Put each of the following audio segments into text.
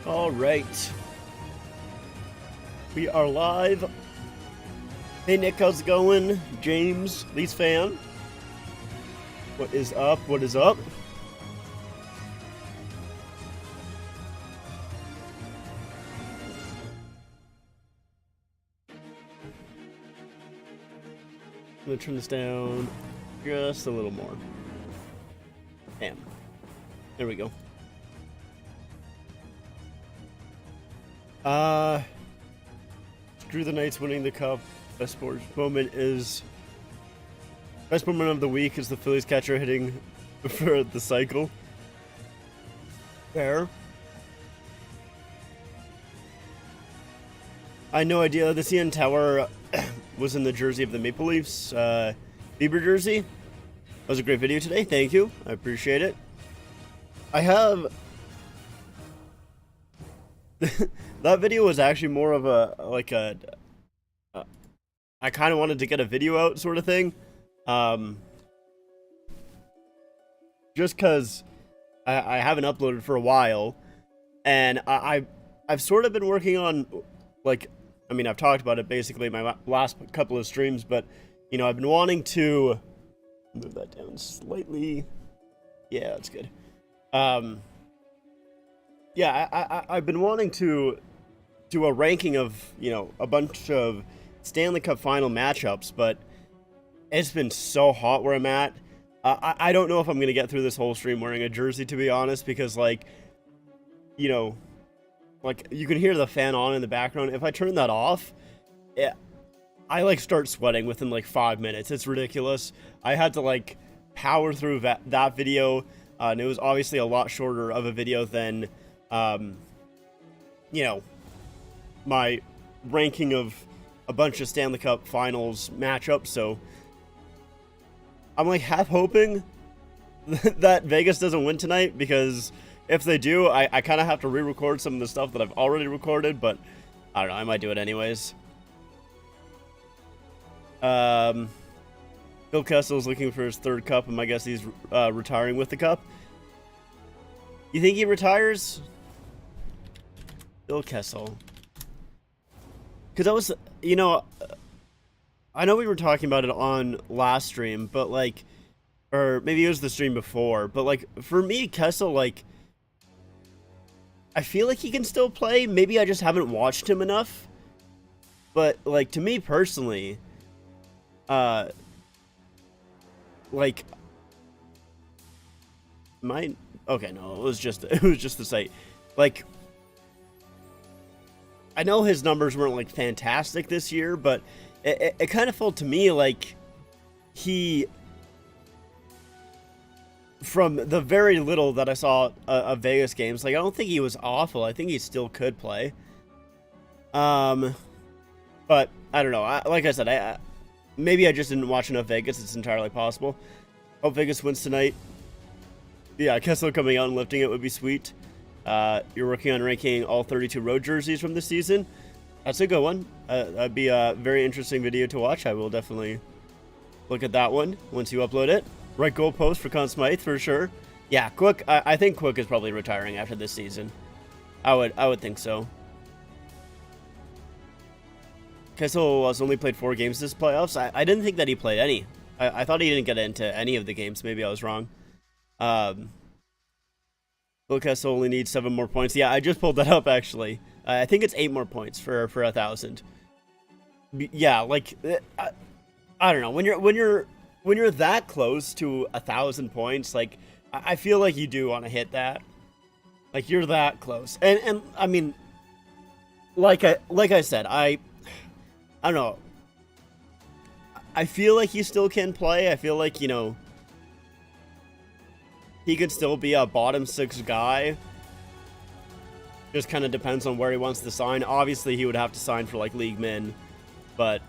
All right. We are live. Hey, Nick, how's it going? James, Leafs fan. What is up? What is up? I'm gonna turn this down just a little more. Bam. There we go. Screw the Knights winning the cup. Best moment of the week is the Phillies catcher hitting for the cycle. Fair. I had no idea the CN Tower was in the jersey of the Maple Leafs. Bieber jersey. That was a great video today. Thank you. I appreciate it. I have... that video was actually more of I kind of wanted to get a video out sort of thing. Just because I haven't uploaded for a while. And I've sort of been working on, I've talked about it basically in my last couple of streams, but, I've been wanting to move that down slightly. Yeah, that's good. I've been wanting to do a ranking of, a bunch of Stanley Cup final matchups, but it's been so hot where I'm at. I don't know if I'm going to get through this whole stream wearing a jersey, to be honest, because, you can hear the fan on in the background. If I turn that off, I, start sweating within, 5 minutes. It's ridiculous. I had to, power through that video, and it was obviously a lot shorter of a video than, my ranking of a bunch of Stanley Cup Finals matchups, so I'm half hoping that Vegas doesn't win tonight, because if they do, I kind of have to re-record some of the stuff that I've already recorded, but I don't know, I might do it anyways. Phil Kessel's looking for his third cup, and I guess he's retiring with the cup. You think he retires? Phil Kessel. Because I was, I know we were talking about it on last stream, but or maybe it was the stream before, but for me, Kessel, I feel like he can still play. Maybe I just haven't watched him enough. But, to me personally, okay, no, it was just the site. I know his numbers weren't fantastic this year, but it kind of felt to me like he, from the very little that I saw of Vegas games, I don't think he was awful. I think he still could play. But I don't know. Like I said, maybe I just didn't watch enough Vegas. It's entirely possible. Hope Vegas wins tonight. Yeah, Kessler coming out and lifting it would be sweet. You're working on ranking all 32 road jerseys from this season. That's a good one. That'd be a very interesting video to watch. I will definitely look at that one once you upload it. Right goalpost for Conn Smythe for sure. Yeah, Quick. I think Quick is probably retiring after this season. I would think so. Kessel has only played 4 games this playoffs. I didn't think that he played any. I thought he didn't get into any of the games. Maybe I was wrong. Phil Kessel only needs 7 more points. Yeah, I just pulled that up actually. I think it's 8 more points for 1,000. Yeah, I don't know. When you're that close to 1,000 points, I feel like you do want to hit that. You're that close. And I mean, like I said, I don't know. I feel like he still can play. I feel like, he could still be a bottom 6 guy. Just kind of depends on where he wants to sign. Obviously, he would have to sign for, league min. But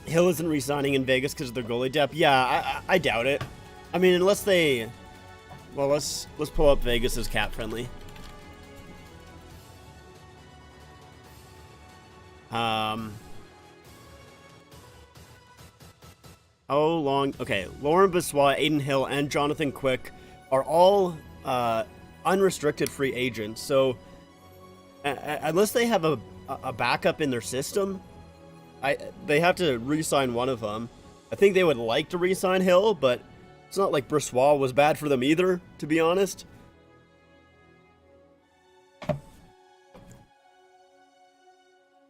Hill isn't re-signing in Vegas because of their goalie depth. Yeah, I doubt it. I mean, unless they... Well, let's pull up Vegas's cap friendly. How long? Okay, Lauren Bissois, Aiden Hill, and Jonathan Quick are all unrestricted free agents. So unless they have a backup in their system, they have to re-sign one of them. I think they would like to re-sign Hill, but it's not like Brissois was bad for them either, to be honest.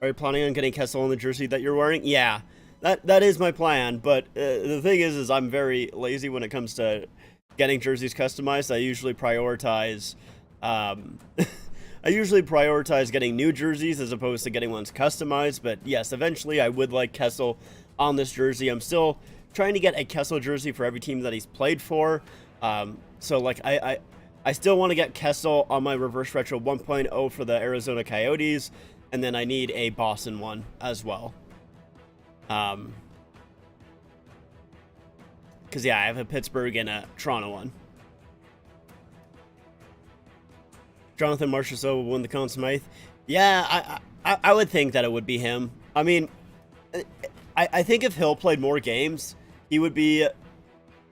Are you planning on getting Kessel in the jersey that you're wearing? Yeah, that is my plan. But the thing is I'm very lazy when it comes to getting jerseys customized. I usually prioritize, I usually prioritize getting new jerseys as opposed to getting ones customized. But yes, eventually I would like Kessel on this jersey. I'm still trying to get a Kessel jersey for every team that he's played for. So like I still want to get Kessel on my reverse retro 1.0 for the Arizona Coyotes. And then I need a Boston one as well. Because, yeah, I have a Pittsburgh and a Toronto one. Jonathan Marchessault will win the Conn Smythe. Yeah, I would think that it would be him. I mean, I think if Hill played more games, he would be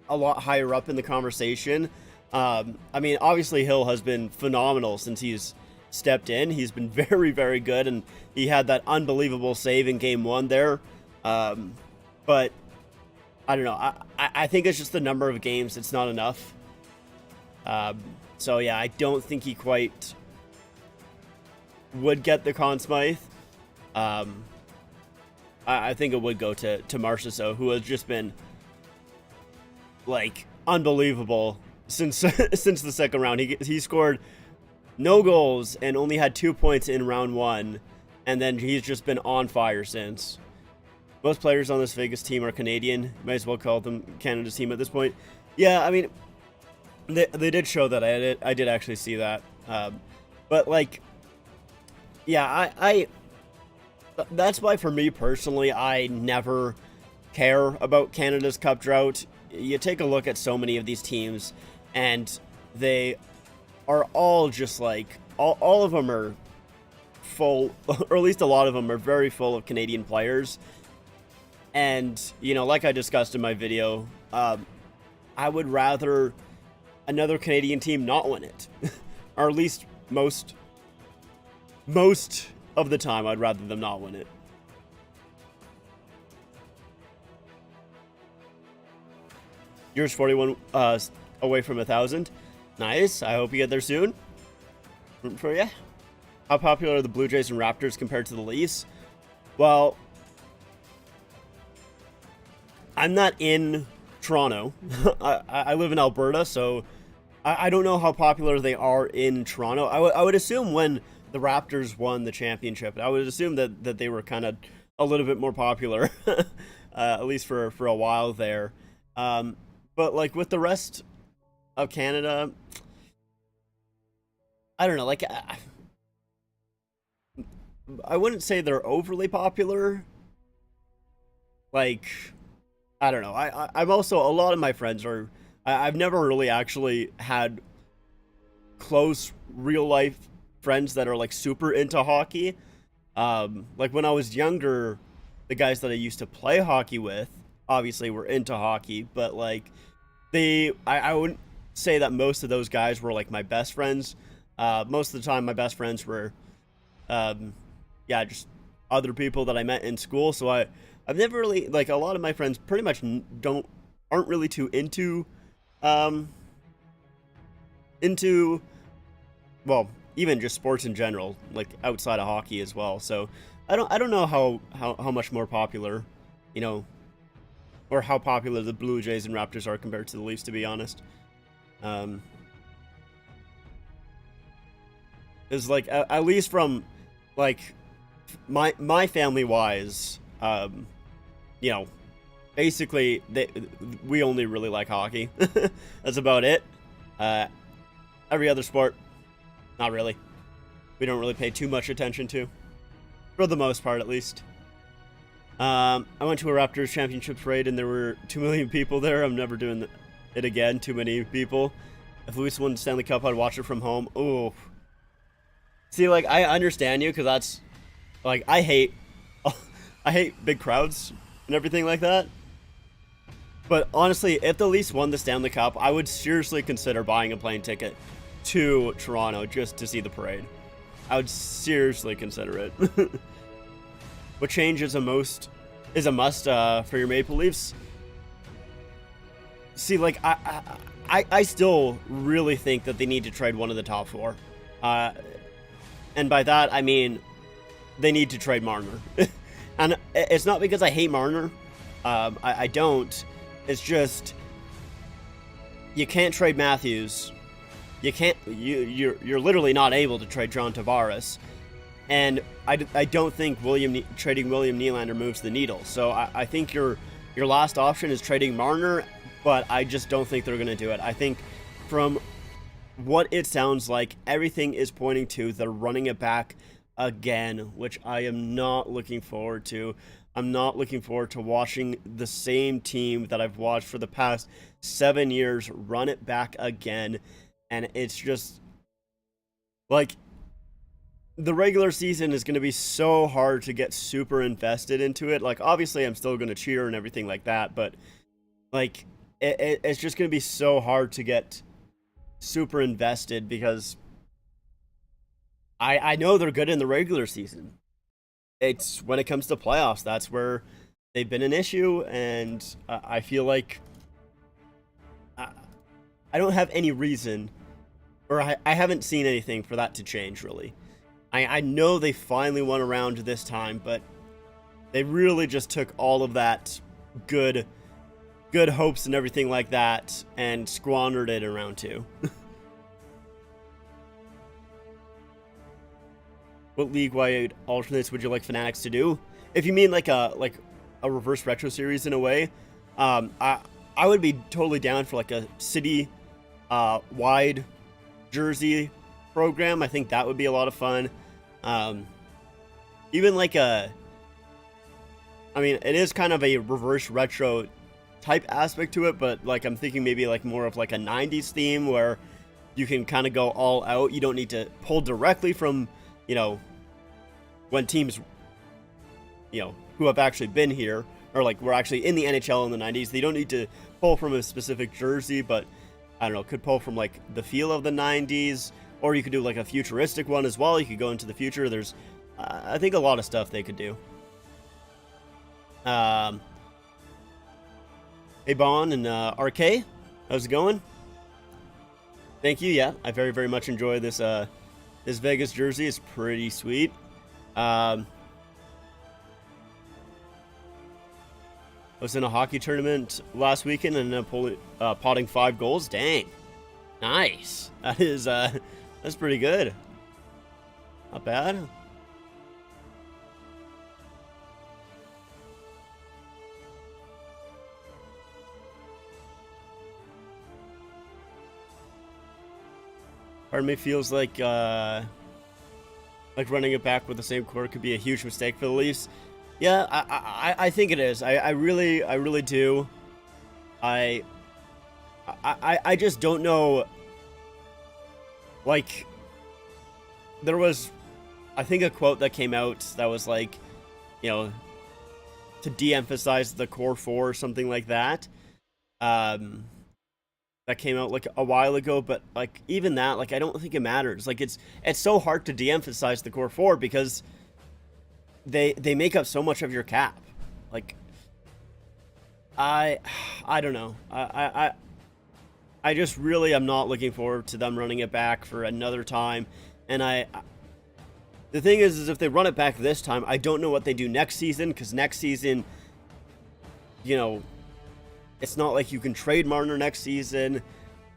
a lot higher up in the conversation. I mean, obviously Hill has been phenomenal since he's stepped in. He's been very, very good, and he had that unbelievable save in game 1 there. But I don't know. I think it's just the number of games. It's not enough. So yeah, I don't think he quite would get the Conn Smythe. I think it would go to Marchessault, who has just been like unbelievable since since the second round. He scored no goals and only had 2 points in round 1, and then he's just been on fire since. Most players on this Vegas team are Canadian. Might as well call them Canada's team at this point. Yeah, I mean, they did show that. I did actually see that. But like, yeah, I that's why for me personally, I never care about Canada's Cup drought. You take a look at so many of these teams, and they are all just like, all of them are full, or at least a lot of them are very full of Canadian players. And, you know, like I discussed in my video, I would rather another Canadian team not win it. Or at least most of the time, I'd rather them not win it. Yours 41 away from 1,000. Nice. I hope you get there soon. Rooting for you. How popular are the Blue Jays and Raptors compared to the Leafs? Well, I'm not in Toronto. I live in Alberta, so I don't know how popular they are in Toronto. I would assume when the Raptors won the championship, I would assume that they were kind of a little bit more popular, at least for a while there. But like with the rest of Canada, I don't know, like I wouldn't say they're overly popular. Like, I don't know. I'm also, a lot of my friends are, I've never really actually had close real life friends that are like super into hockey. Like when I was younger, the guys that I used to play hockey with obviously were into hockey, but like I wouldn't say that most of those guys were like my best friends. Most of the time my best friends were, yeah, just other people that I met in school. So I've never really, like, a lot of my friends pretty much aren't really too into, well, even just sports in general, like outside of hockey as well. So I don't know how much more popular, you know, or how popular the Blue Jays and Raptors are compared to the Leafs, to be honest. Is like, at least from like my family wise, you know, basically we only really like hockey. That's about it. Every other sport, not really. We don't really pay too much attention to, for the most part, at least. I went to a Raptors championship parade and there were 2 million people there. I'm never doing it again. Too many people. If Luis won the Stanley Cup, I'd watch it from home. Oh, see, like, I understand you, because that's like, I hate big crowds and everything like that. But honestly, if the Leafs won the Stanley Cup, I would seriously consider buying a plane ticket to Toronto just to see the parade. I would seriously consider it. What change is a must for your Maple Leafs? See, like I still really think that they need to trade one of the top four, and by that I mean they need to trade Marner. And it's not because I hate Marner. I don't. It's just you can't trade Matthews. You can't. You're literally not able to trade John Tavares, and I don't think trading William Nylander moves the needle. So I think your last option is trading Marner, but I just don't think they're going to do it. I think from what it sounds like, everything is pointing to they're running it back again, which I am not looking forward to. I'm not looking forward to watching the same team that I've watched for the past 7 years run it back again. And it's just like the regular season is going to be so hard to get super invested into it. Like, obviously, I'm still going to cheer and everything like that, but like it's just going to be so hard to get super invested because I know they're good in the regular season. It's when it comes to playoffs, that's where they've been an issue, and I feel like I don't have any reason, or I haven't seen anything for that to change, really. I know they finally won a round this time, but they really just took all of that good hopes and everything like that and squandered it in round 2. What league-wide alternates would you like Fanatics to do? If you mean like a reverse retro series in a way, I would be totally down for like a city wide jersey program. I think that would be a lot of fun. Even like it is kind of a reverse retro type aspect to it, but like I'm thinking maybe like more of like a 90s theme where you can kind of go all out. You don't need to pull directly from, when teams, who have actually been here, or like were actually in the NHL in the 90s, they don't need to pull from a specific jersey, but I don't know, could pull from like the feel of the 90s, or you could do like a futuristic one as well. You could go into the future. There's, I think, a lot of stuff they could do. Hey, Bon and RK, how's it going? Thank you. Yeah, I very, very much enjoy this this Vegas jersey. It's pretty sweet. I was in a hockey tournament last weekend and ended up potting 5 goals. Dang, nice. That is that's pretty good. Not bad. Part of me feels like running it back with the same core could be a huge mistake for the Leafs. Yeah, I think it is. I really do. I just don't know. Like, there was, I think, a quote that came out that was like, to de-emphasize the core 4 or something like that. That came out like a while ago, but like even that, like I don't think it matters. Like it's so hard to de-emphasize the core 4 because they make up so much of your cap. Like I don't know. I just really am not looking forward to them running it back for another time. And the thing is if they run it back this time, I don't know what they do next season, because next season, it's not like you can trade Marner next season,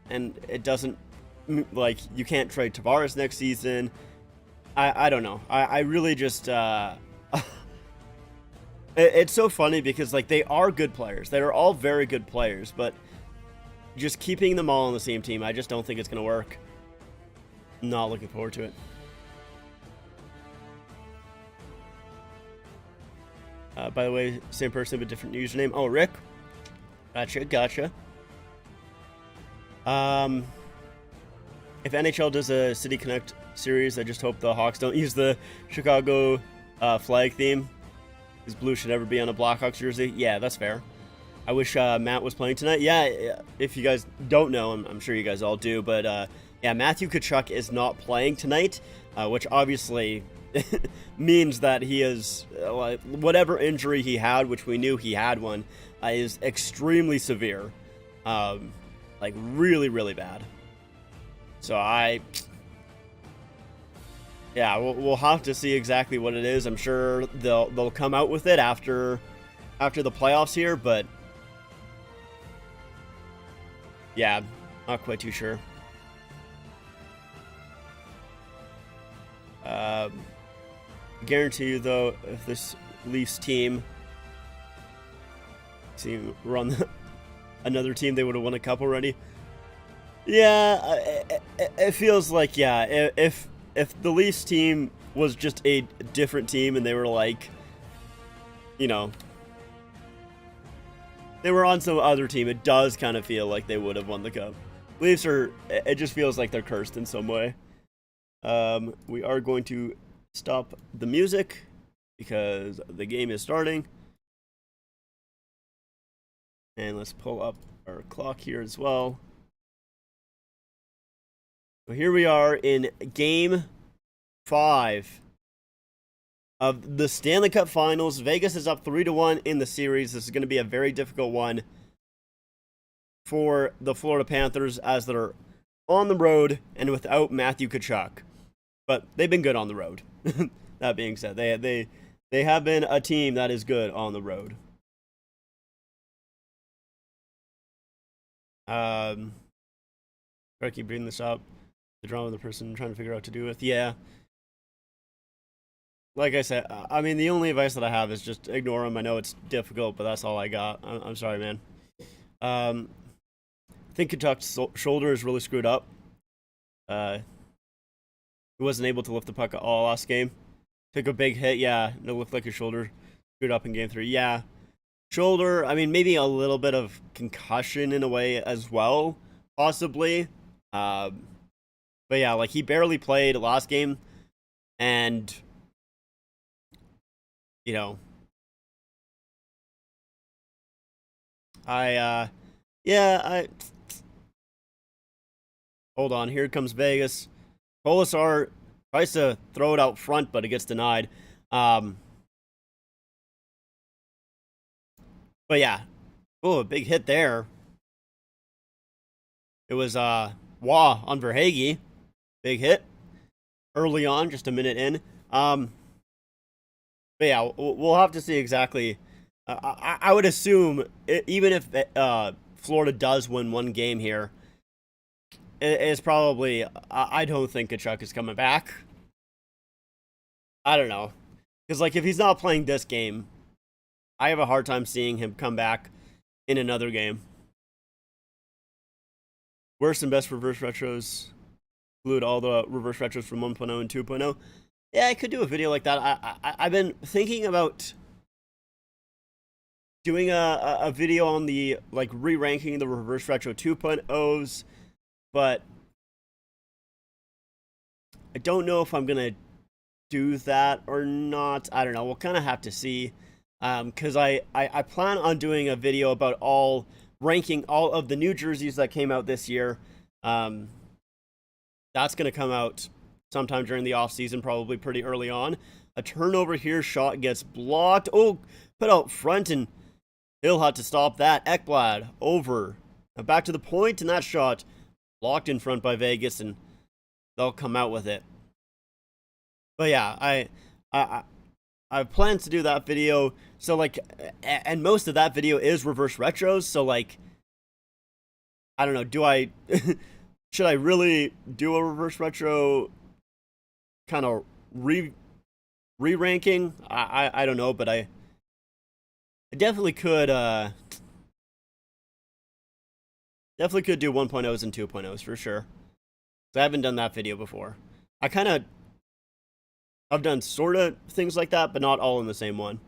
and it doesn't, like, you can't trade Tavares next season. I don't know. I really just, it's so funny because, like, they are good players. They are all very good players, but just keeping them all on the same team, I just don't think it's going to work. Not looking forward to it. By the way, same person but different username. Oh, Rick. Gotcha. If NHL does a City Connect series, I just hope the Hawks don't use the Chicago flag theme, because blue should never be on a Blackhawks jersey. Yeah, that's fair. I wish Matt was playing tonight. Yeah, if you guys don't know, I'm sure you guys all do, but yeah, Matthew Tkachuk is not playing tonight, which obviously means that he is, like, whatever injury he had, which we knew he had one, is extremely severe. Like, really, really bad. So yeah, we'll have to see exactly what it is. I'm sure they'll come out with it after the playoffs here, but yeah, not quite too sure. I guarantee you, though, if this Leafs team, see, we're on another team, they would have won a cup already. Yeah, it feels like, yeah, if the Leafs team was just a different team and they were like, you know, they were on some other team, it does kind of feel like they would have won the cup. Leafs are, it just feels like they're cursed in some way. We are going to stop the music because the game is starting. And let's pull up our clock here as well. So here we are in Game 5 of the Stanley Cup Finals. Vegas is up 3-1 in the series. This is going to be a very difficult one for the Florida Panthers as they're on the road and without Matthew Tkachuk. But they've been good on the road. That being said, they have been a team that is good on the road. Try to keep bringing this up. The drama of the person trying to figure out what to do with. Yeah. Like I said, I mean, the only advice that I have is just ignore him. I know it's difficult, but that's all I got. I'm sorry, man. I think Tkachuk's shoulder is really screwed up. He wasn't able to lift the puck at all last game. Took a big hit. Yeah, it looked like his shoulder screwed up in Game 3. Yeah. Shoulder, I mean, maybe a little bit of concussion in a way as well, possibly. But yeah, like, he barely played last game, and, you know, hold on, here comes Vegas. Polisar tries to throw it out front, but it gets denied. But yeah. Oh, a big hit there. It was Wah on Verhaeghe. Big hit early on, just a minute in. But yeah, we'll have to see exactly. I would assume, even if Florida does win one game here, it's probably, I don't think Tkachuk is coming back. I don't know. Because, like, if he's not playing this game, I have a hard time seeing him come back in another game. Worst and best reverse retros. Include all the reverse retros from 1.0 and 2.0. Yeah, I could do a video like that. I've been thinking about doing a video on the, like, re-ranking the reverse retro 2.0s, but I don't know if I'm gonna do that or not. I don't know. We'll kind of have to see. Because I plan on doing a video about ranking all of the new jerseys that came out this year. That's going to come out sometime during the offseason, probably pretty early on. A turnover here, shot gets blocked. Oh, put out front, and he'll have to stop that. Ekblad over. Now back to the point, and that shot blocked in front by Vegas, and they'll come out with it. But yeah, I have plans to do that video. So, like, and most of that video is reverse retros. So, like, I don't know. Should I really do a reverse retro kind of re-ranking? I don't know, but I definitely could, definitely could do 1.0s and 2.0s for sure. So I haven't done that video before. I've done sort of things like that, but not all in the same one.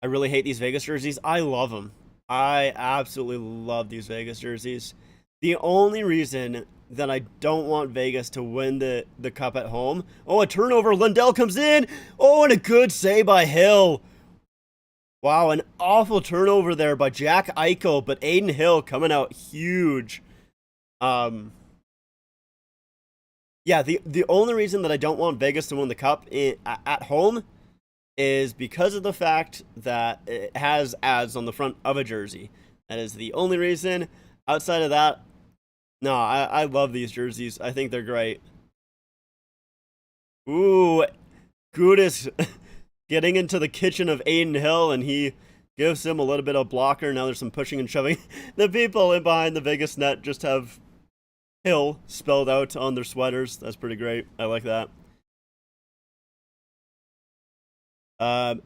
I really hate these Vegas jerseys. I love them. I absolutely love these Vegas jerseys. The only reason that I don't want Vegas to win the cup at home. Oh, a turnover. Lundell comes in. Oh, and a good save by Hill. Wow, an awful turnover there by Jack Eichel, but Aiden Hill coming out huge. Um, yeah, the only reason that I don't want Vegas to win the cup at home is because of the fact that it has ads on the front of a jersey. That is the only reason. Outside of that, no, I love these jerseys. I think they're great. Ooh, Gudis getting into the kitchen of Aiden Hill, and he gives him a little bit of blocker. Now there's some pushing and shoving. The people in behind the Vegas net just have Hill spelled out on their sweaters. That's pretty great. I like that.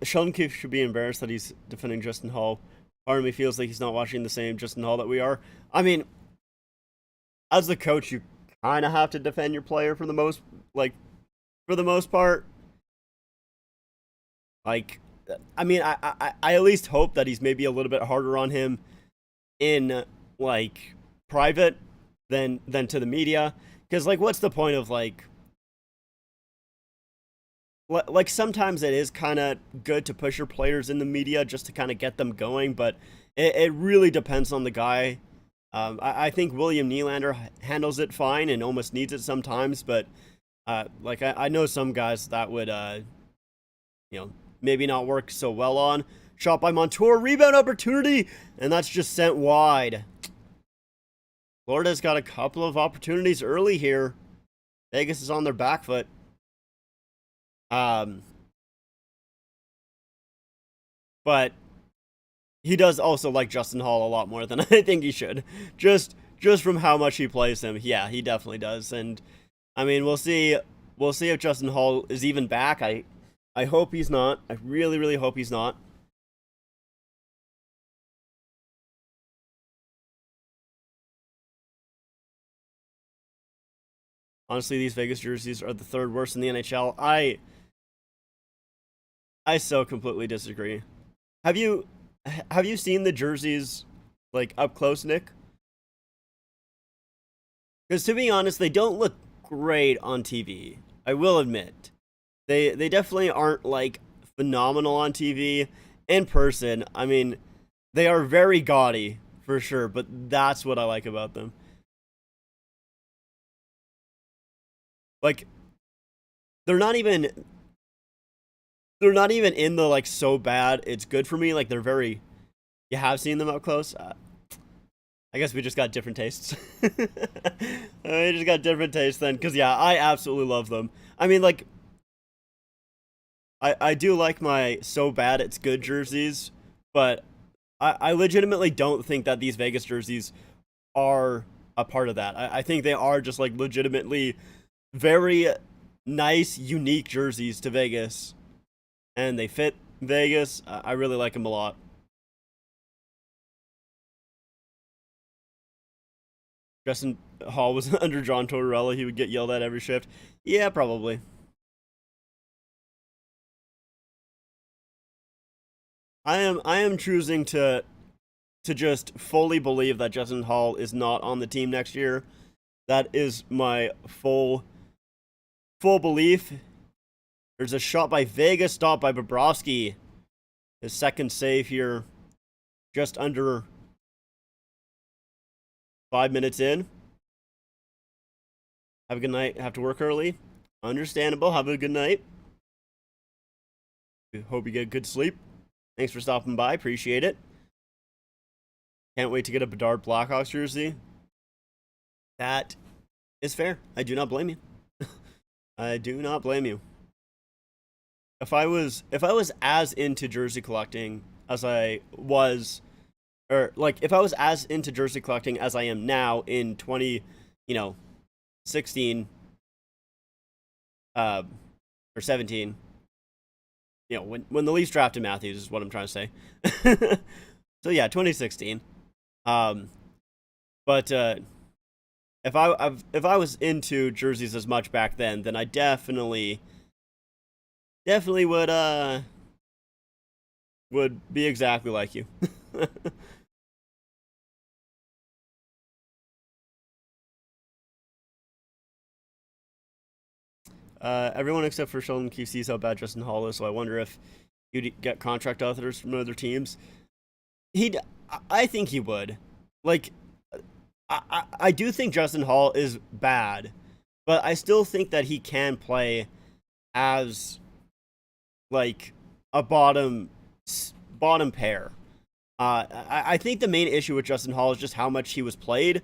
Sheldon Keefe should be embarrassed that he's defending Justin Hall. Part of me feels like he's not watching the same Justin Hall that we are. I mean, as the coach, you kind of have to defend your player for the most part. Like, I mean, I at least hope that he's maybe a little bit harder on him in like private than to the media. Because like, what's the point of like sometimes it is kind of good to push your players in the media just to kind of get them going, but it really depends on the guy. I think William Nylander handles it fine and almost needs it sometimes, but like I know some guys that would you know maybe not work so well on. Shot by Montour, rebound opportunity, and that's just sent wide. Florida's got a couple of opportunities early here. Vegas is on their back foot. Um, but he does also like Justin Hall a lot more than I think he should. Just from how much he plays him, yeah, he definitely does. And I mean, we'll see. We'll see if Justin Hall is even back. I hope he's not. I really, really hope he's not. Honestly, these Vegas jerseys are the third worst in the NHL. I so completely disagree. Have you have you seen the jerseys like up close, Nick? Because to be honest, they don't look great on TV. I will admit, they definitely aren't like phenomenal on TV. In person, I mean, they are very gaudy for sure. But that's what I like about them. Like they're not even they're not even in the like so bad it's good for me. Like they're very. You have seen them up close. I guess we just got different tastes. We just got different tastes then, because yeah, I absolutely love them. I mean, like, I do like my so bad it's good jerseys, but I legitimately don't think that these Vegas jerseys are a part of that. I think they are just like legitimately very nice, unique jerseys to Vegas, and they fit Vegas. I really like them a lot. Justin Hall was under John Tortorella, he would get yelled at every shift. Yeah, probably. I am choosing to just fully believe that Justin Hall is not on the team next year. That is my full belief. There's a shot by Vegas, stopped by Bobrovsky. His second save here, just under 5 minutes in. Have a good night. Have to work early. Understandable. Have a good night. Hope you get good sleep. Thanks for stopping by. Appreciate it. Can't wait to get a Bedard Blackhawks jersey. That is fair. I do not blame you. I do not blame you. If I was as into jersey collecting as I was, or like if I was as into jersey collecting as I am now in 20, you know, 16 uh or 17, when the Leafs drafted Matthews is what I'm trying to say. So yeah, 2016. Um but if I was into jerseys as much back then I definitely would be exactly like you. Everyone except for Sheldon Keefe sees how bad Justin Hall is, so I wonder if He'd get contract offers from other teams. I think he would. Like, I do think Justin Hall is bad, but I still think that he can play as like a bottom pair. I think the main issue with Justin Hall is just how much he was played.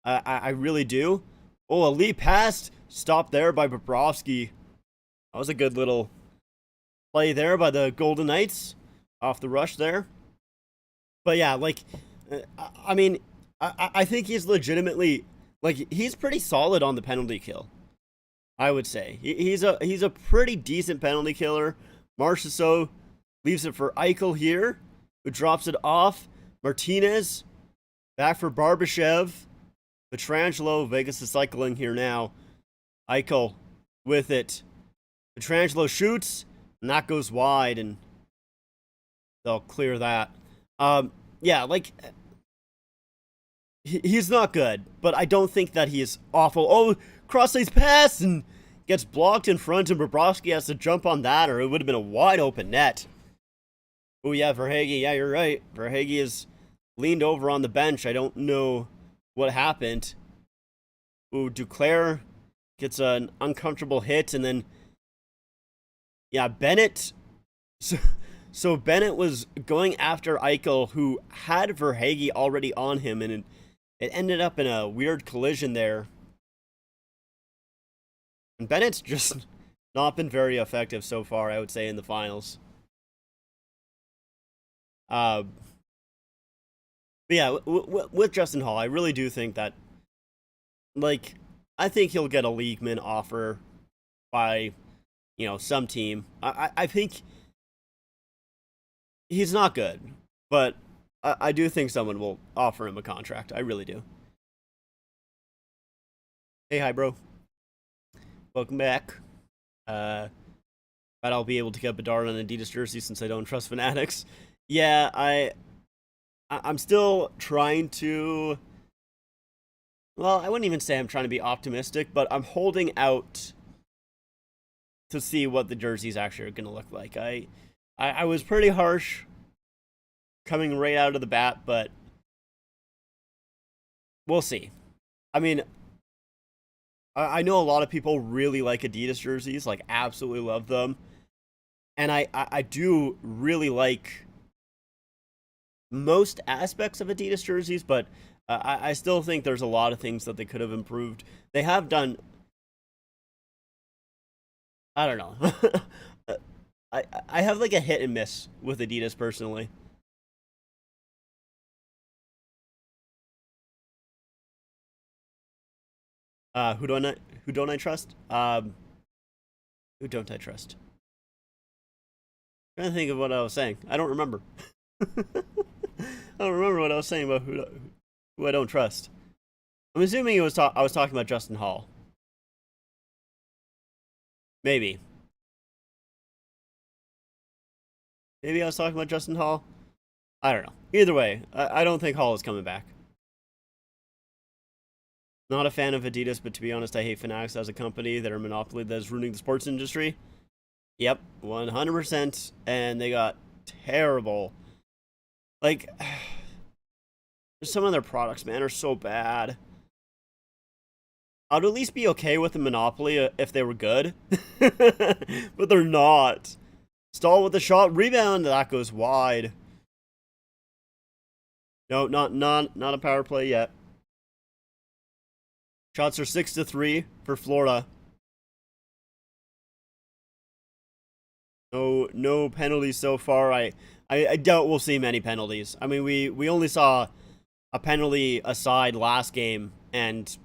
I really do. Oh, a lead pass stopped there by Bobrovsky. That was a good little play there by the Golden Knights off the rush there. But yeah, like, I mean, I think he's legitimately, like, he's pretty solid on the penalty kill. I would say he's a pretty decent penalty killer. Marchessault leaves it for Eichel here, who drops it off. Martinez back for Barbashev. Pietrangelo, Vegas is cycling here now. Eichel with it. Pietrangelo shoots, and that goes wide, and they'll clear that. Yeah, like, he's not good, but I don't think that he is awful. Oh, cross-ice pass, and gets blocked in front, and Bobrovsky has to jump on that, or it would have been a wide-open net. Oh, yeah, Verhaeghe, yeah, you're right. Verhaeghe is leaned over on the bench. I don't know what happened. Ooh, Duclair gets an uncomfortable hit, and then, yeah, Bennett. So Bennett was going after Eichel, who had Verhaeghe already on him, and it ended up in a weird collision there. And Bennett's just not been very effective so far, I would say, in the finals. But yeah, with Justin Hall, I really do think that, like, I think he'll get a leagueman offer by, some team. I think he's not good, but I do think someone will offer him a contract. I really do. Hey, hi, bro. Welcome back. But I'll be able to get Bedard on an Adidas jersey since I don't trust Fanatics. Yeah, I'm still trying to. Well, I wouldn't even say I'm trying to be optimistic, but I'm holding out to see what the jerseys actually are going to look like. I was pretty harsh coming right out of the bat, but we'll see. I mean, I know a lot of people really like Adidas jerseys, like absolutely love them. And I do really like most aspects of Adidas jerseys, but I still think there's a lot of things that they could have improved. They have done. I don't know. I have like a hit and miss with Adidas personally. Who don't I trust? Who don't I trust? I'm trying to think of what I was saying. I don't remember. I don't remember what I was saying about who I don't trust. I'm assuming I was talking about Justin Hall. Maybe. Maybe I was talking about Justin Hall. I don't know. Either way, I don't think Hall is coming back. Not a fan of Adidas, but to be honest, I hate Fanatics as a company. They're a monopoly that is ruining the sports industry. Yep, 100%. And they got terrible. Like, some of their products, man, are so bad. I'd at least be okay with the monopoly if they were good. But they're not. Stall with the shot. Rebound. That goes wide. No, not a power play yet. Shots are 6-3 for Florida. No penalties so far. I doubt we'll see many penalties. I mean, we only saw a penalty aside last game, and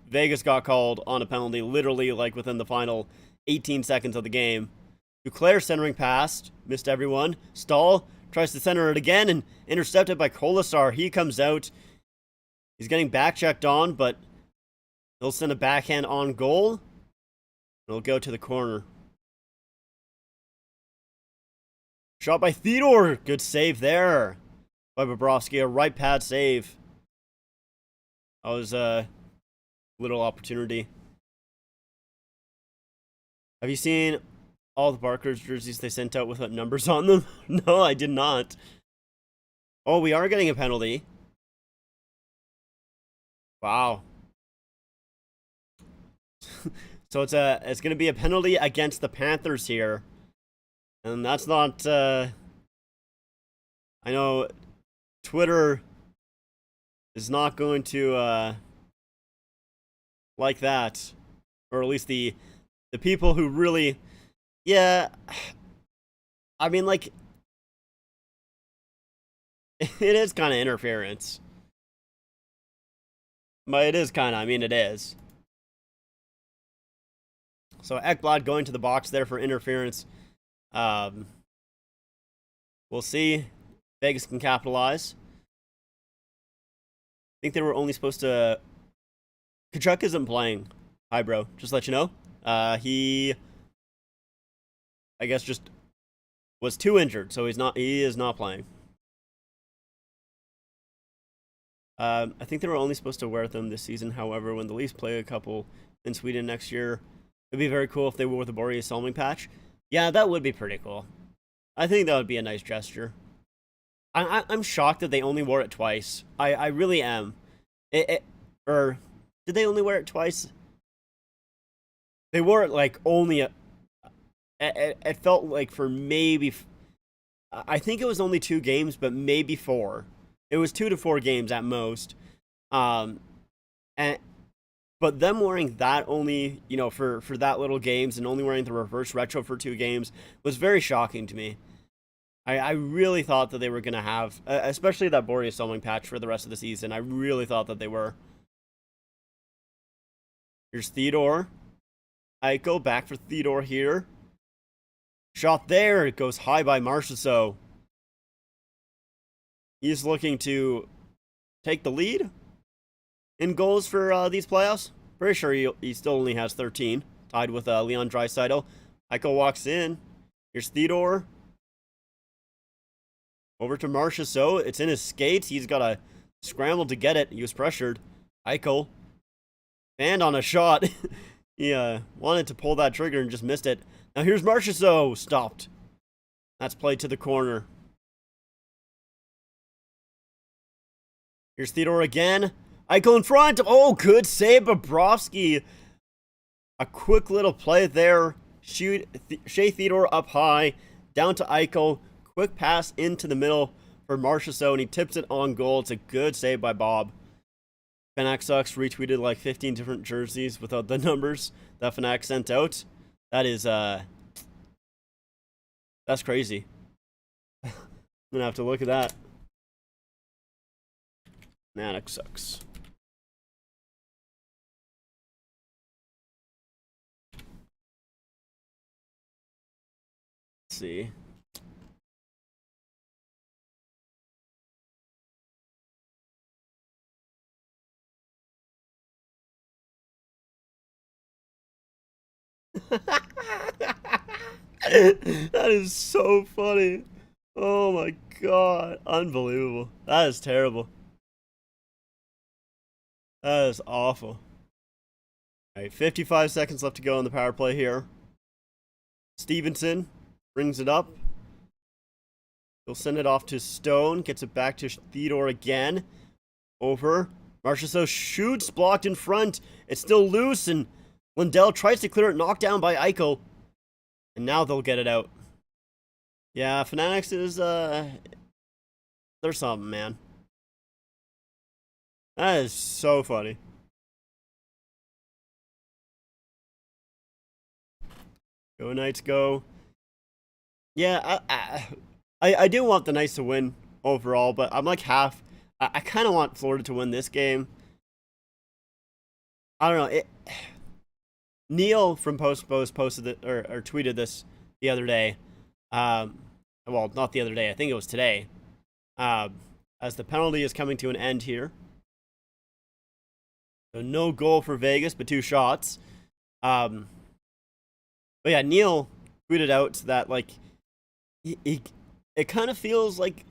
Vegas got called on a penalty literally like within the final 18 seconds of the game. Duclair centering past, missed everyone. Stahl tries to center it again and intercepted by Kolasar. He comes out. He's getting back checked on, but he'll send a backhand on goal. It'll go to the corner. Shot by Theodore. Good save there by Bobrovsky. A right pad save. That was a little opportunity. Have you seen all the Barker's jerseys they sent out without numbers on them? No, I did not. Oh, we are getting a penalty. Wow. So it's going to be a penalty against the Panthers here. And that's not I know Twitter is not going to like that, or at least the people who really, yeah, I mean, like, it is kind of interference, but it is kind of, I mean, it is. So Ekblad going to the box there for interference. We'll see. Vegas can capitalize. I think they were only supposed to. Kachuk isn't playing. Hi, bro. Just to let you know. He, I guess, just was too injured, so he is not playing. I think they were only supposed to wear them this season. However, when the Leafs play a couple in Sweden next year, it'd be very cool if they wore the Borje Salming patch. Yeah, that would be pretty cool. I think that would be a nice gesture. I'm shocked that they only wore it twice. I really am. Or did they only wear it twice? They wore it like only it felt like for maybe, I think it was only 2 games, but maybe 4. It was 2 to 4 games at most. And but them wearing that only, for that little games, and only wearing the reverse retro for 2 games was very shocking to me. I really thought that they were going to have, especially that Borje Salming patch for the rest of the season. I really thought that they were. Here's Theodore. I go back for Theodore here. Shot there. It goes high by Marchessault. He's looking to take the lead in goals for these playoffs. Pretty sure he still only has 13, tied with Leon Draisaitl. Eichel walks in. Here's Theodore. Over to Marchessault. It's in his skates. He's got to scramble to get it. He was pressured. Eichel. And on a shot. He wanted to pull that trigger and just missed it. Now here's Marchessault. Stopped. That's played to the corner. Here's Theodore again. Eichel in front. Oh, good save, Bobrovsky. A quick little play there. Shea Theodore up high. Down to Eichel. Quick pass into the middle for Marchessault, and he tips it on goal. It's a good save by Bob. Fanatic Sucks retweeted like 15 different jerseys without the numbers that Fanatic sent out. That is, that's crazy. I'm gonna have to look at that. Fanatic Sucks. Let's see. That is so funny. Oh my god. Unbelievable. That is terrible. That is awful. Alright, 55 seconds left to go on the power play here. Stevenson brings it up. He'll send it off to Stone. Gets it back to Theodore again. Over. Marchessault shoots, blocked in front. It's still loose, and Lindell tries to clear it, knocked down by Eichel. And now they'll get it out. Yeah, Fanatics is, there's something, man. That is so funny. Go Knights, go. Yeah, I do want the Knights to win overall, but I'm like half. I kind of want Florida to win this game. I don't know. Neil from Post posted it, or tweeted this the other day. Well, not the other day. I think it was today. As the penalty is coming to an end here. So no goal for Vegas, but 2 shots. But yeah, Neil tweeted out that, like, it kind of feels like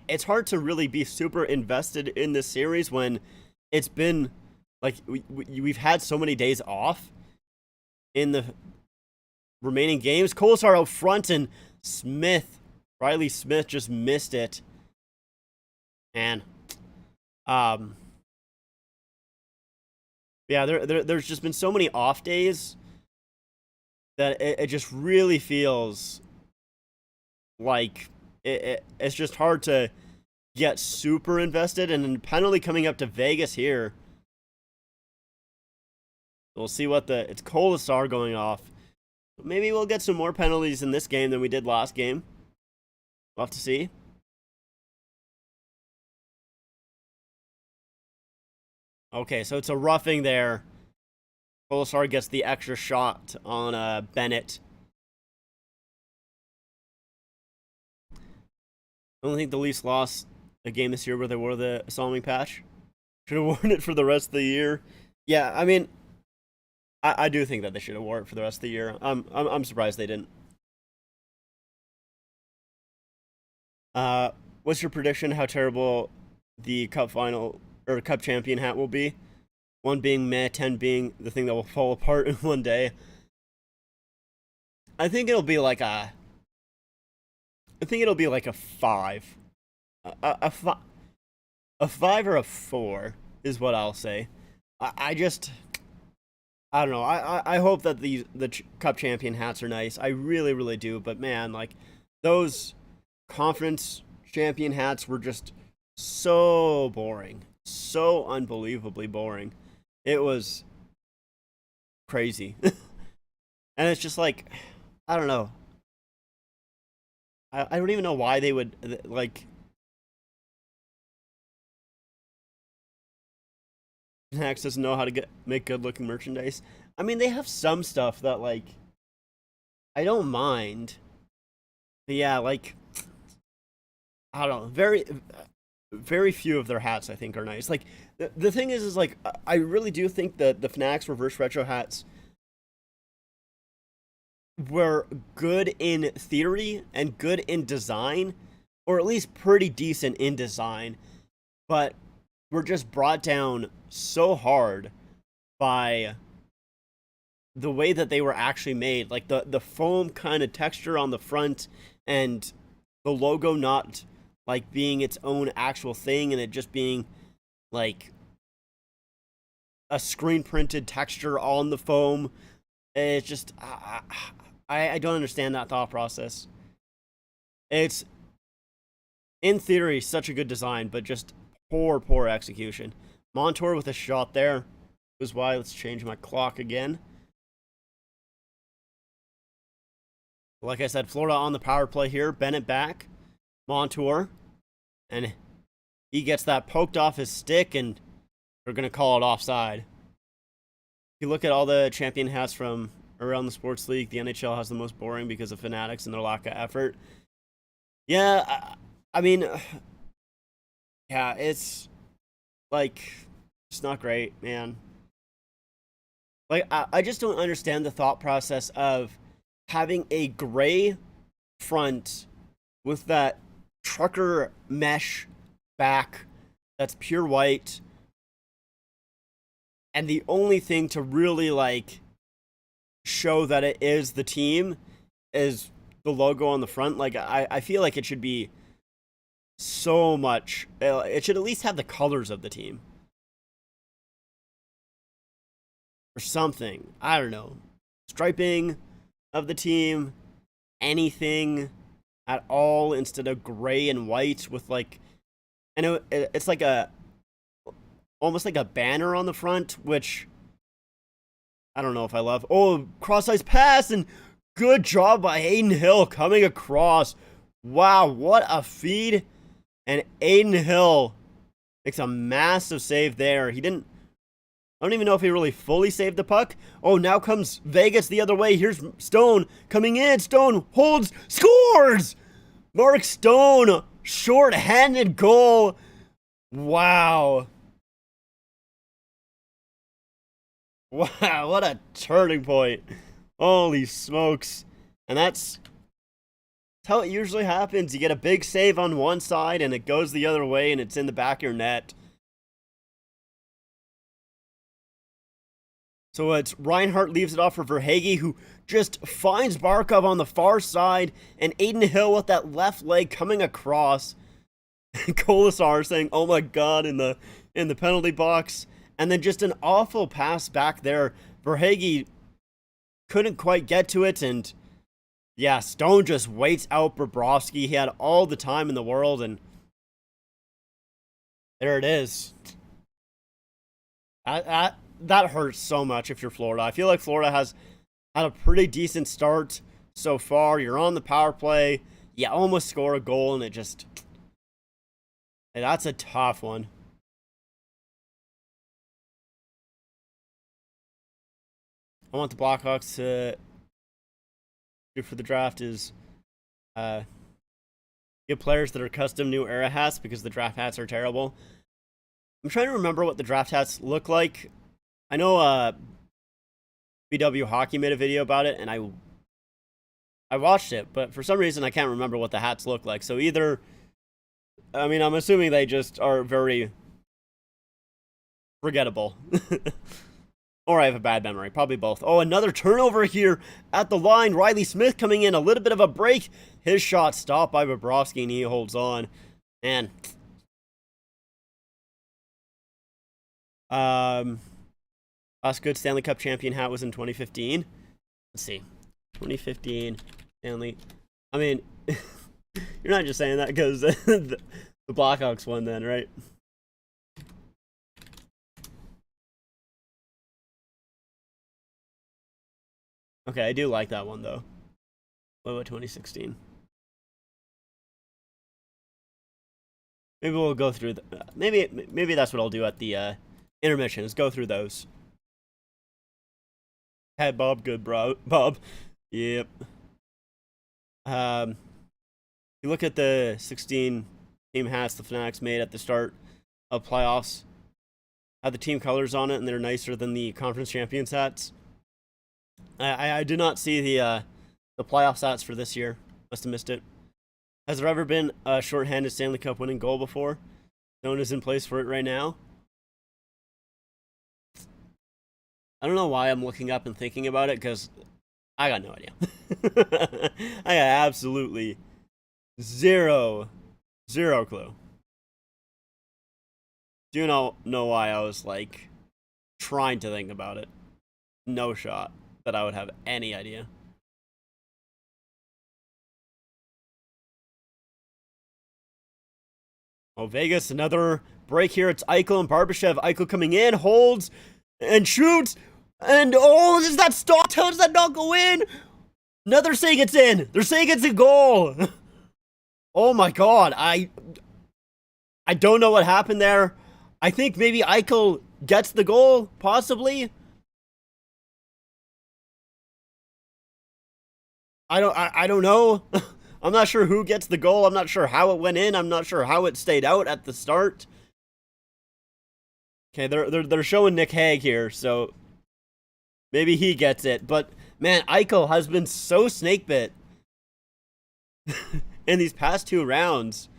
it's hard to really be super invested in this series when it's been, like, we've had so many days off in the remaining games. Colasar out front, and Riley Smith just missed it. And, yeah, there's just been so many off days that it just really feels like it's just hard to get super invested. And then penalty coming up to Vegas here. We'll see what it's Colasar going off. Maybe we'll get some more penalties in this game than we did last game. We'll have to see. Okay, so it's a roughing there. Colasar gets the extra shot on Bennett. I don't think the Leafs lost a game this year where they wore the Salming patch. Should have worn it for the rest of the year. Yeah, I mean, I do think that they should have worn it for the rest of the year. I'm surprised they didn't. What's your prediction how terrible the Cup final or Cup champion hat will be? 1 being meh, 10 being the thing that will fall apart in one day. I think it'll be like a 5. A 5 or a 4 is what I'll say. I don't know. I hope that the Cup champion hats are nice. I really, really do. But man, like, those conference champion hats were just so boring. So unbelievably boring. It was crazy. And it's just like, I don't know. I don't even know why they would, like, Hacks doesn't know how to make good looking merchandise. I mean, they have some stuff that, like, I don't mind. But yeah, like, I don't know. Very few of their hats I think are nice. Like, the thing is like, I really do think that the Fanatics reverse retro hats were good in theory and good in design, or at least pretty decent in design, but were just brought down so hard by the way that they were actually made. Like, the foam kind of texture on the front, and the logo not like being its own actual thing, and it just being like a screen printed texture on the foam. It's just, I don't understand that thought process. It's, in theory, such a good design, but just poor execution. Montour with a shot there was why. Let's change my clock again. Like I said, Florida on the power play here. Bennett back. Montour. And he gets that poked off his stick, and they're going to call it offside. If you look at all the champion hats from around the sports league, the NHL has the most boring because of Fanatics and their lack of effort. Yeah, I mean, yeah, it's like, it's not great, man. Like, I just don't understand the thought process of having a gray front with that trucker mesh back that's pure white, and the only thing to really, like, show that it is the team is the logo on the front. Like, I feel like it should be so much, it should at least have the colors of the team or something. I don't know, striping of the team, anything at all, instead of gray and white with, like, I know it's like almost like a banner on the front, which I don't know if I love. Oh, cross-ice pass, and good job by Aiden Hill coming across. Wow, what a feed. And Aiden Hill makes a massive save there. I don't even know if he really fully saved the puck. Oh, now comes Vegas the other way. Here's Stone coming in. Stone holds, scores! Mark Stone, short-handed goal. Wow. Wow, what a turning point. Holy smokes. And that's how it usually happens. You get a big save on one side, and it goes the other way, and it's in the back of your net. So it's Reinhardt leaves it off for Verhaeghe, who just finds Barkov on the far side, and Aiden Hill with that left leg coming across. Kolasar saying, "Oh my God," in the penalty box, and then just an awful pass back there. Verhaeghe couldn't quite get to it, and yeah, Stone just waits out Bobrovsky. He had all the time in the world, and there it is. That hurts so much if you're Florida. I feel like Florida has had a pretty decent start so far. You're on the power play. You almost score a goal, and it just... That's a tough one. I want the Blackhawks to do for the draft is get players that are custom new era hats, because the draft hats are terrible. I'm trying to remember what the draft hats look like. I know BW Hockey made a video about it, and I watched it, but for some reason I can't remember what the hats look like. So either, I mean, I'm assuming they just are very forgettable. Or I have a bad memory. Probably both. Oh, another turnover here at the line. Riley Smith coming in. A little bit of a break. His shot stopped by Bobrovsky, and he holds on. Man. Last good Stanley Cup champion hat was in 2015. Let's see. 2015 Stanley. I mean, you're not just saying that because the Blackhawks won then, right? Okay, I do like that one, though. What about 2016? Maybe we'll go through... Maybe that's what I'll do at the intermission, is go through those. Hey, Bob. Good, bro. Bob. Yep. You look at the 16 team hats the Fanatics made at the start of playoffs. Had the team colors on it, and they're nicer than the conference champions hats. I did not see the playoff stats for this year. Must have missed it. Has there ever been a shorthanded Stanley Cup winning goal before? Stone is in place for it right now. I don't know why I'm looking up and thinking about it, because I got no idea. I got absolutely zero clue. Do not know why I was like trying to think about it. No shot that I would have any idea. Oh, Vegas, another break here. It's Eichel and Barbashev. Eichel coming in, holds, and shoots. And, oh, is that stop? How does that not go in? No, they're saying it's in. They're saying it's a goal. Oh, my God. I don't know what happened there. I think maybe Eichel gets the goal, possibly. I don't know. I'm not sure who gets the goal. I'm not sure how it went in. I'm not sure how it stayed out at the start. Okay, they're showing Nick Hague here, so maybe he gets it. But man, Eichel has been so snake bit in these past 2 rounds.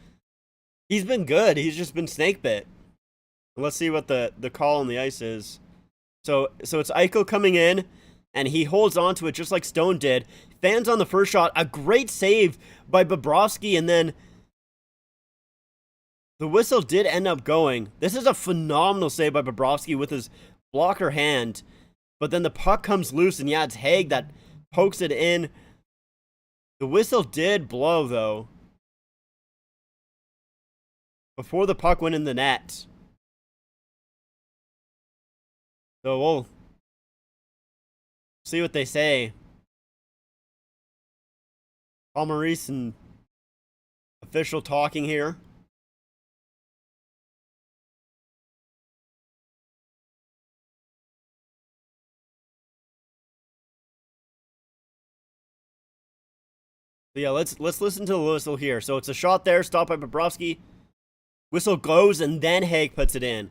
He's been good. He's just been snake bit. Let's see what the call on the ice is. So it's Eichel coming in, and he holds on to it just like Stone did. Fans on the first shot. A great save by Bobrovsky, and then the whistle did end up going. This is a phenomenal save by Bobrovsky with his blocker hand. But then the puck comes loose, and yeah, it's Hague that pokes it in. The whistle did blow, though, before the puck went in the net. So we'll see what they say. Paul Maurice and official talking here. So yeah, let's listen to the whistle here. So it's a shot there, stopped by Bobrovsky. Whistle goes, and then Hague puts it in.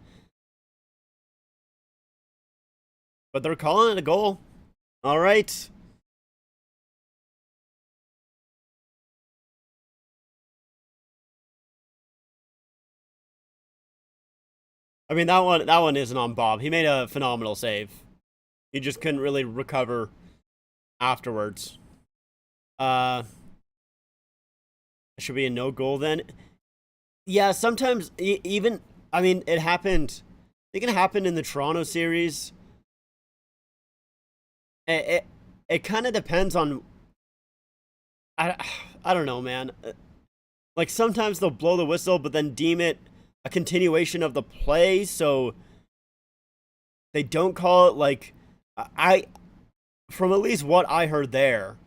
But they're calling it a goal. All right. I mean, that one isn't on Bob. He made a phenomenal save. He just couldn't really recover afterwards. Uh, should be a no goal then. Yeah, sometimes even I mean it happened. I think it happened in the Toronto series. It it kind of depends on I I don't know, man. Like sometimes they'll blow the whistle, but then deem it a continuation of the play, so they don't call it. Like I from at least what I heard there,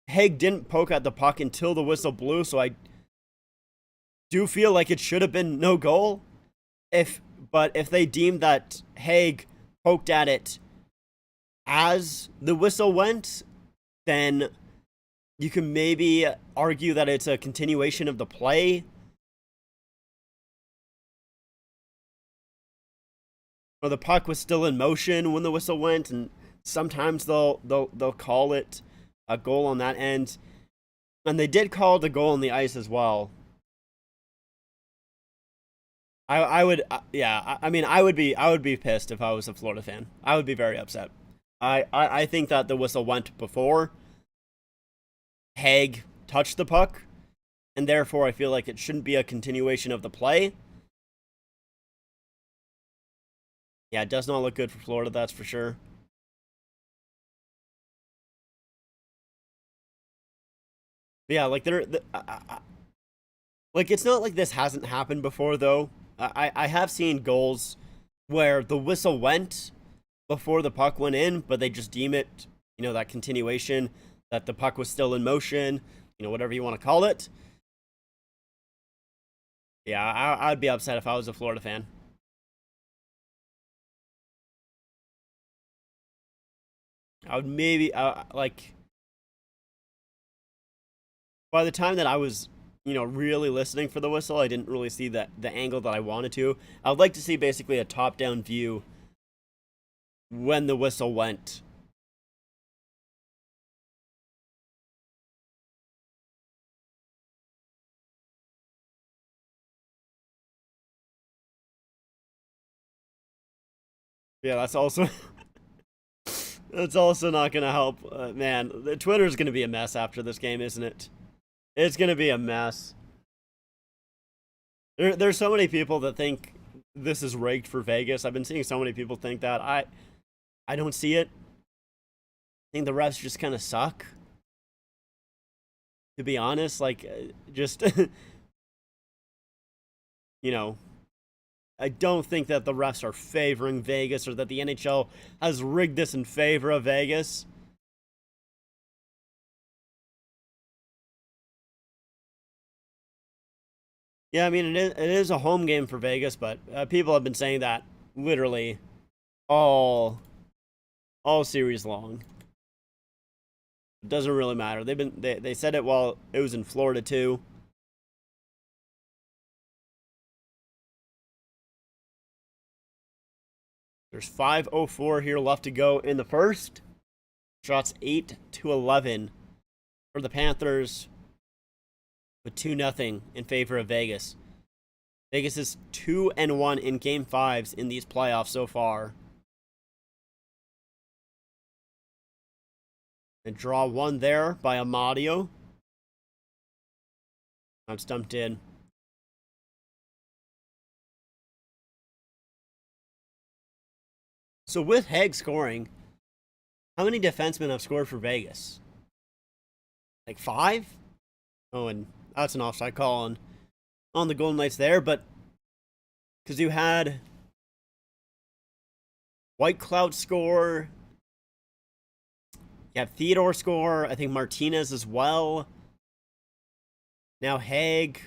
Haig didn't poke at the puck until the whistle blew, so I do feel like it should have been no goal. But if they deemed that Haig poked at it as the whistle went, then you can maybe argue that it's a continuation of the play. Or the puck was still in motion when the whistle went, and sometimes they'll call it a goal on that end. And they did call the goal on the ice as well. I would yeah, I mean I would be pissed if I was a Florida fan. I would be very upset. I think that the whistle went before Haig touched the puck, and therefore I feel like it shouldn't be a continuation of the play. Yeah, it does not look good for Florida, that's for sure. But yeah, like like it's not like this hasn't happened before though. I have seen goals where the whistle went before the puck went in, but they just deem it, that continuation, that the puck was still in motion, whatever you want to call it. Yeah, I'd be upset if I was a Florida fan. I would maybe, like, by the time that I was, really listening for the whistle, I didn't really see the angle that I wanted to. I would like to see basically a top-down view when the whistle went. Yeah, that's also that's also not gonna help, man. The Twitter's gonna be a mess after this game, isn't it? It's gonna be a mess. There's so many people that think this is rigged for Vegas. I've been seeing so many people think that. I don't see it. I think the refs just kind of suck. To be honest, like, just you know, I don't think that the refs are favoring Vegas or that the NHL has rigged this in favor of Vegas. Yeah, I mean it is a home game for Vegas, but people have been saying that literally all all series long. It doesn't really matter. They said it while it was in Florida too. There's 5:04 here left to go in the first. Shots 8-11 for the Panthers, with 2-0 in favor of Vegas. Vegas is 2-1 in Game 5s in these playoffs so far. And draw one there by Amadio. I'm stumped in. So with Haig scoring, how many defensemen have scored for Vegas? Like 5? Oh, and that's an offside call on the Golden Knights there, but because you had White Cloud score, you have Theodore score, I think Martinez as well. Now Haig.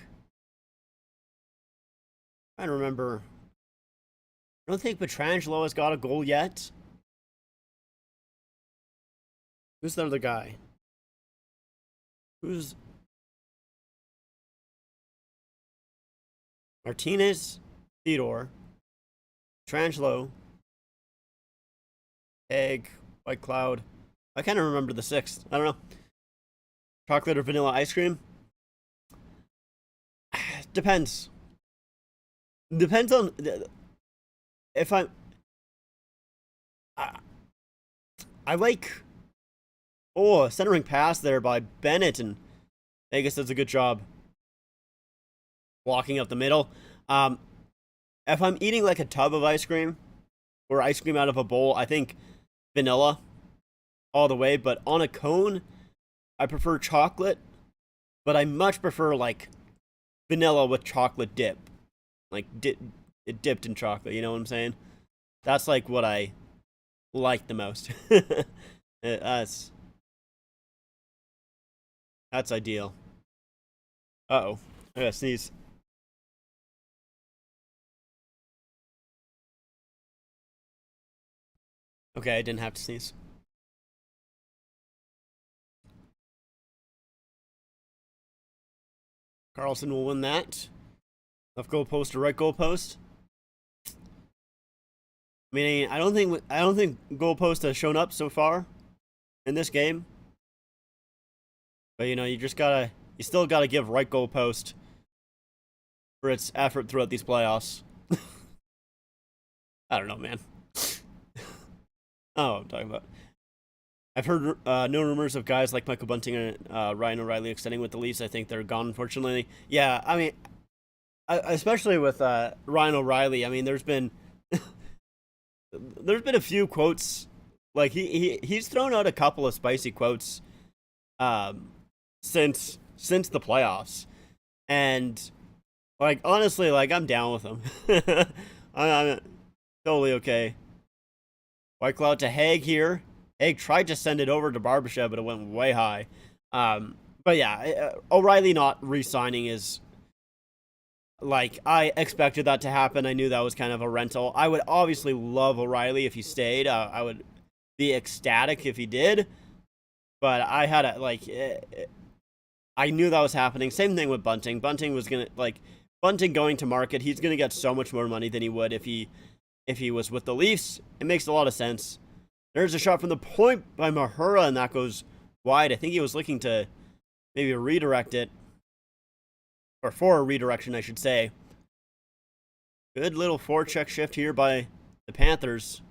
I don't remember. I don't think Pietrangelo has got a goal yet. Who's the other guy? Who's Martinez, Theodore, Pietrangelo, Haig, White Cloud. I kind of remember the sixth. I don't know. Chocolate or vanilla ice cream? Depends. Depends on if I'm. I like, oh, a centering pass there by Bennett, and Vegas does a good job blocking up the middle. Um, if I'm eating like a tub of ice cream or ice cream out of a bowl, I think vanilla all the way. But on a cone, I prefer chocolate, but I much prefer like vanilla with chocolate dip, like it dipped in chocolate. You know what I'm saying? That's like what I like the most. That's ideal. Uh-oh. I gotta sneeze. Okay, I didn't have to sneeze. Carlson will win that. Left goalpost or right goalpost. I mean, I don't think goalpost has shown up so far in this game. But you know, you still gotta give right goalpost for its effort throughout these playoffs. I don't know, man. Oh, I'm talking about. I've heard no rumors of guys like Michael Bunting and Ryan O'Reilly extending with the Leafs. I think they're gone, unfortunately. Yeah, I mean, especially with Ryan O'Reilly. I mean, there's been a few quotes. Like he's thrown out a couple of spicy quotes um, since the playoffs, and like honestly, like I'm down with him. I'm totally okay. White Cloud to Haig here. Haig tried to send it over to Barbashev, but it went way high. But yeah, O'Reilly not re-signing is like I expected that to happen. I knew that was kind of a rental. I would obviously love O'Reilly if he stayed. I would be ecstatic if he did. But I had a like, I knew that was happening. Same thing with Bunting. Bunting going to market. He's gonna get so much more money than he would if he was with the Leafs. It makes a lot of sense. There's a shot from the point by Mahura, and that goes wide. I think he was looking to maybe redirect it, or for a redirection, I should say. Good little forecheck shift here by the Panthers.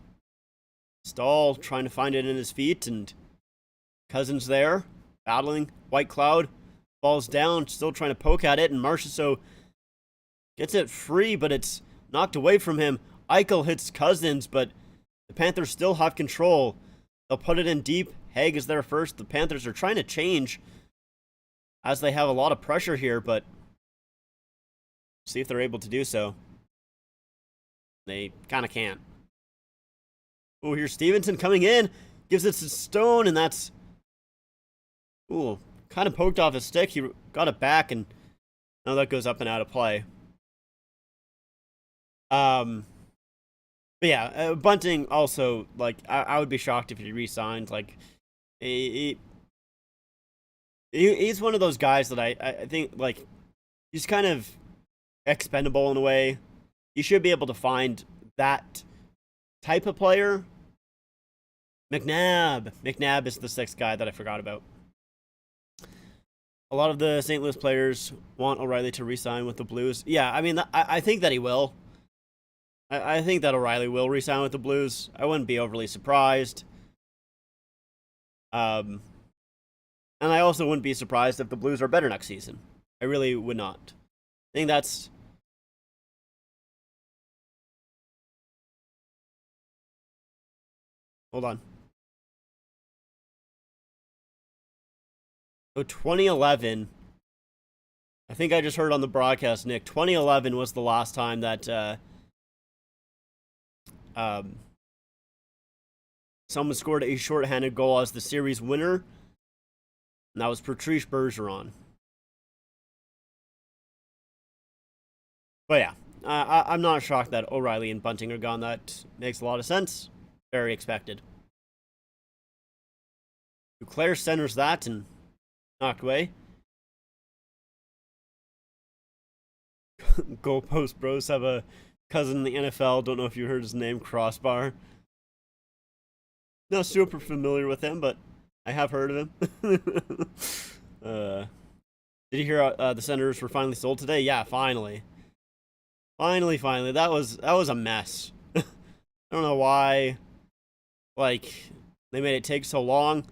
Stahl trying to find it in his feet, and Cousins there, battling. White Cloud falls down, still trying to poke at it, and Marchessault gets it free, but it's knocked away from him. Eichel hits Cousins, but the Panthers still have control. They'll put it in deep. Haig is there first. The Panthers are trying to change as they have a lot of pressure here, but see if they're able to do so. They kind of can't. Oh, here's Stevenson coming in. Gives it to Stone, and that's... Ooh, kind of poked off his stick. He got it back, and now that goes up and out of play. But yeah, Bunting also, like, I would be shocked if he re-signed. Like, he's one of those guys that I think, like, he's kind of expendable in a way. You should be able to find that type of player. McNabb is the sixth guy that I forgot about. A lot of the St. Louis players want O'Reilly to re-sign with the Blues. Yeah, I mean, I think that he will. I think that O'Reilly will re-sign with the Blues. I wouldn't be overly surprised. And I also wouldn't be surprised if the Blues are better next season. I really would not. I think that's... Hold on. So 2011, I think I just heard on the broadcast, Nick, 2011 was the last time that someone scored a shorthanded goal as the series winner, and that was Patrice Bergeron. But yeah, I'm not shocked that O'Reilly and Bunting are gone. That makes a lot of sense. Very expected. Duclair centers that and knocked away. Goalpost Bros have a cousin in the NFL. Don't know if you heard his name, Crossbar. Not super familiar with him, but I have heard of him. Did you hear the Senators were finally sold today? Yeah, finally. Finally. That was a mess. I don't know why. Like, they made it take so long.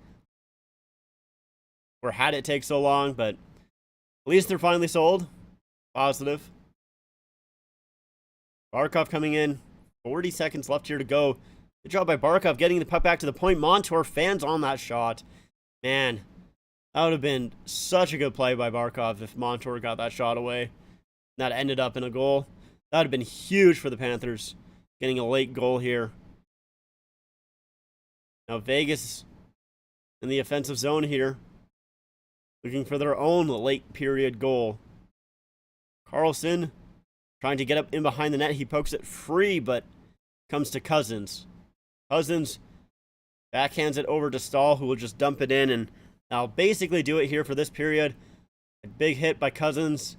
Or had it take so long, but at least they're finally sold. Positive. Barkov coming in. 40 seconds left here to go. Good job by Barkov getting the puck back to the point. Montour fans on that shot. Man, that would have been such a good play by Barkov if Montour got that shot away. That ended up in a goal. That would have been huge for the Panthers. Getting a late goal here. Now Vegas in the offensive zone here. Looking for their own late period goal. Carlson trying to get up in behind the net. He pokes it free, but comes to Cousins. Cousins backhands it over to Stahl, who will just dump it in, and I'll basically do it here for this period. A big hit by Cousins.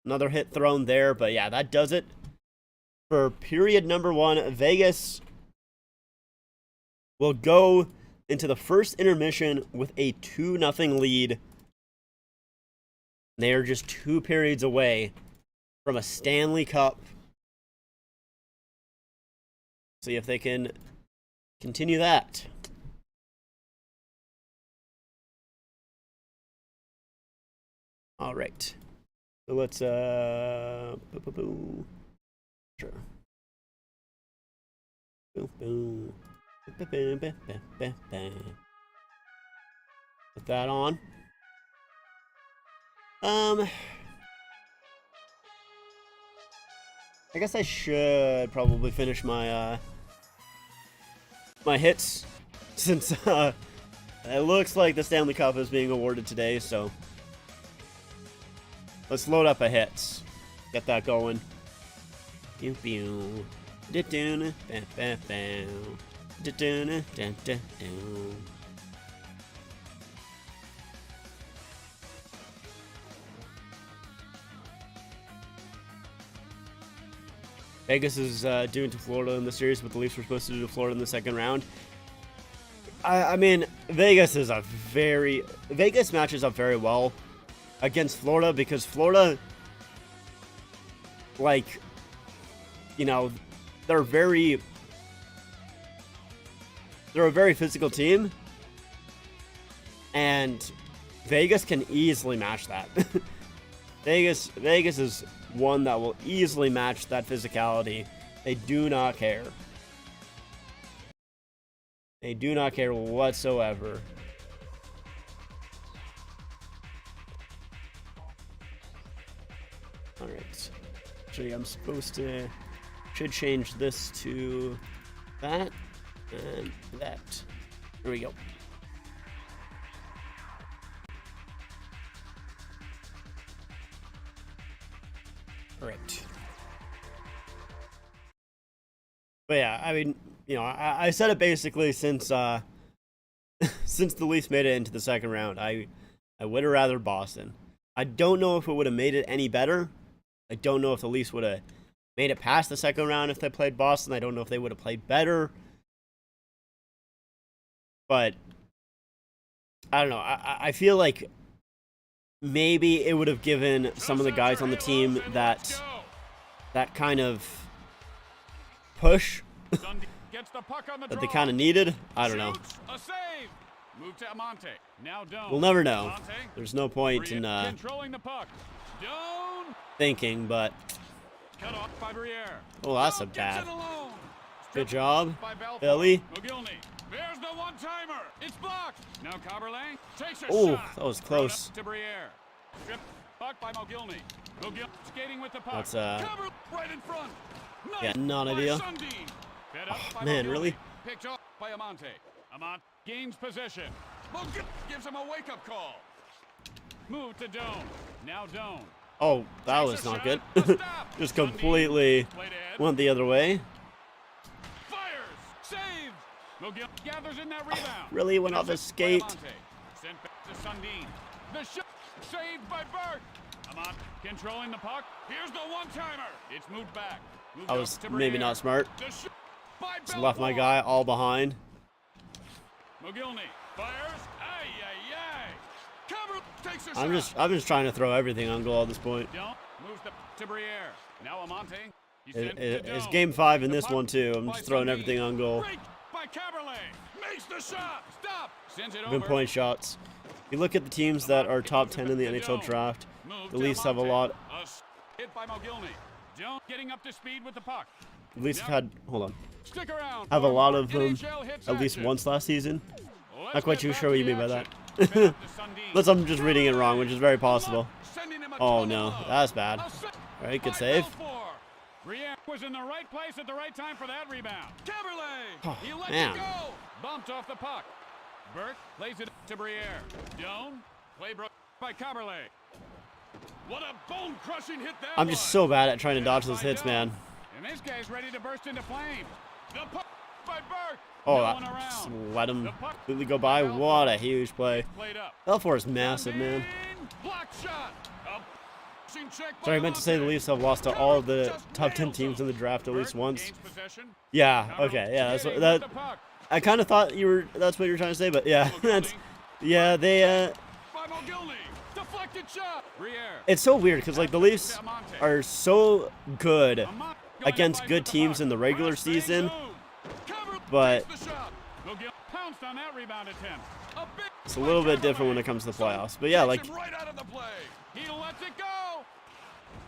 Another hit thrown there, but yeah, that does it for period number 1. Vegas will go into the first intermission with a 2-0 lead. They are just 2 periods away from a Stanley Cup. See if they can continue that. All right. So let's sure. Put that on. I guess I should probably finish my my hits, since it looks like the Stanley Cup is being awarded today, so let's load up a hits. Get that going. Pew pew. Da-doo-na, ba-ba-bow. Da-doo-na, da-da-doo. Vegas is doing to Florida in the series, but the Leafs were supposed to do to Florida in the second round. I mean, Vegas matches up very well against Florida, because Florida, like, you know, they're a very physical team, and Vegas can easily match that. Vegas is one that will easily match that physicality. They do not care. They do not care whatsoever. Alright. Actually, I'm supposed to... should change this to that and that. There we go. Alright. But yeah, I mean, you know, I said it basically since since the Leafs made it into the second round. I would have rather Boston. I don't know if it would have made it any better. I don't know if the Leafs would have made it past the second round if they played Boston. I don't know if they would have played better. But I don't know. I feel like maybe it would have given some of the guys on the team that kind of push that they kind of needed. I don't know. We'll never know. There's no point in thinking, but oh, that's a bad. Good job, Billy. There's the one-timer. It's blocked. Now Coberlay takes a Oh, shot. that was close. Strip puck by Mogilny. Mogilny skating with the puck. That's Cover right in front. Nice yeah, not idea. Oh, man, really? Picked up by Amante. Amante gains possession. Mogilny gives him a wake-up call. Move to Doan. Now Doan. Oh, that was not good. Just completely went the other way. McGill gathers in that rebound. Really went off his skate. Sent back to Sundin. The shot saved by Burke. Amant controlling the puck. Here's the one-timer. It's moved back. Moved I was maybe not smart. Just left my guy all behind. McGillney fires. Ay, ay, ay. Cover takes a shot. I'm just trying to throw everything on goal at this point. Moves to Briere. Now Amante. It's game 5 in this one too. I'm just throwing everything on goal. By Caberlet. Makes the shot. Stop. Sends it Good over. point shots. You look at the teams that are top 10 in the NHL draft, the Leafs have a lot. Hit by Mogilny. Jones getting up to speed with the puck. The Leafs have had, hold on, Stick around. have a lot of them NHL hits at least action. once last season. Let's Not quite get too back sure what to you the mean by that. action. Fed up to Sundin. Unless I'm just reading it wrong, which is very possible. Sending him a Oh ton no, of love. that's bad. A set Alright, good by save. Belfour. Briere was in the right place at the right time for that rebound. Caberlet. Oh, He lets man. it go. Bumped off the puck. Burke plays it to Briere. Doan. Play broke by Caberlet. What a bone-crushing hit that I'm was. just so bad at trying to dodge those hits, man. And this guy's ready to burst into flame. The puck by Burke. Oh, No that one around. just let him The puck completely go by. What a huge play. played up. Belfour is massive, man. Block shot. A pushing check by Sorry, I meant to say the Lamonte. Leafs have lost to all of the Just top 10 nails teams in him. the draft at least Burke once. gains possession. Yeah, Caberlet okay, yeah, that's what, hitting that. with the puck. I kind of thought that's what you were trying to say, but yeah, that's, yeah, they, By Mogilny. Deflected shot. Briere. it's so weird because like the Leafs are so good Amont going against up good the teams puck. in the regular Cross-face season, zone. Caberlet but takes the shot. Mogilny pounced on that rebound attempt. A big it's a little bit different when it comes to the playoffs. But yeah, like takes him right out of the play. He lets it go.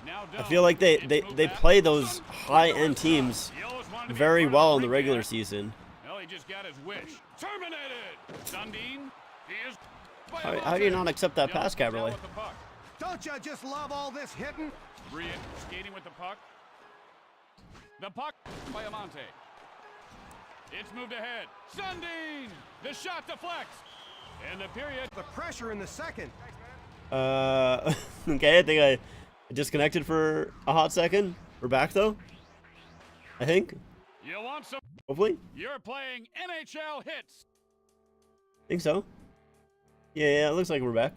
Now I Doan. feel like they It's moved back. play those high-end teams He always wanted to be very part of well the in the big regular game. season. Well, he just got his wish. Terminated. Sundin. He is. How do you not accept that pass, Down Caberlet? with the puck. Don't you just love all this hitting? Briere skating with the puck. The puck by Amante. It's moved ahead. Sundin. The shot deflects. And the period. The pressure in the second. Okay, I think I disconnected for a hot second. We're back though. I think. You want some? Hopefully. You're playing NHL hits. Think so. Yeah, it looks like we're back.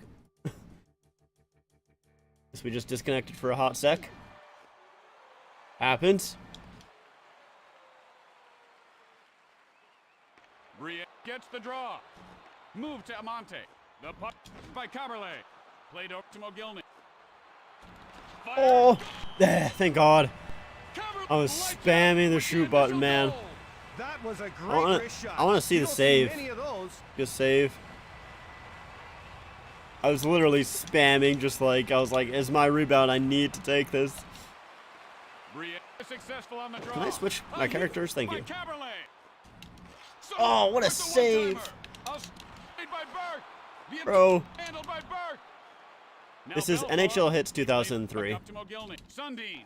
Guess we just disconnected for a hot sec. Happens. Briere gets the draw. Move to Amante. The puck by Caberlet. Played over to Mogilny. Fire. Oh, thank God. Caberlet I was lights spamming up the with shoot button, initial man. goal. That was a great wanna- wrist shot. I wanna see You the don't save. many of those. Good save. I was literally spamming, just like I was like, "Is my rebound? I need to take this." Briere successful on the draw. Can I switch my characters? Thank by you. Caberlet. Oh, what a With the save. one-timer. A save by Burke. The Bro. handled by Burke. Now This is Belfour. NHL Hits 2003. Up to Mogilny. Sundin.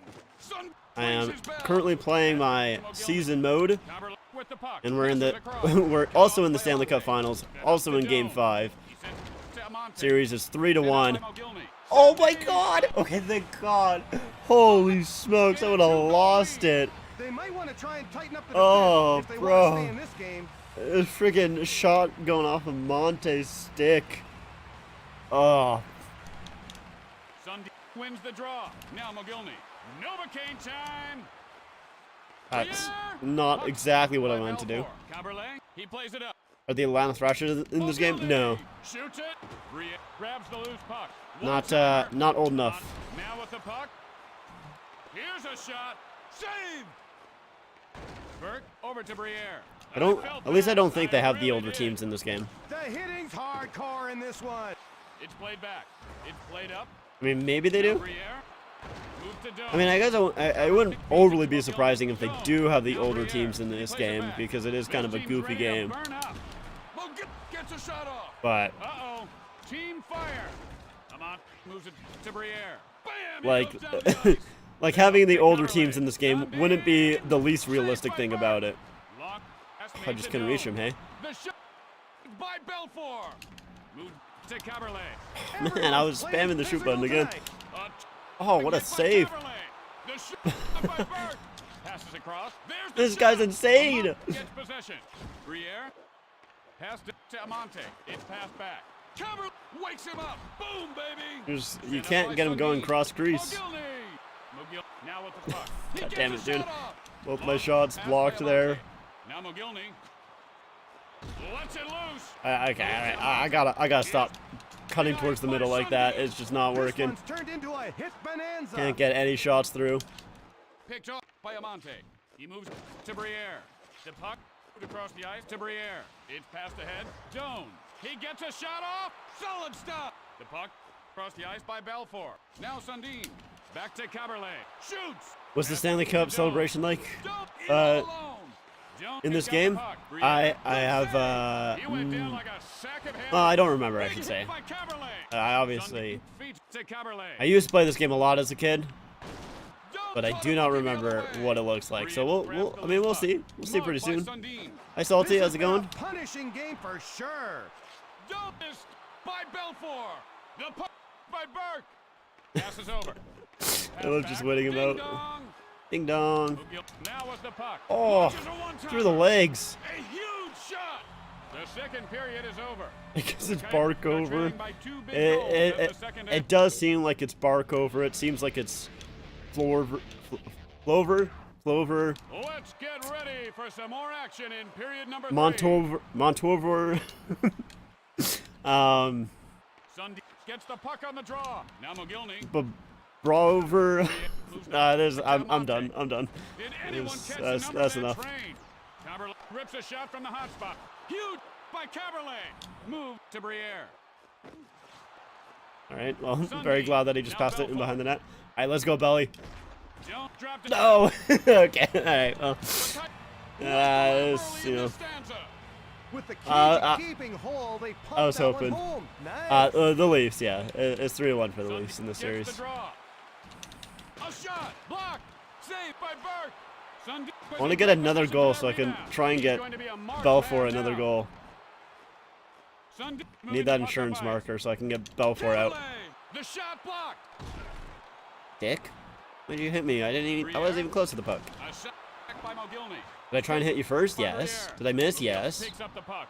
I am rings his bell. currently playing my Mogilny. season mode, Caberlet with the puck. and we're in the Passes across. we're also in the Stanley Cup Finals, also in Game 5. He sends to Amante. Series is 3-1. By Mogilny. Oh my God! Okay, thank God. Holy smokes, I would have lost it. They might want to try and tighten up the Oh, defense if they bro. want to stay in this game. A freaking shot going off of Monte's stick. Oh, Sundin wins the draw. Now Mogilny. Novocaine time. that's Briere. not Puck exactly what I by wanted to do. Belfour. Caberlet. He plays it up. Are the Atlanta Thrashers in this game? No, Shoots it. Briere grabs the loose puck. not old enough. Now with the puck. Here's a shot. Save. Burke over to Briere. I don't. At least I don't think they have the older teams in this game. The hitting's hardcore in this one. It's played back. It's played up. I mean, maybe they do. Briere. Move to Doan. I mean, I guess I wouldn't overly be surprising if they do have the older teams in this game because it is kind of a goofy game. Burn up. Gets a shot off. But Uh-oh. Team fire. Amont moves it to Briere. Bam! He like, goes down the ice. like having the older teams in this game wouldn't be the least realistic thing about it. Long pass I made just to couldn't reach Doan. him, hey. The shot by Belfour. Moved to Caberlet. Man, I was spamming the shoot button again. A Oh, what a by save. Caberlet. The shot by Burke. Passes across. There's the This guy's shot. insane. Amont gets possession. Briere. Pass to Amante. It's passed back. Caberlet wakes him up. Boom, baby. You can't get him going cross crease. Mogilny now with the puck. He God gets damn a it, dude. shot off. Both my shots blocked there. Now Mogilny lets it loose. Okay, alright, I gotta stop cutting towards the middle like that. It's just not This working. one's turned into a hit bonanza. Can't get any shots through. Picked off by Amante. He moves to Briere. The puck Across the ice to Briere. It's passed ahead. Doan. He gets a shot off. Solid stop. The puck across the ice by Belfour. Now Sundin. Back to Caberlet. Shoots. What's the Stanley Cup celebration like? In this game, I have I don't remember, I should say. I used to play this game a lot as a kid, but I do not remember what it looks like. So we'll see. We'll see pretty soon. Hi Salty, how's it going? Punishing game for sure. Missed by Belfour. The puck by Burke. Pass is over. I love just waiting him out. Ding dong. Now was the puck. Oh, through the legs. A huge shot. The second period is over. I guess it's bark over. It does seem like it's bark over. It seems like it's Flover. Let's get ready for some more action in period number 3. Montover. Sundin gets the puck on the draw. Now McGillney. Brover. I'm done. Did anyone catch That's the number enough. Caberlet rips a shot from the hot spot. Huge by Caberlet. Move to Briere. All right. Well, I'm very glad that he just passed it in behind the net. All right, let's go, Belly. Don't drop it. No. Okay. All right. Well, With the key to keeping whole, they I was pumped that hoping. one home. Nice. The Leafs. Yeah, it's 3-1 for the Leafs in this series. A shot, blocked, saved by Burke. I want to get another goal so I can try and get Belfour another goal. Need that insurance marker so I can get Belfour out. The shot blocked. Dick, when did you hit me? I wasn't even close to the puck. A shot by Mogilny. Did I try and hit you first? Yes. Did I miss? Yes. Picks up the puck.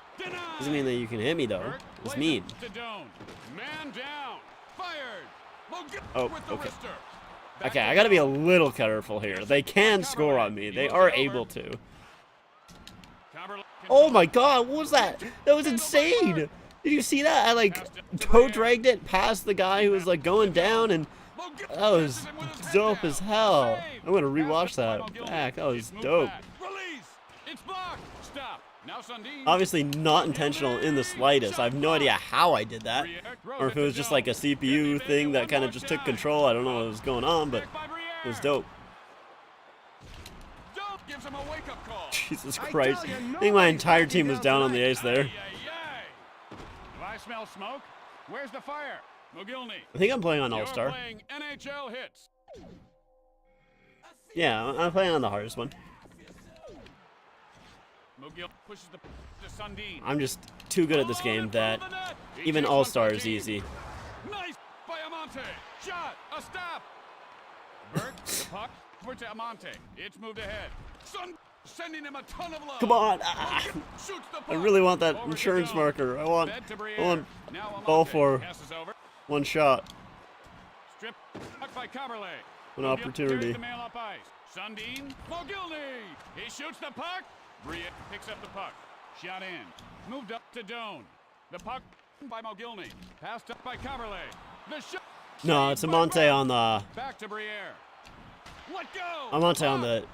Doesn't mean that you can hit me though. It's mean. Man down. Fired. Oh, okay. Okay, I gotta be a little careful here. They can score on me. They are able to. Oh my god, what was that? That was insane! Did you see that? I like toe dragged it past the guy who was like going down, and that was dope as hell. I'm gonna rewatch that back. That was dope. Obviously not intentional in the slightest. I have no idea how I did that, or if it was just like a CPU thing that kind of just took control. I don't know what was going on, but it was dope. Jesus Christ. I think my entire team was down on the ice there. Do I smell smoke? Where's the fire? Mogilny. I think I'm playing on All-Star. NHL hits. Yeah, I'm playing on the hardest one. Pushes the to Sundin. I'm just too good at this game that even All-Star is easy. Nice by Amante. Shot. A stop. Burke, the puck over to Amante. It's moved ahead. Sending him a ton of love. Come on. Shoots the puck. I really want that insurance marker. I want Belfour. One shot. Strip puck by Caberlet. An opportunity. Sundin. Mogilny. He shoots the puck. Briere picks up the puck. Shot in. Moved up to Doan. The puck by Mogilny. Passed up by Caberlet. The shot. No, it's Amante on the. Back to Briere. Let go. Amante on the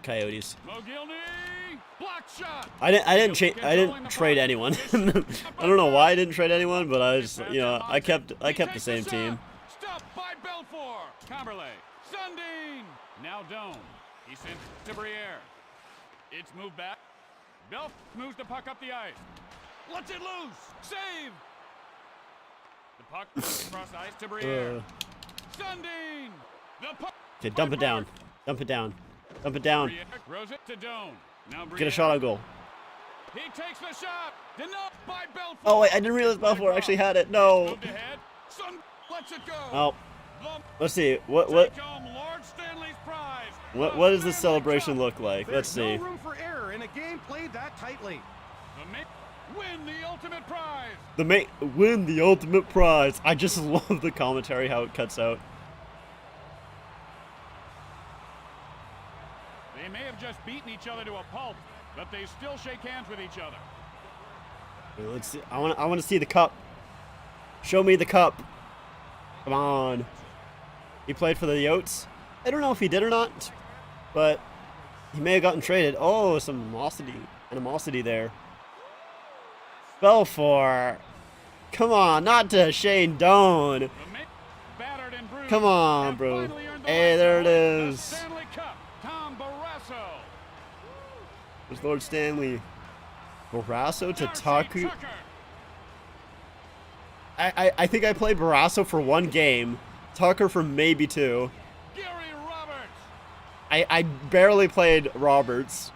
Coyotes. Mogilny. Block shot. I didn't trade anyone. I don't know why I didn't trade anyone, but I just I kept the same team. Stop by Belfour. Caberlet. Sundin. Now Doan. He sends to Briere. It's moved back. Belf moves the puck up the ice. Lets it loose. Save. The puck across the ice to Briere. Sundin. The puck. Okay, dump it down. Dump it down. Dump it down. Throws it to Doan. Now get a shot on goal. He takes the shot. Denied by Belfour. Oh wait, I didn't realize Belfour actually had it. No. Lets it go. Oh. Let's see. What does this celebration look like? Let's see. No room for error in a game played that tightly. Win the ultimate prize. Win the ultimate prize. I just love the commentary, how it cuts out. They may have just beaten each other to a pulp, but they still shake hands with each other. Let's see. I want to see the cup. Show me the cup. Come on. He played for the Yotes. I don't know if he did or not, but He may have gotten traded. Oh, some animosity there. Belfour. Come on, not to Shane Doan. Come on, bro. Hey, there it is. Stanley Cup, Tom Barrasso. There's Lord Stanley. Barrasso to Tucker. I think I played Barrasso for 1 game. Tucker for maybe 2. Gary Roberts. I barely played Roberts.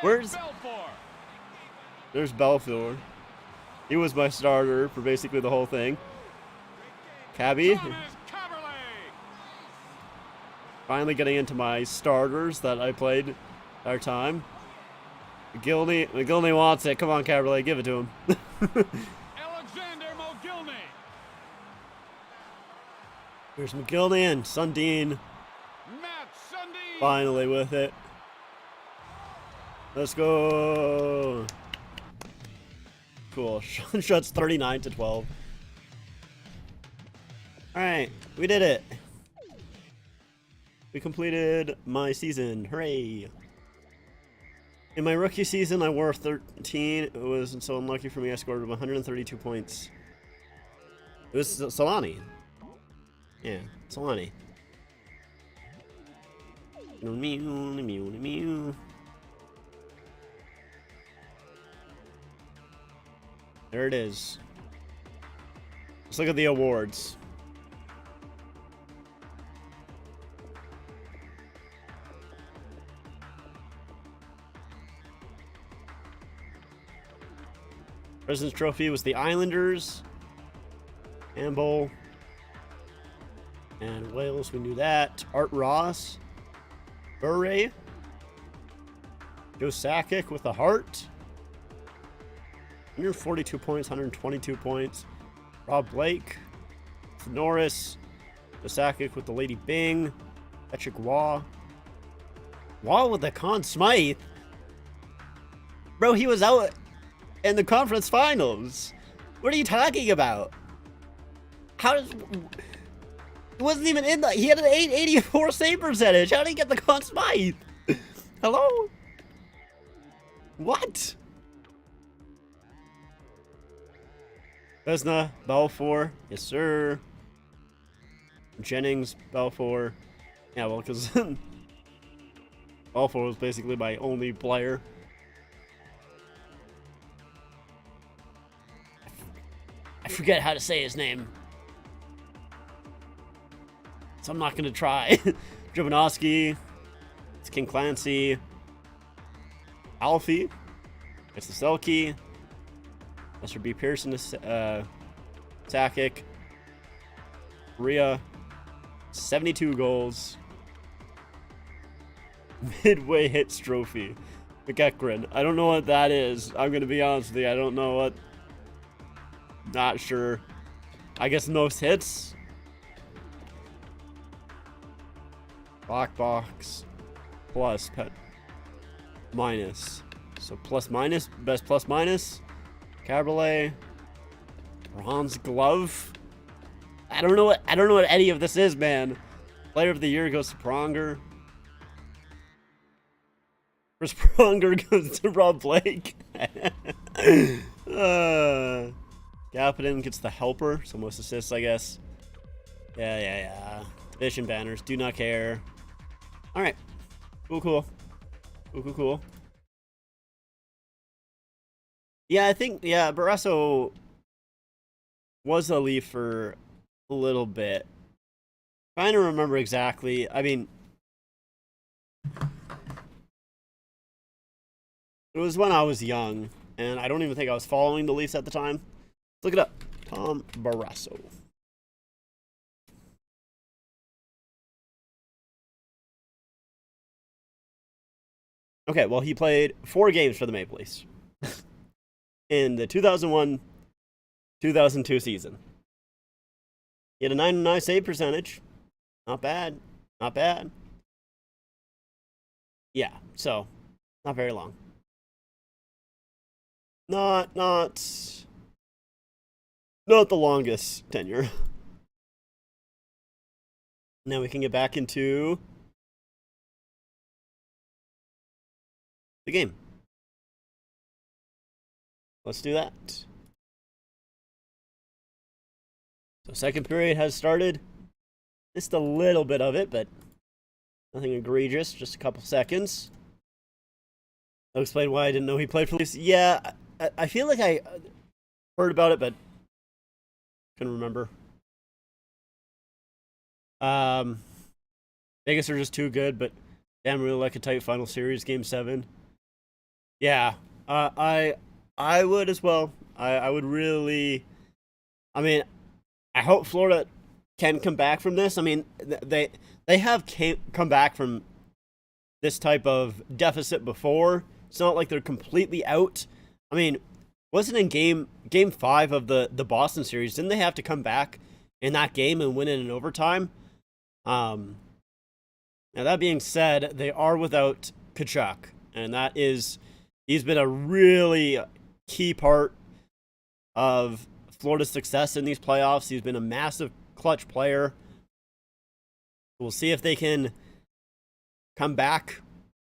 Where's... Belfour. There's Belfour. He was my starter for basically the whole thing. Cabby. Thomas Caberlet. Finally getting into my starters that I played our time. McGillney wants it. Come on, Caberlet, give it to him. Alexander Mogilny. Here's McGillney and Sundin. Matt Sundin. Finally with it. Let's go. Cool. Shots 39-12. All right, we did it. We completed my season. Hooray! In my rookie season, I wore 13. It was so unlucky for me. I scored 132 points. It was Solani. Yeah, Solani. There it is. Let's look at the awards. President's Trophy was the Islanders. Campbell. And Wales, we knew that. Art Ross. Bure. Joe Sakic with the heart. 142 points, 122 points. Rob Blake. Norris. Joe Sakic with the Lady Bing. Patrick Waugh. Waugh with the Conn Smythe. Bro, he was out in the conference finals. What are you talking about? How does... He wasn't even in the... He had an 884 save percentage. How did he get the Conn Smythe? Hello? What? Vesna, Belfour. Yes, sir. Jennings, Belfour. Yeah, well, because... Belfour was basically my only player. I forget how to say his name, so I'm not going to try. Jovanovski. It's King Clancy. Alfie. It's the Selkie. Lester B. Pearson. Sakic. Rhea. 72 goals. Midway hits trophy. McEachran. I don't know what that is. I'm going to be honest with you. I don't know what. Not sure. I guess most hits. Black box. Plus pet. Minus. So plus minus. Best plus minus. Caberlet. Bronze glove. I don't know what any of this is, man. Player of the year goes to Pronger. First Pronger goes to Rob Blake. Gappinen gets the helper, so most assists, I guess. Yeah. Division banners, do not care. Alright. Cool. Yeah, I think, Barrasso was a Leaf for a little bit. Trying to remember exactly. I mean, it was when I was young, and I don't even think I was following the Leafs at the time. Look it up. Tom Barrasso. Okay, well, he played 4 games for the Maple Leafs in the 2001-2002 season. He had a 909 save percentage. Not bad. Yeah, so not very long. Not the longest tenure. Now we can get back into the game. Let's do that. So second period has started. Just a little bit of it, but nothing egregious. Just a couple seconds. I'll explain why I didn't know he played for Leafs. Yeah, I feel like I heard about it, but couldn't remember. Vegas are just too good, but damn, really like a tight final series, Game 7. Yeah, I would as well. I would really. I mean, I hope Florida can come back from this. I mean, they have come back from this type of deficit before. It's not like they're completely out. I mean, wasn't in game 5 of the Boston series? Didn't they have to come back in that game and win it in overtime? Now that being said, they are without Tkachuk, and he's been a really key part of Florida's success in these playoffs. He's been a massive clutch player. We'll see if they can come back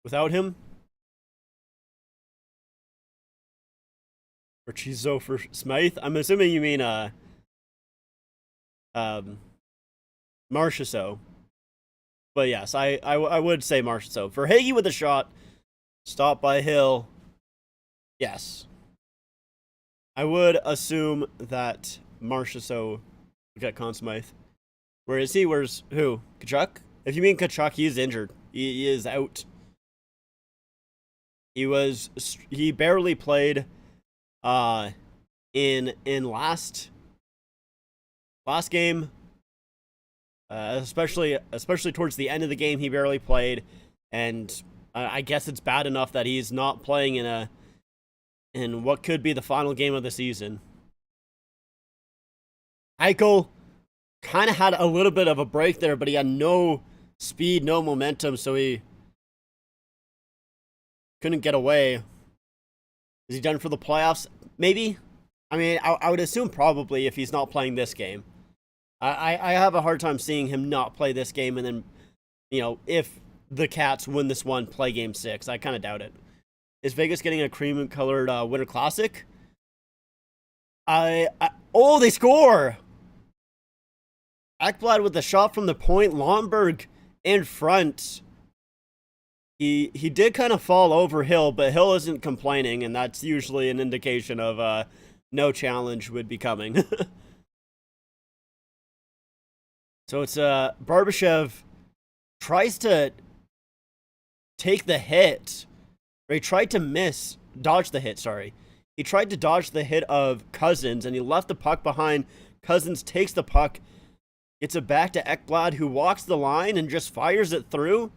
without him. Or Chizo for Smythe. I'm assuming you mean Marchessault. But yes, I would say Marchessault. For Hagee with a shot, stopped by Hill. Yes. I would assume that Marchessault got Conn Smythe. Where is he? Where's who? Tkachuk? If you mean Tkachuk, he's injured. He is out. He barely played in last game. Especially towards the end of the game, he barely played, and I guess it's bad enough that he's not playing in what could be the final game of the season. Eichel kind of had a little bit of a break there, but he had no speed, no momentum, so he couldn't get away. Is he done for the playoffs? Maybe. I mean, I would assume probably if he's not playing this game. I have a hard time seeing him not play this game and then, if the Cats win this one, play Game 6. I kind of doubt it. Is Vegas getting a cream-colored Winter Classic? Oh, they score! Ekblad with the shot from the point. Lomberg in front. He did kind of fall over Hill, but Hill isn't complaining, and that's usually an indication of no challenge would be coming. So it's Barbashev tries to take the hit. Or he tried to dodge the hit, sorry. He tried to dodge the hit of Cousins, and he left the puck behind. Cousins takes the puck, gets it back to Ekblad, who walks the line and just fires it through.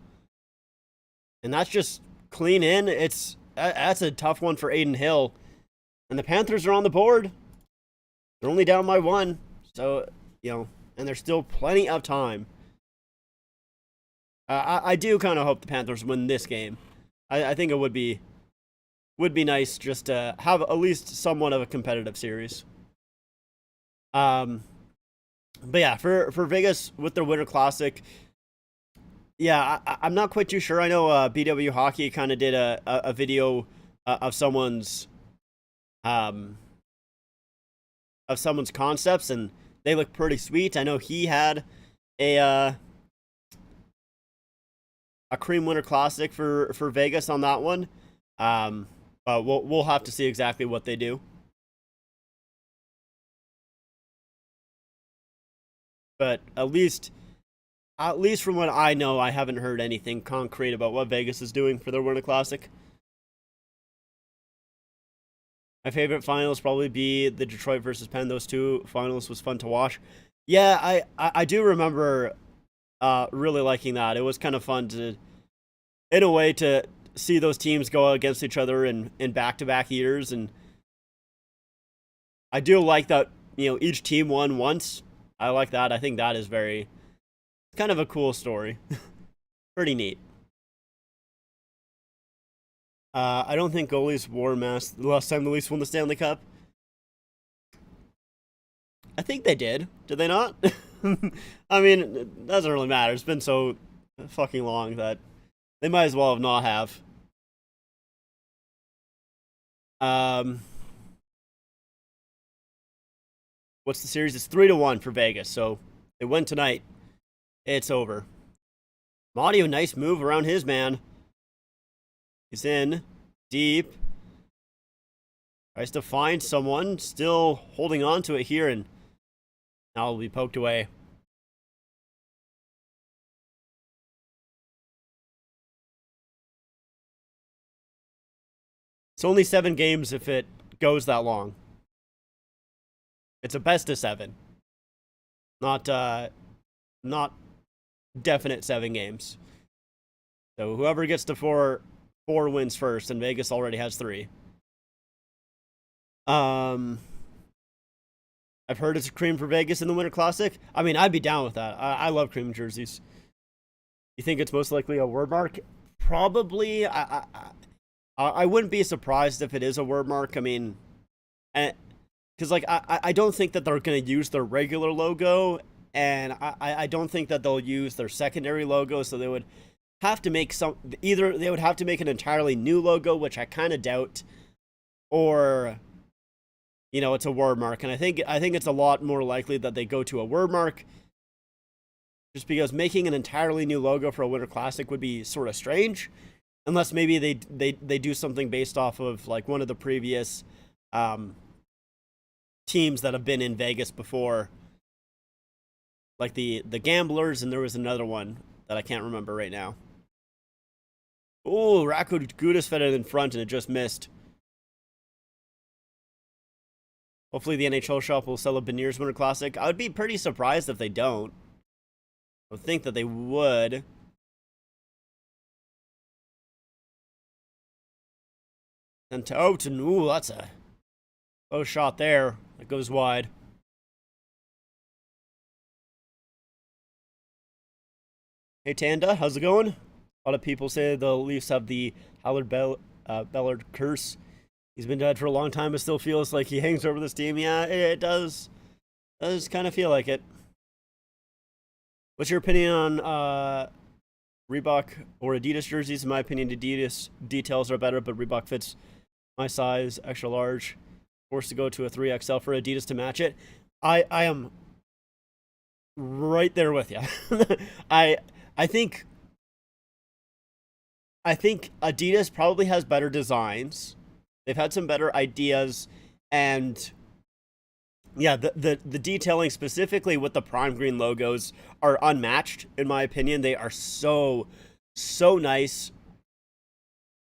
And that's just clean in. That's a tough one for Adin Hill. And the Panthers are on the board. They're only down by 1. So, and there's still plenty of time. I do kind of hope the Panthers win this game. I think it would be nice just to have at least somewhat of a competitive series. But yeah, for Vegas with their Winter Classic, yeah, I'm not quite too sure. I know BW Hockey kind of did a video of someone's concepts, and they look pretty sweet. I know he had a Cream Winter Classic for Vegas on that one. But we'll have to see exactly what they do. But at least from what I know, I haven't heard anything concrete about what Vegas is doing for their Winter Classic. My favorite finals probably be the Detroit versus Penn. Those two finals was fun to watch. Yeah, I do remember really liking that. It was kind of fun in a way, to see those teams go against each other in back-to-back years. And I do like that, each team won once. I like that. I think that is kind of a cool story. Pretty neat. I don't think goalies wore masks the last time the Leafs won the Stanley Cup. I think they did. Did they not? I mean, it doesn't really matter. It's been so fucking long that they might as well have not have. Um, what's the series? It's 3-1 for Vegas. So they win tonight. It's over. Mario, nice move around his man. He's in deep. Tries to find someone. Still holding on to it here, and now it'll be poked away. It's only 7 games if it goes that long. It's a best of 7. Not definite 7 games. So whoever gets to 4 wins first, and Vegas already has 3. I've heard it's a cream for Vegas in the Winter Classic. I mean, I'd be down with that. I love cream jerseys. You think it's most likely a word mark? Probably. I wouldn't be surprised if it is a word mark. I mean, because like I don't think that they're gonna use their regular logo, and I don't think that they'll use their secondary logo. So they would have to make either they would have to make an entirely new logo, which I kind of doubt, or it's a word mark. And I think it's a lot more likely that they go to a word mark, just because making an entirely new logo for a Winter Classic would be sort of strange, unless maybe they do something based off of like one of the previous teams that have been in Vegas before, like the Gamblers, and there was another one that I can't remember right now. Oh, Racco Gudis fed it in front and it just missed. Hopefully the NHL shop will sell a Beniers Winter Classic. I would be pretty surprised if they don't. I would think that they would. And to Oten, ooh, that's a close shot there. That goes wide. Hey Tanda, how's it going? A lot of people say the Leafs have the Howard Bellard curse. He's been dead for a long time, but still feels like he hangs over this team. Yeah, it does. Does kind of feel like it. What's your opinion on Reebok or Adidas jerseys? In my opinion, Adidas details are better, but Reebok fits my size, extra large. Forced to go to a 3XL for Adidas to match it. I am right there with you. I think Adidas probably has better designs. They've had some better ideas, and yeah, the detailing specifically with the prime green logos are unmatched in my opinion. They are so nice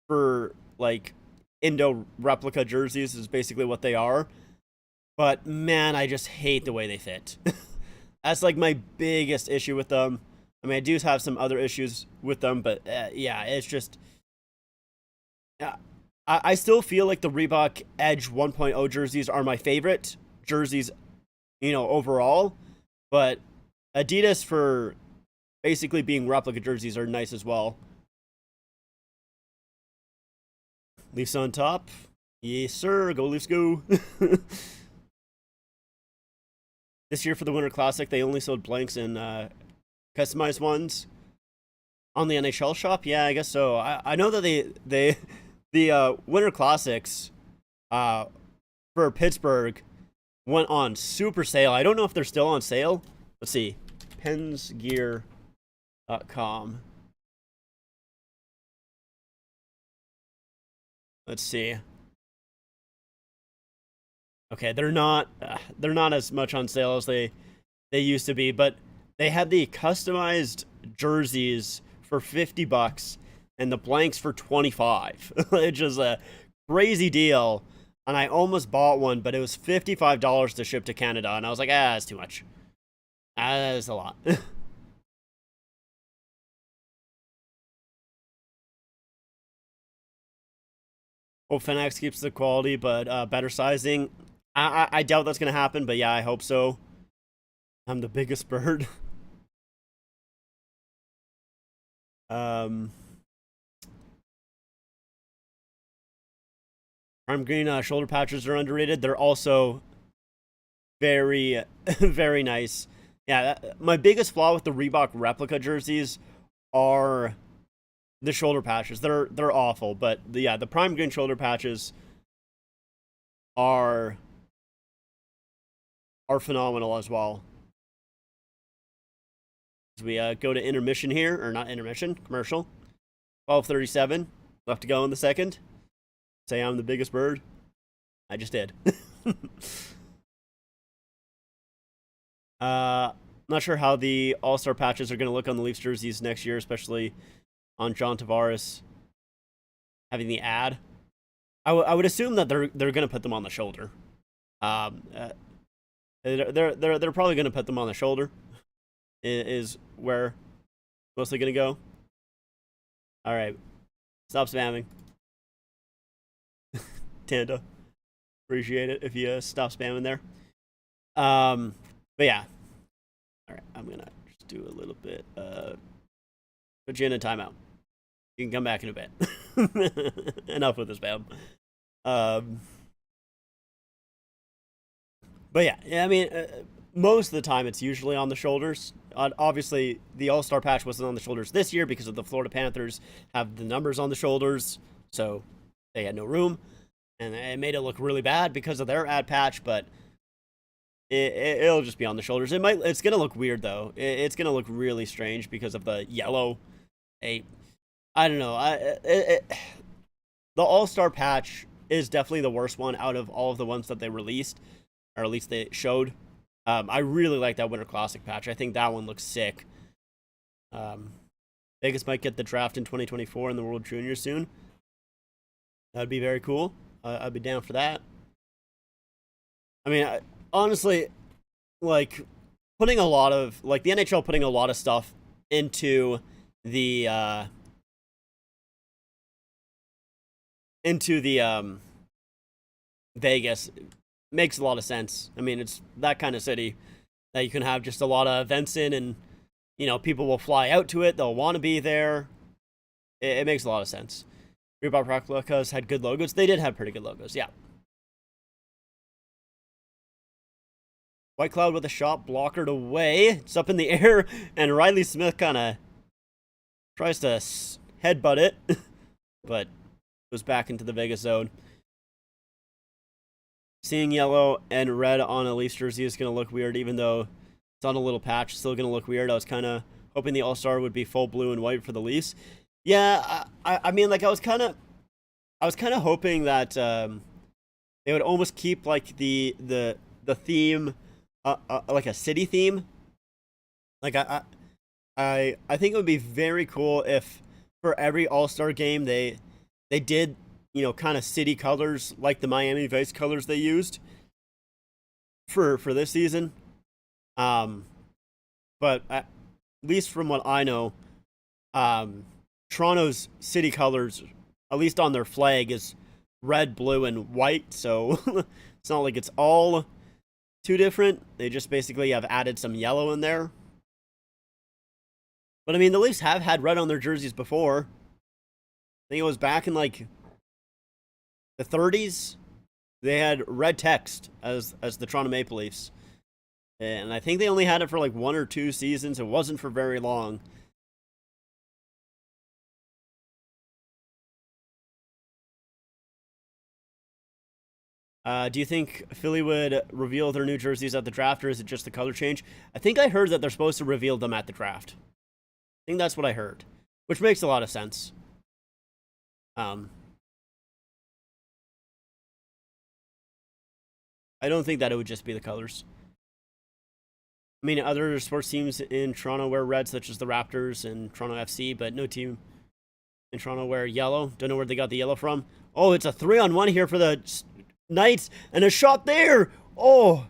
for like Indo replica jerseys is basically what they are. But man, I just hate the way they fit. That's like my biggest issue with them. I mean, I do have some other issues with them, but yeah, it's just I still feel like the Reebok Edge 1.0 jerseys are my favorite jerseys, overall. But Adidas, for basically being replica jerseys, are nice as well. Leafs on top. Yes, sir. Go Leafs, go. This year for the Winter Classic, they only sold blanks and customized ones on the NHL shop. Yeah, I guess so. I know that the Winter Classics for Pittsburgh went on super sale. I don't know if they're still on sale. Let's see. Pensgear.com. Let's see. Okay, they're not as much on sale as they used to be, but they had the customized jerseys for $50 and the blanks for $25, which is a crazy deal. And I almost bought one, but it was $55 to ship to Canada, and I was like, that's too much. That's a lot. Hope Fenax keeps the quality, but better sizing. I doubt that's gonna happen, but yeah, I hope so. I'm the biggest bird. Prime green shoulder patches are underrated. They're also very, very nice. Yeah, my biggest flaw with the Reebok replica jerseys are the shoulder patches. They're awful, but the prime green shoulder patches are phenomenal as well. As we go to intermission here, or not intermission, commercial. 12:37 left to go in the second. Say I'm the biggest bird. I just did. Not sure how the All-Star patches are going to look on the Leafs jerseys next year, especially on John Tavares having the ad. I would assume that they're going to put them on the shoulder. They're probably going to put them on the shoulder. Is where mostly going to go. All right, stop spamming. Tanda, appreciate it if you stop spamming there. But yeah. All right, I'm gonna just do a little bit. Put you in a timeout. You can come back in a bit. Enough with the spam. But yeah, I mean, most of the time it's usually on the shoulders. Obviously, the All-Star patch wasn't on the shoulders this year because of the Florida Panthers have the numbers on the shoulders, so they had no room, and it made it look really bad because of their ad patch. But it'll just be on the shoulders. It's gonna look weird though. It's gonna look really strange because of the yellow. I don't know. The All-Star patch is definitely the worst one out of all of the ones that they released, or at least they showed. I really like that Winter Classic patch. I think that one looks sick. Vegas might get the draft in 2024 in the World Junior soon. That'd be very cool. I'd be down for that. I mean, honestly, like, putting a lot of, like, the NHL putting a lot of stuff into the Vegas makes a lot of sense. I mean, it's that kind of city that you can have just a lot of events in, and, you know, people will fly out to it. They'll want to be there. It makes a lot of sense. Reebok replicas had good logos. They did have pretty good logos, yeah. White Cloud with a shot blockered away. It's up in the air, and Riley Smith kind of tries to headbutt it, but goes back into the Vegas zone. Seeing yellow and red on a Leafs jersey is going to look weird, even though it's on a little patch. Still going to look weird. I was kind of hoping the All-Star would be full blue and white for the Leafs. Yeah, I mean, like, I was kind of hoping that they would almost keep, like, the theme, like a city theme. Like, I think it would be very cool if for every All-Star game they did, you know, kind of city colors like the Miami Vice colors they used for this season. But at least from what I know, Toronto's city colors, at least on their flag, is red, blue, and white. So it's not like it's all too different. They just basically have added some yellow in there. But I mean, the Leafs have had red on their jerseys before. I think it was back in, like, the 30s. They had red text as the Toronto Maple Leafs. And I think they only had it for like 1 or 2 seasons. It wasn't for very long. Do you think Philly would reveal their new jerseys at the draft, or is it just the color change? I think I heard that they're supposed to reveal them at the draft. I think that's what I heard, which makes a lot of sense. I don't think that it would just be the colors. I mean, other sports teams in Toronto wear red, such as the Raptors and Toronto FC, but no team in Toronto wear yellow. Don't know where they got the yellow from. Oh, it's a 3-on-1 here for the Knights, and a shot there. Oh,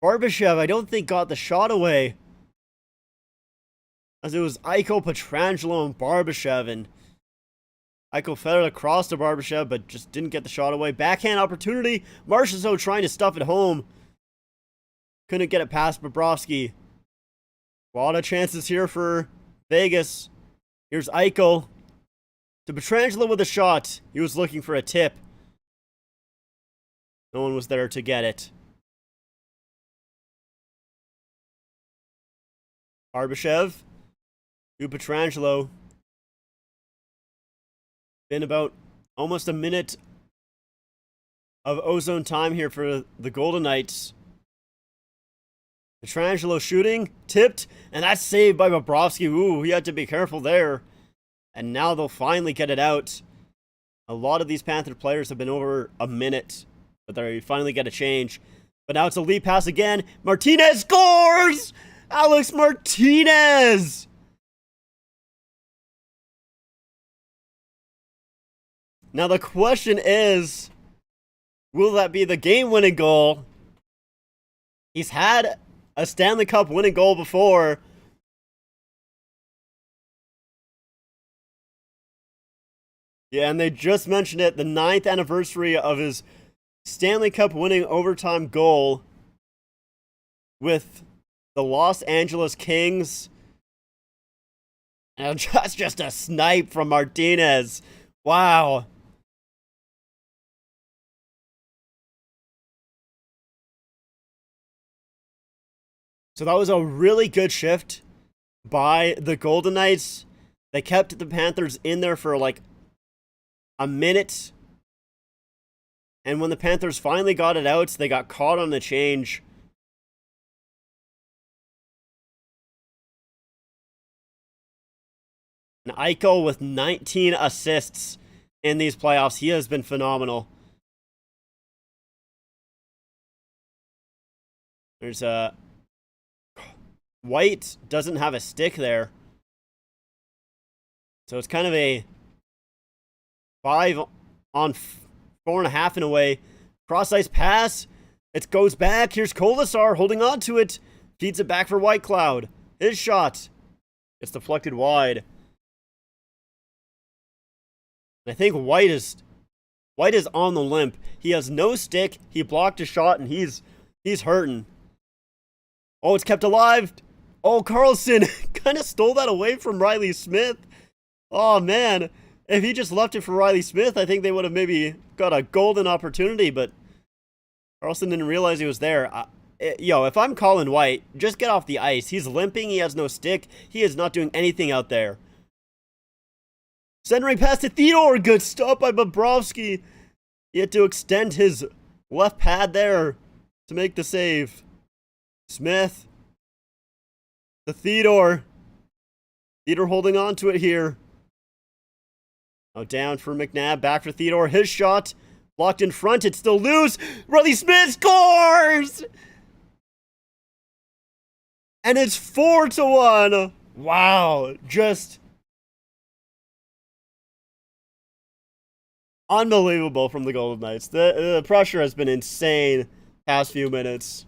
Barbashev, I don't think, got the shot away, as it was Eichel, Pietrangelo, and Barbashev, and Eichel fed it across to Barbashev, but just didn't get the shot away. Backhand opportunity. Marchessault trying to stuff it home. Couldn't get it past Bobrovsky. A lot of chances here for Vegas. Here's Eichel to Pietrangelo with a shot. He was looking for a tip. No one was there to get it. Barbashev to Pietrangelo. Been about almost a minute of ozone time here for the Golden Knights. Pietrangelo shooting, tipped, and that's saved by Bobrovsky. Ooh, he had to be careful there. And now they'll finally get it out. A lot of these Panther players have been over a minute, but they finally get a change. But now it's a lead pass again. Martinez scores! Alex Martinez! Now the question is, will that be the game-winning goal? He's had a Stanley Cup winning goal before. Yeah, and they just mentioned it, the 9th anniversary of his Stanley Cup winning overtime goal with the Los Angeles Kings. And that's just a snipe from Martinez. Wow. So that was a really good shift by the Golden Knights. They kept the Panthers in there for like a minute. And when the Panthers finally got it out, they got caught on the change. And Eichel with 19 assists in these playoffs. He has been phenomenal. There's a... White doesn't have a stick there. So it's kind of a 5 on 4.5 in a way. Cross ice pass. It goes back. Here's Kolasar holding on to it. Feeds it back for Whitecloud. His shot. It's deflected wide. I think White is on the limp. He has no stick. He blocked a shot and he's hurting. Oh, it's kept alive. Oh, Carlson kind of stole that away from Riley Smith. Oh, man. If he just left it for Riley Smith, I think they would have maybe got a golden opportunity, but Carlson didn't realize he was there. If I'm Colin White, just get off the ice. He's limping. He has no stick. He is not doing anything out there. Centering pass to Theodore. Good stop by Bobrovsky. He had to extend his left pad there to make the save. Smith. To Theodore. Theodore holding on to it here. Oh, down for McNabb. Back for Theodore. His shot. Blocked in front. It's still loose. Riley Smith scores! And it's 4-1. Wow. Just unbelievable from the Golden Knights. The pressure has been insane past few minutes.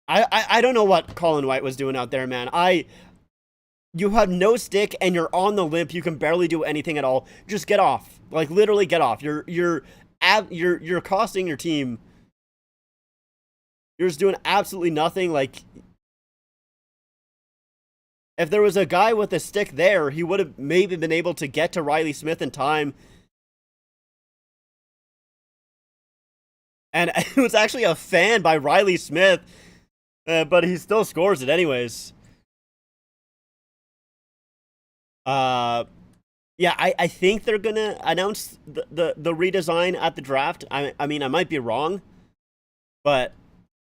I don't know what Colin White was doing out there, man. You have no stick and you're on the limp. You can barely do anything at all. Just get off. Like literally get off. You're costing your team. You're just doing absolutely nothing. Like if there was a guy with a stick there, he would have maybe been able to get to Riley Smith in time. And it was actually a fan by Riley Smith. But he still scores it anyways. Yeah, I think they're gonna announce the redesign at the draft. I mean, I might be wrong, but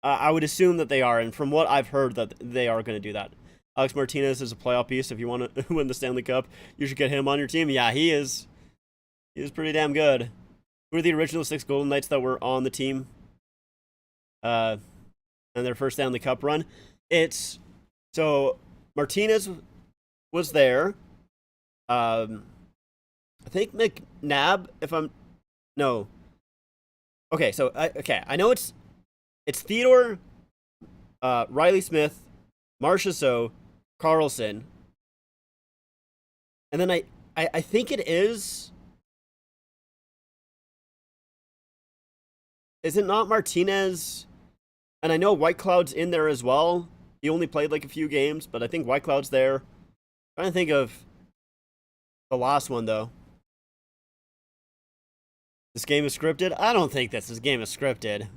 I would assume that they are. And from what I've heard, that they are going to do that. Alex Martinez is a playoff piece. If you want to win the Stanley Cup, you should get him on your team. Yeah, he is. He is pretty damn good. Who are the original 6 Golden Knights that were on the team? And their first Stanley Cup run. So Martinez was there. I think McNabb, no. Okay, so I know it's Theodore, Riley Smith, Marchessault, Carlson. And then I think it is it not Martinez? And I know Whitecloud's in there as well. He only played like a few games, but I think Whitecloud's there. I'm trying to think of the last one, though. This game is scripted? I don't think this game is scripted.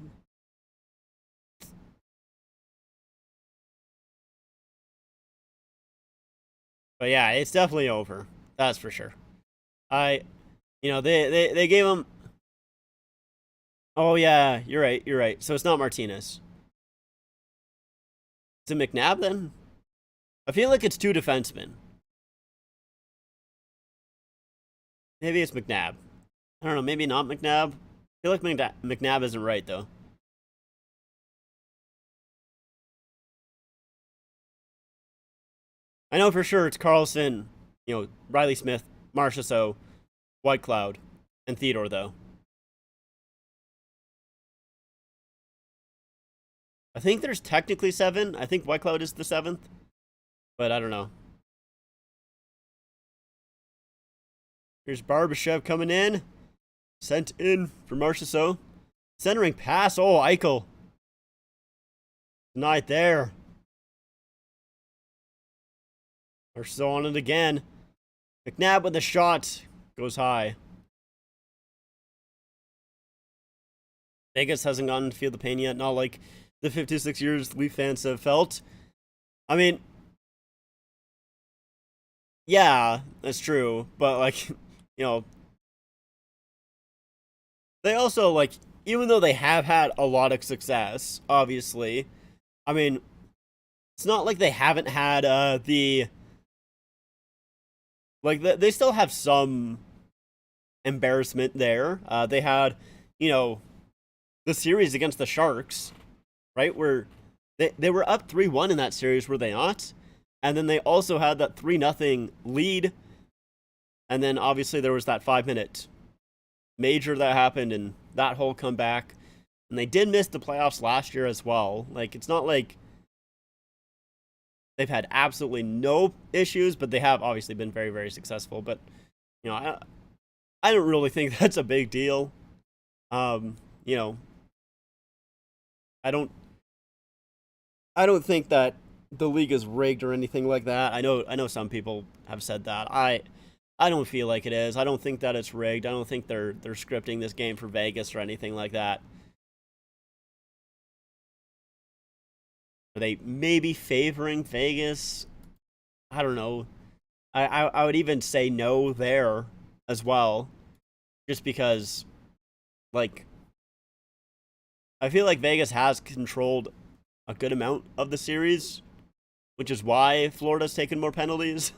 But yeah, it's definitely over. That's for sure. I, they gave him. Oh yeah, you're right. You're right. So it's not Martinez. Is it McNabb then? I feel like it's two defensemen. Maybe it's McNabb. I don't know. Maybe not McNabb. I feel like McNabb isn't right though. I know for sure it's Carlson, Riley Smith, Marchessault, White Cloud, and Theodore though. I think there's technically 7. I think White Cloud is the 7th, but I don't know. Here's Barbashev coming in. Sent in for Marchessault. Centering pass. Oh, Eichel. Not there. Marchessault on it again. McNabb with the shot. Goes high. Vegas hasn't gotten to feel the pain yet. Not like the 56 years Leaf fans have felt. I mean, yeah, that's true. But, like, they also, like, even though they have had a lot of success, obviously, I mean, it's not like they haven't had they still have some embarrassment there. They had, the series against the Sharks, right? Where they were up 3-1 in that series, were they not? And then they also had that 3-0 lead. And then obviously there was that 5-minute major that happened and that whole comeback. And they did miss the playoffs last year as well. Like, it's not like they've had absolutely no issues, but they have obviously been very, very successful. But, I don't really think that's a big deal. I don't think that the league is rigged or anything like that. I know some people have said that. I don't feel like it is. I don't think that it's rigged. I don't think they're scripting this game for Vegas or anything like that. Are they maybe favoring Vegas? I don't know. I would even say no there as well. Just because, like, I feel like Vegas has controlled a good amount of the series, which is why Florida's taken more penalties.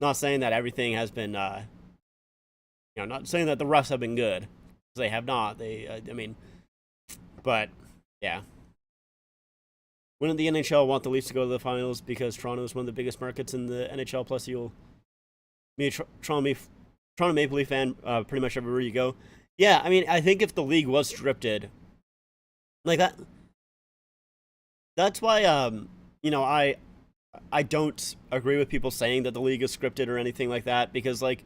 Not saying that everything has been, not saying that the refs have been good. They have not. But, yeah. Wouldn't the NHL want the Leafs to go to the finals because Toronto is one of the biggest markets in the NHL? Plus, you'll meet a Toronto Maple Leaf fan pretty much everywhere you go. Yeah, I mean, I think if the league was scripted, like that, that's why, I don't agree with people saying that the league is scripted or anything like that, because, like,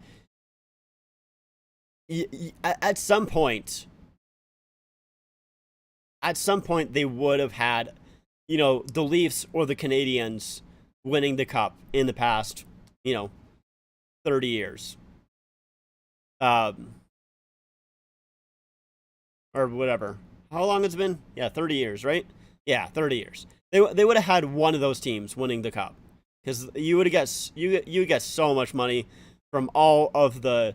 at some point they would have had, the Leafs or the Canadiens winning the cup in the past, 30 years. Or whatever. How long it's been? Yeah, 30 years, right? Yeah, 30 years. They would have had one of those teams winning the cup, because you would get so much money from all of the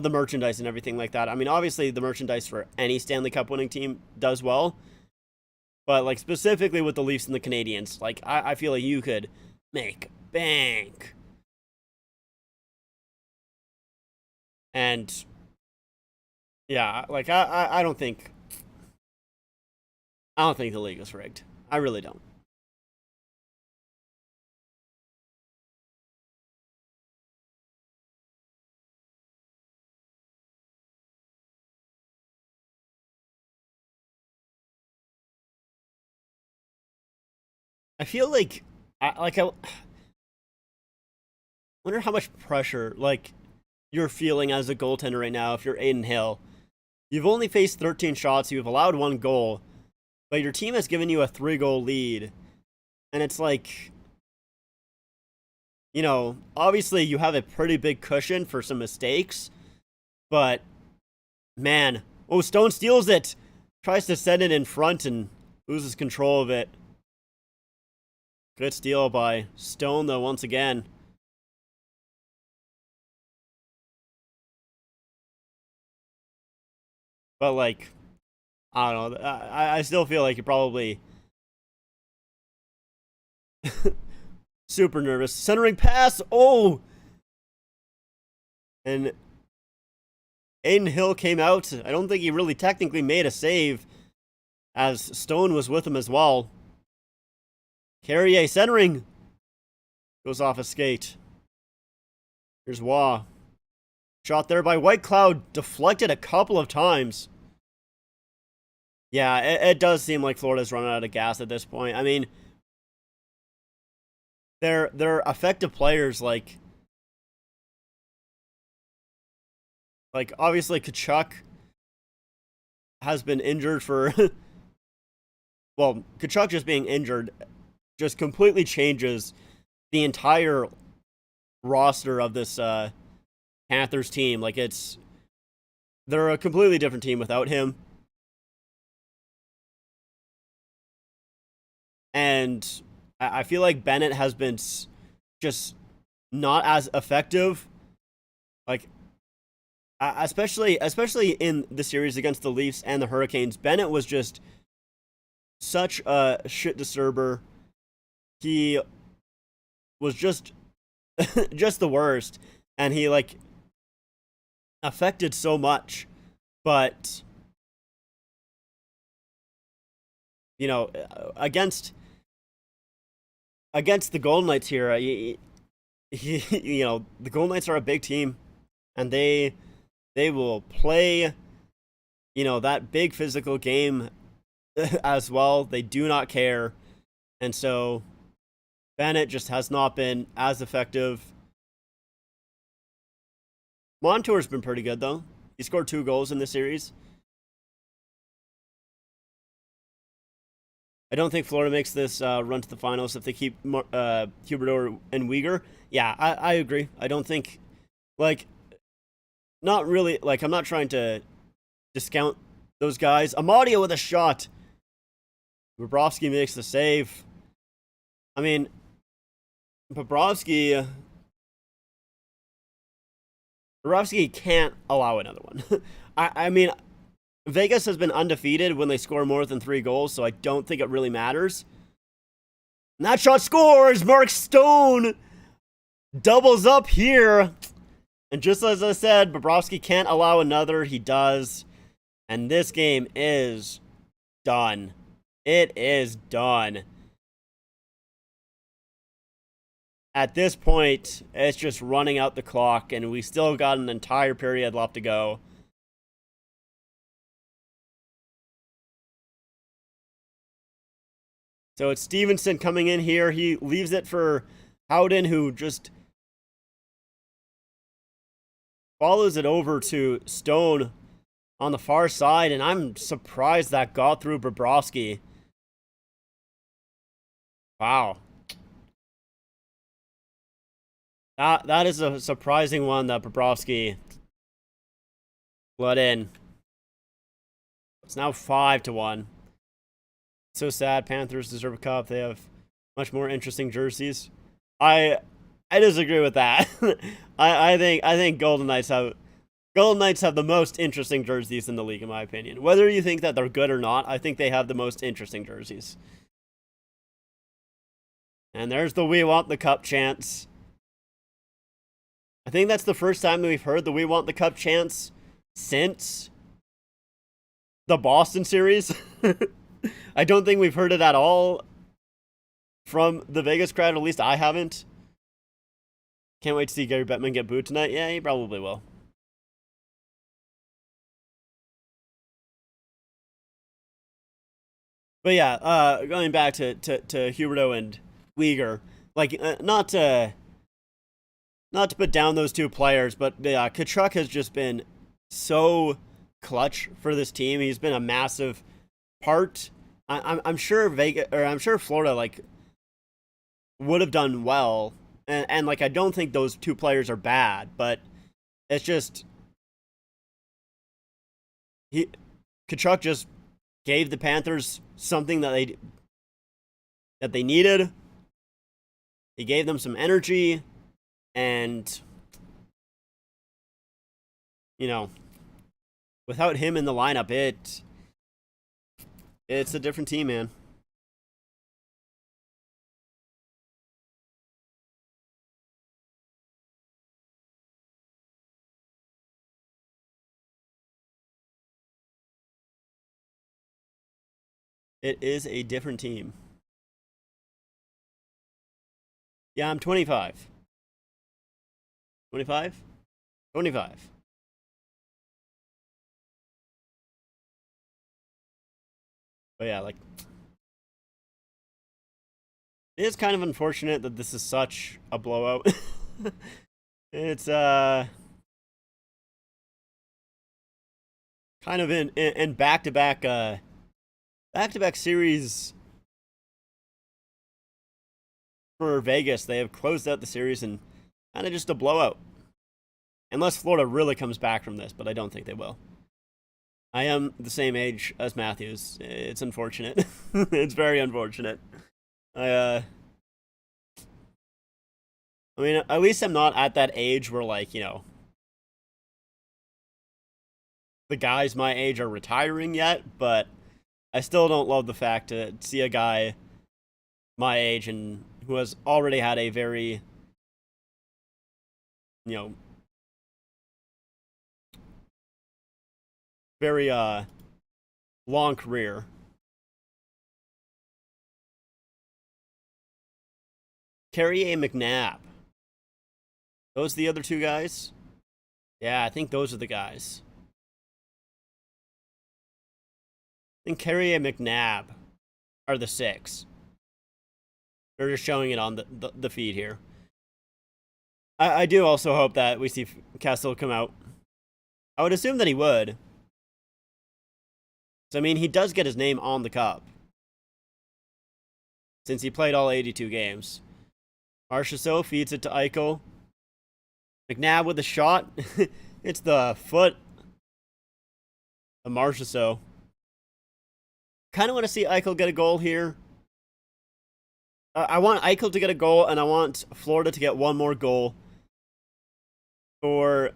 merchandise and everything like that. I mean, obviously the merchandise for any Stanley Cup winning team does well, but, like, specifically with the Leafs and the Canadiens, like, I feel like you could make bank. And yeah, like, I don't think the league is rigged. I really don't. I feel like I wonder how much pressure, like, you're feeling as a goaltender right now if you're Aiden Hill. You've only faced 13 shots, you've allowed 1 goal, but your team has given you a 3-goal lead. And it's like, obviously you have a pretty big cushion for some mistakes, but man, Stone steals it. Tries to send it in front and loses control of it. Good steal by Stone, though, once again. But, like, I don't know. I still feel like you're probably super nervous. Centering pass. Oh! And Aiden Hill came out. I don't think he really technically made a save, as Stone was with him as well. Carrier centering. Goes off a skate. Here's Waugh. Shot there by White Cloud. Deflected a couple of times. Yeah, it does seem like Florida's running out of gas at this point. I mean, they're effective players like obviously Kachuk has been injured for well, Kachuk just being injured just completely changes the entire roster of this Panthers team. Like, they're a completely different team without him. And I feel like Bennett has been just not as effective. Like, especially in the series against the Leafs and the Hurricanes, Bennett was just such a shit disturber. He was just just the worst, and he like affected so much. But you know, against the Golden Knights here, you know, the Golden Knights are a big team, and they will play, you know, that big physical game as well. They do not care, and so Bennett just has not been as effective. Montour's been pretty good though. He scored 2 goals in this series. I don't think Florida makes this run to the finals if they keep Huberdeau and Weegar. Yeah, I agree. I don't think, like, not really, like, I'm not trying to discount those guys. Amadio with a shot. Bobrovsky makes the save. I mean, Bobrovsky can't allow another one. I mean, Vegas has been undefeated when they score more than 3 goals, so I don't think it really matters. And that shot scores! Mark Stone doubles up here. And just as I said, Bobrovsky can't allow another. He does. And this game is done. It is done. At this point, it's just running out the clock, and we still got an entire period left to go. So it's Stevenson coming in here. He leaves it for Howden, who just follows it over to Stone on the far side, and I'm surprised that got through Bobrovsky. Wow. That is a surprising one that Bobrovsky let in. It's now 5-1. So sad. Panthers deserve a cup. They have much more interesting jerseys. I disagree with that. I think Golden Knights have the most interesting jerseys in the league, in my opinion. Whether you think that they're good or not, I think they have the most interesting jerseys. And there's the "We Want the Cup" chants. I think that's the first time that we've heard the "We Want the Cup" chants since the Boston series. I don't think we've heard it at all from the Vegas crowd. At least I haven't. Can't wait to see Gary Bettman get booed tonight. Yeah, he probably will. But yeah, going back to Huberdeau and Weegar, like, not to put down those two players, but Kachuk has just been so clutch for this team. He's been a massive part. I'm sure I'm sure Florida like would have done well, and like, I don't think those two players are bad, but it's just Kachuk just gave the Panthers something that they needed, He gave them some energy, and, you know, without him in the lineup, it's a different team, man. It is a different team. Yeah, I'm 25. 25? 25. But yeah, like, it is kind of unfortunate that this is such a blowout. It's kind of in back-to-back series for Vegas. They have closed out the series and kind of just a blowout. Unless Florida really comes back from this, but I don't think they will. I am the same age as Matthews. It's unfortunate. It's very unfortunate. I mean, at least I'm not at that age where, like, you know, the guys my age are retiring yet, but I still don't love the fact to see a guy my age and who has already had a very, you know, very long career. Carrier McNabb. Those the other two guys? Yeah, I think those are the guys. I think Carrier McNabb are the 6. They're just showing it on the feed here. I do also hope that we see Kessel come out. I would assume that he would. So, I mean, he does get his name on the cup. Since he played all 82 games. Marchessault feeds it to Eichel. McNabb with a shot. It's the foot of Marchessault. Kind of want to see Eichel get a goal here. I want Eichel to get a goal, and I want Florida to get one more goal. For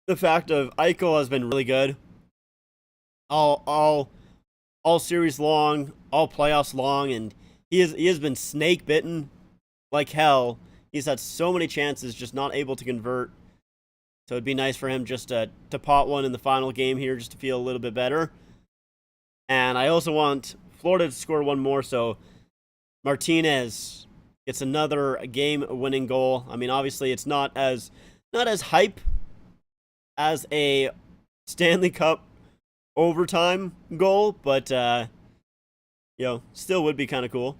the fact of Eichel has been really good. All series long, all playoffs long, and he has been snake bitten like hell. He's had so many chances, just not able to convert. So it'd be nice for him just to pot one in the final game here, just to feel a little bit better. And I also want Florida to score one more, so Martinez gets another game-winning goal. I mean, obviously, it's not as hype as a Stanley Cup overtime goal, but you know, still would be kind of cool.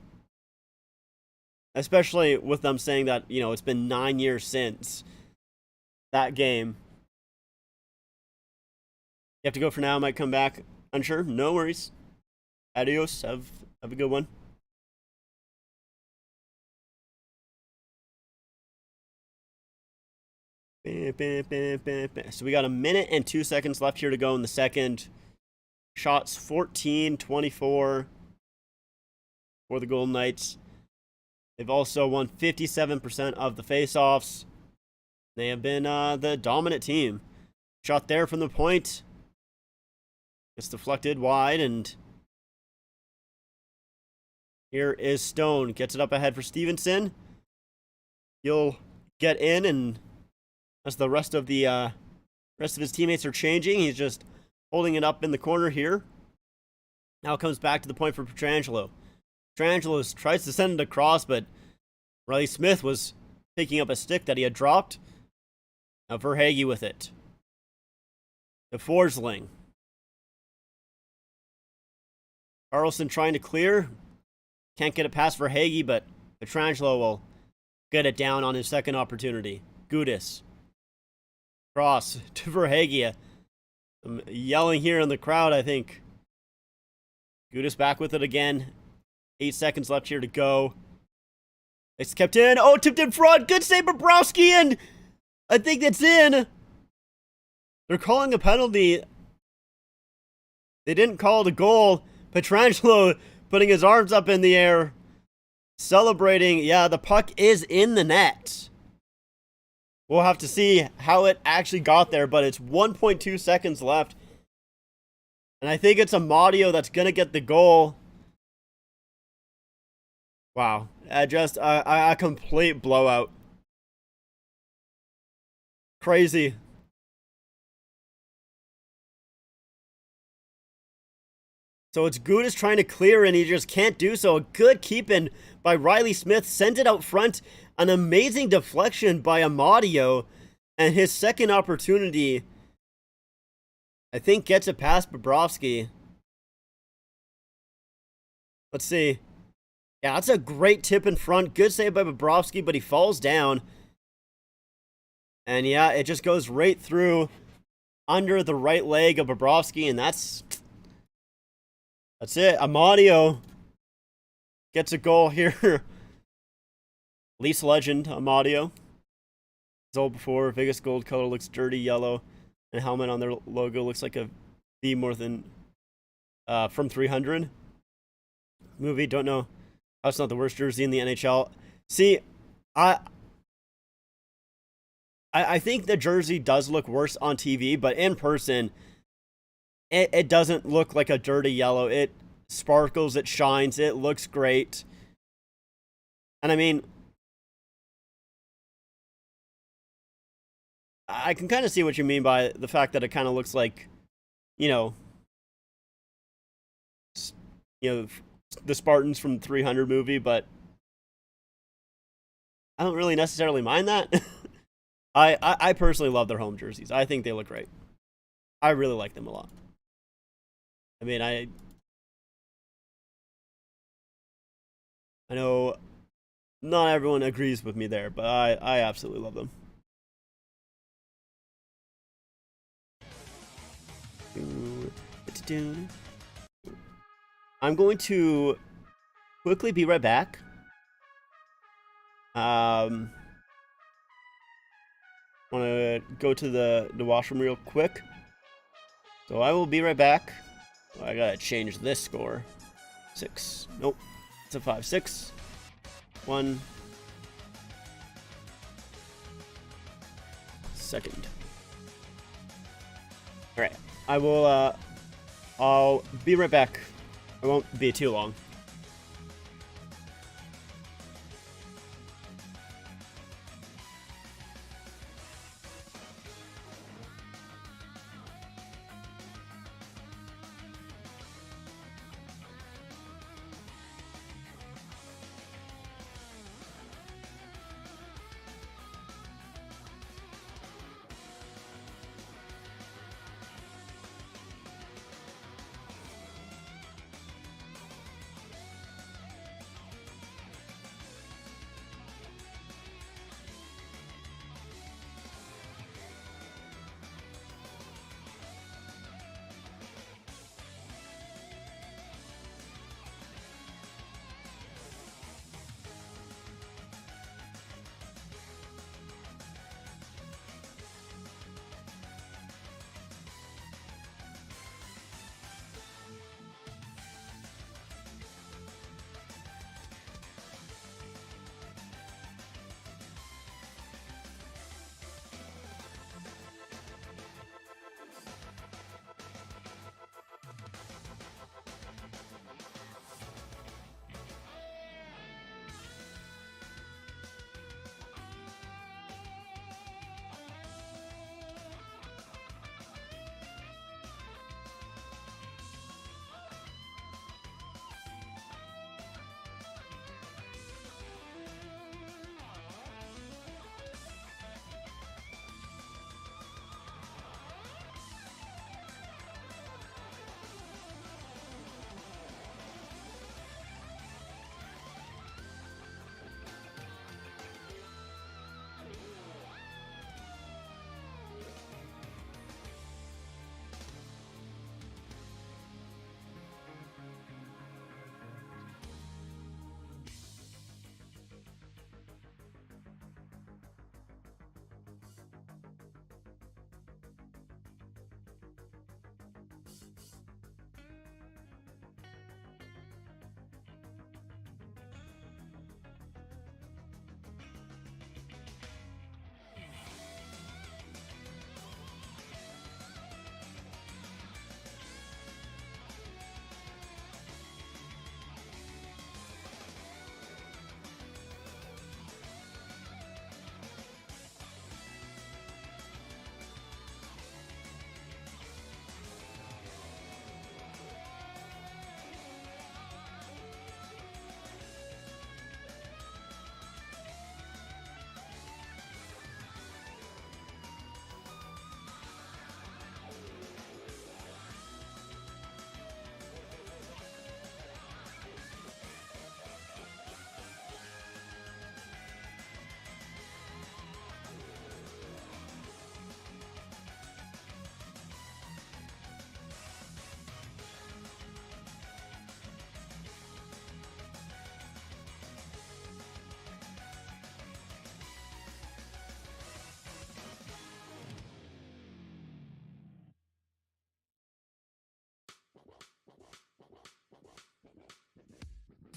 Especially with them saying that, you know, it's been 9 years since that game. You have to go for now, might come back. Unsure? No worries. Adios. Have a good one. So we got 1 minute and 2 seconds left here to go in the second. Shots 14-24 for the Golden Knights. They've also won 57% of the faceoffs. They have been the dominant team. Shot there from the point. Gets deflected wide, and here is Stone. Gets it up ahead for Stevenson. He'll get in, and as the rest of his teammates are changing, he's just holding it up in the corner here. Now it comes back to the point for Pietrangelo. Pietrangelo tries to send it across, but Riley Smith was picking up a stick that he had dropped. Now Verhaeghe with it. To Forsling. Carlson trying to clear. Can't get it past Verhaeghe, but Pietrangelo will get it down on his second opportunity. Gudis. Cross to Verhaeghe. I'm yelling here in the crowd, I think. Gudis back with it again. 8 seconds left here to go. It's kept in. Oh, tipped in front. Good save, Bobrovsky, and I think that's in. They're calling a penalty. They didn't call it a goal. Pietrangelo putting his arms up in the air. celebrating. Yeah, the puck is in the net. We'll have to see how it actually got there, but it's 1.2 seconds left. And I think it's Amadio that's going to get the goal. Wow. Just a complete blowout. Crazy. So it's Gudis trying to clear, and he just can't do so. A good keep-in by Riley Smith. Sends it out front. An amazing deflection by Amadio. And his second opportunity, I think, gets it past Bobrovsky. Let's see. Yeah, that's a great tip in front. Good save by Bobrovsky, but he falls down. And yeah, it just goes right through under the right leg of Bobrovsky, and that's it. Amadio gets a goal here. Leafs legend, Amadio. Goal before, Vegas gold color looks dirty yellow, and helmet on their logo looks like a V more than from 300. Movie, don't know. That's not the worst jersey in the NHL. See, I think the jersey does look worse on TV, but in person, it doesn't look like a dirty yellow. It sparkles, it shines, it looks great. And I mean, I can kind of see what you mean by the fact that it kind of looks like, you know, the Spartans from the 300 movie, but I don't really necessarily mind that. I personally love their home jerseys. I think they look great. I really like them a lot. I mean, I know not everyone agrees with me there, but I absolutely love them. I'm going to quickly be right back. Want to go to the washroom real quick. So I will be right back. Oh, I gotta change this score. 6. Nope. It's a 5-6. 1 second. Alright. I will I'll be right back. I won't be too long.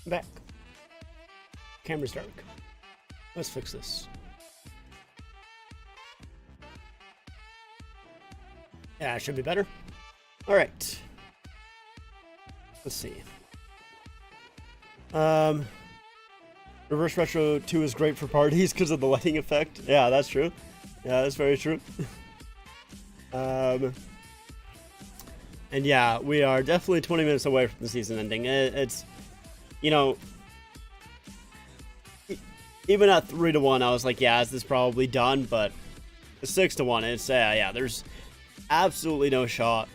Back. Camera's dark. Let's fix this. Yeah, it should be better. All right. Let's see. Reverse Retro 2 is great for parties because of the lighting effect. Yeah, that's true. Yeah, that's very true. And yeah, we are definitely 20 minutes away from the season ending. It's, you know, even at 3-1, I was like, yeah, is this probably done? But 6-1, it's yeah, there's absolutely no shot.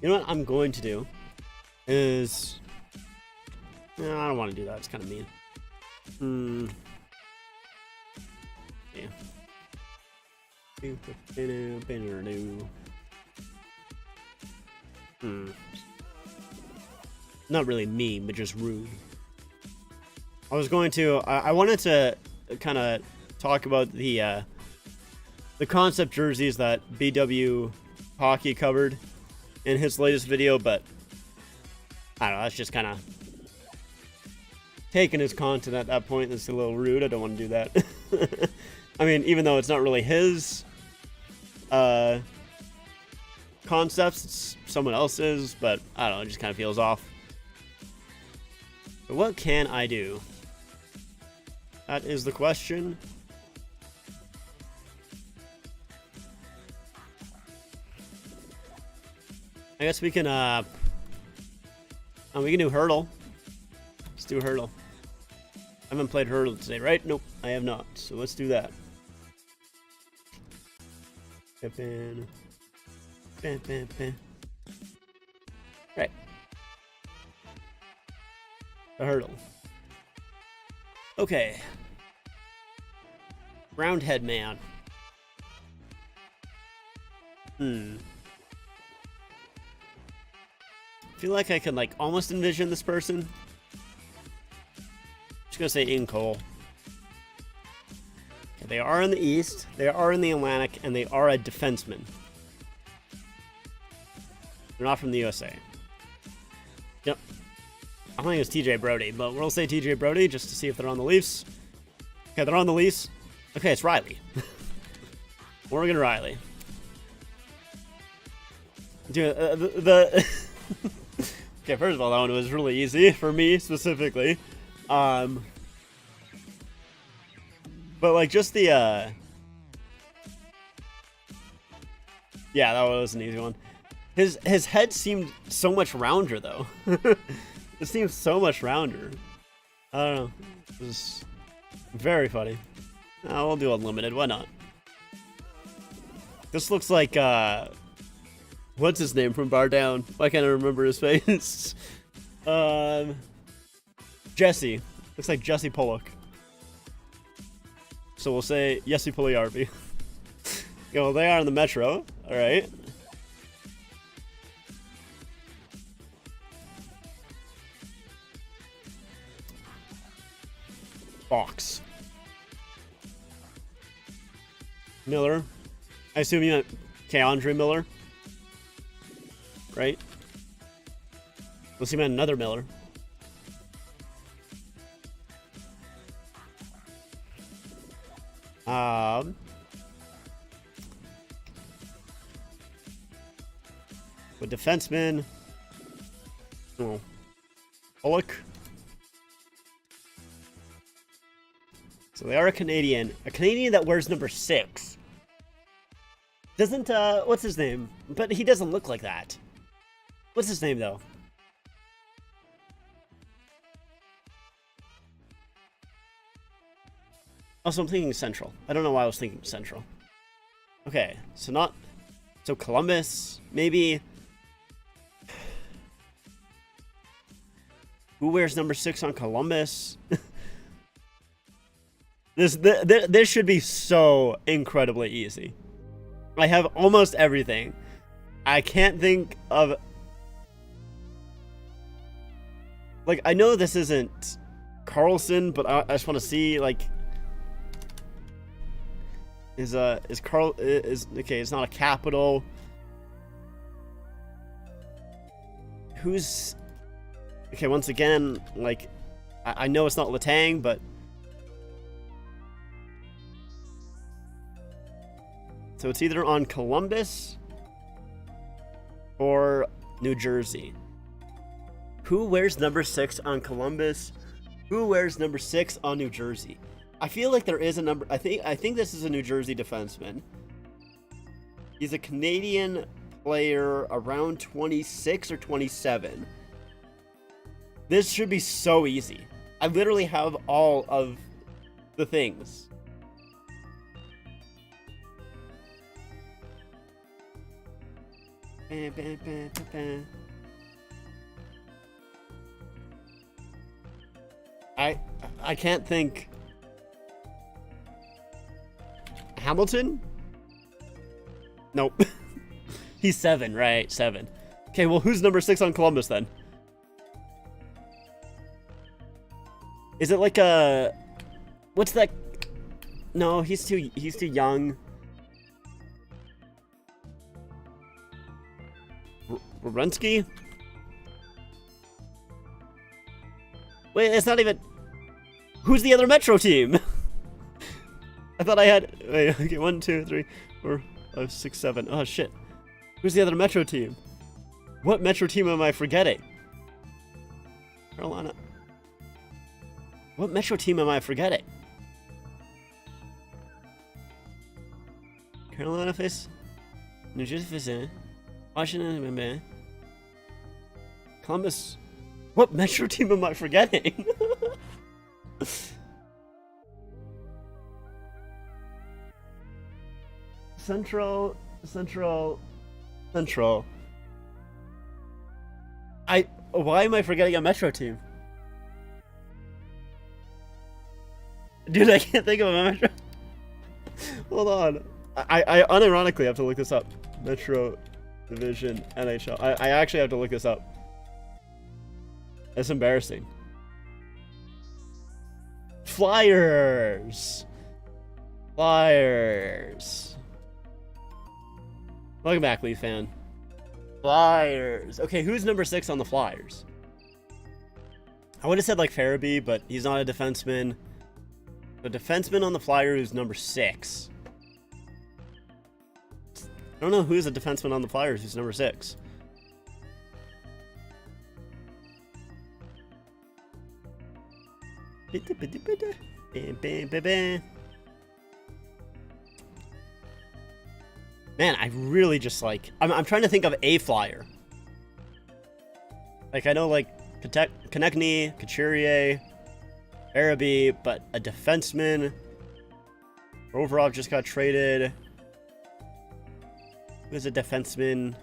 You know what I'm going to do is, no, I don't want to do that. It's kind of mean. Yeah. Not really mean, but just rude. I was going to, I wanted to kind of talk about the concept jerseys that BW Hockey covered in his latest video, but I don't know, that's just kind of taking his content at that point. That's a little rude. I don't want to do that. I mean, even though it's not really his concepts, it's someone else's, but I don't know, it just kind of feels off. But what can I do? That is the question. I guess we can do Hurdle. Let's do Hurdle. I haven't played Hurdle today, right? Nope, I have not. So let's do that. Right. The Hurdle. Okay. Roundhead man. I feel like I can like almost envision this person. Just gonna say in Cole. Okay, they are in the East, they are in the Atlantic, and they are a defenseman. They're not from the USA. Yep. I think it's TJ Brody, but we'll say TJ Brody just to see if they're on the Leafs. Okay, they're on the Leafs. Okay, it's Riley. Morgan Riley. Dude, okay, first of all, that one was really easy for me specifically. But like just the yeah, that was an easy one. His head seemed so much rounder though. It seems so much rounder. I don't know. It was very funny. We'll do unlimited. Why not? This looks like what's his name from Bar Down? Why can't I remember his face? Jesse. Looks like Jesse Pollock. So we'll say Jesse Puljujärvi. Well, they are in the Metro. All right. Fox. Miller. I assume you meant Keandre Miller. Right? Let's see, man, another Miller. With defenseman. Oh. Pollock. So they are a Canadian that wears number 6. Doesn't what's his name? But he doesn't look like that. What's his name though? Also, I'm thinking Central. I don't know why I was thinking Central. Okay, so Columbus, maybe. Who wears number 6 on Columbus? This should be so incredibly easy. I have almost everything. I can't think of... Like, I know this isn't Carlson, but I just want to see, like, is Carl is okay? It's not a capital. Who's okay? Once again, like, I know it's not Latang, but so it's either on Columbus or New Jersey. Who wears number 6 on Columbus? Who wears number 6 on New Jersey? I feel like there is a number. I think this is a New Jersey defenseman. He's a Canadian player around 26 or 27. This should be so easy. I literally have all of the things. I can't think. Hamilton? Nope. He's 7, right? 7. Okay, well, who's number 6 on Columbus then? Is it like a... What's that? No, he's too young. Werenski? Wait, it's not even... Who's the other Metro team? I thought I had... Wait, okay, 1, 2, 3, 4, 5, 6, 7. Oh, shit. Who's the other Metro team? What Metro team am I forgetting? Carolina. What Metro team am I forgetting? Carolina face? New Jersey face? Washington, Columbus. What Metro team am I forgetting? Central. Why am I forgetting a Metro team? Dude, I can't think of a Metro. Hold on. I unironically have to look this up. Metro Division NHL. I actually have to look this up. That's embarrassing. Flyers. Welcome back, Leaf fan. Flyers. Okay, who's number 6 on the Flyers? I would have said like Farabee, but he's not a defenseman. The defenseman on the Flyers is number 6. I don't know who's a defenseman on the Flyers who's number 6. Man, I really just like... I'm trying to think of a Flyer. Like, I know, like, Konechny, Couturier, Farabee, but a defenseman. Provorov just got traded. Who's a defenseman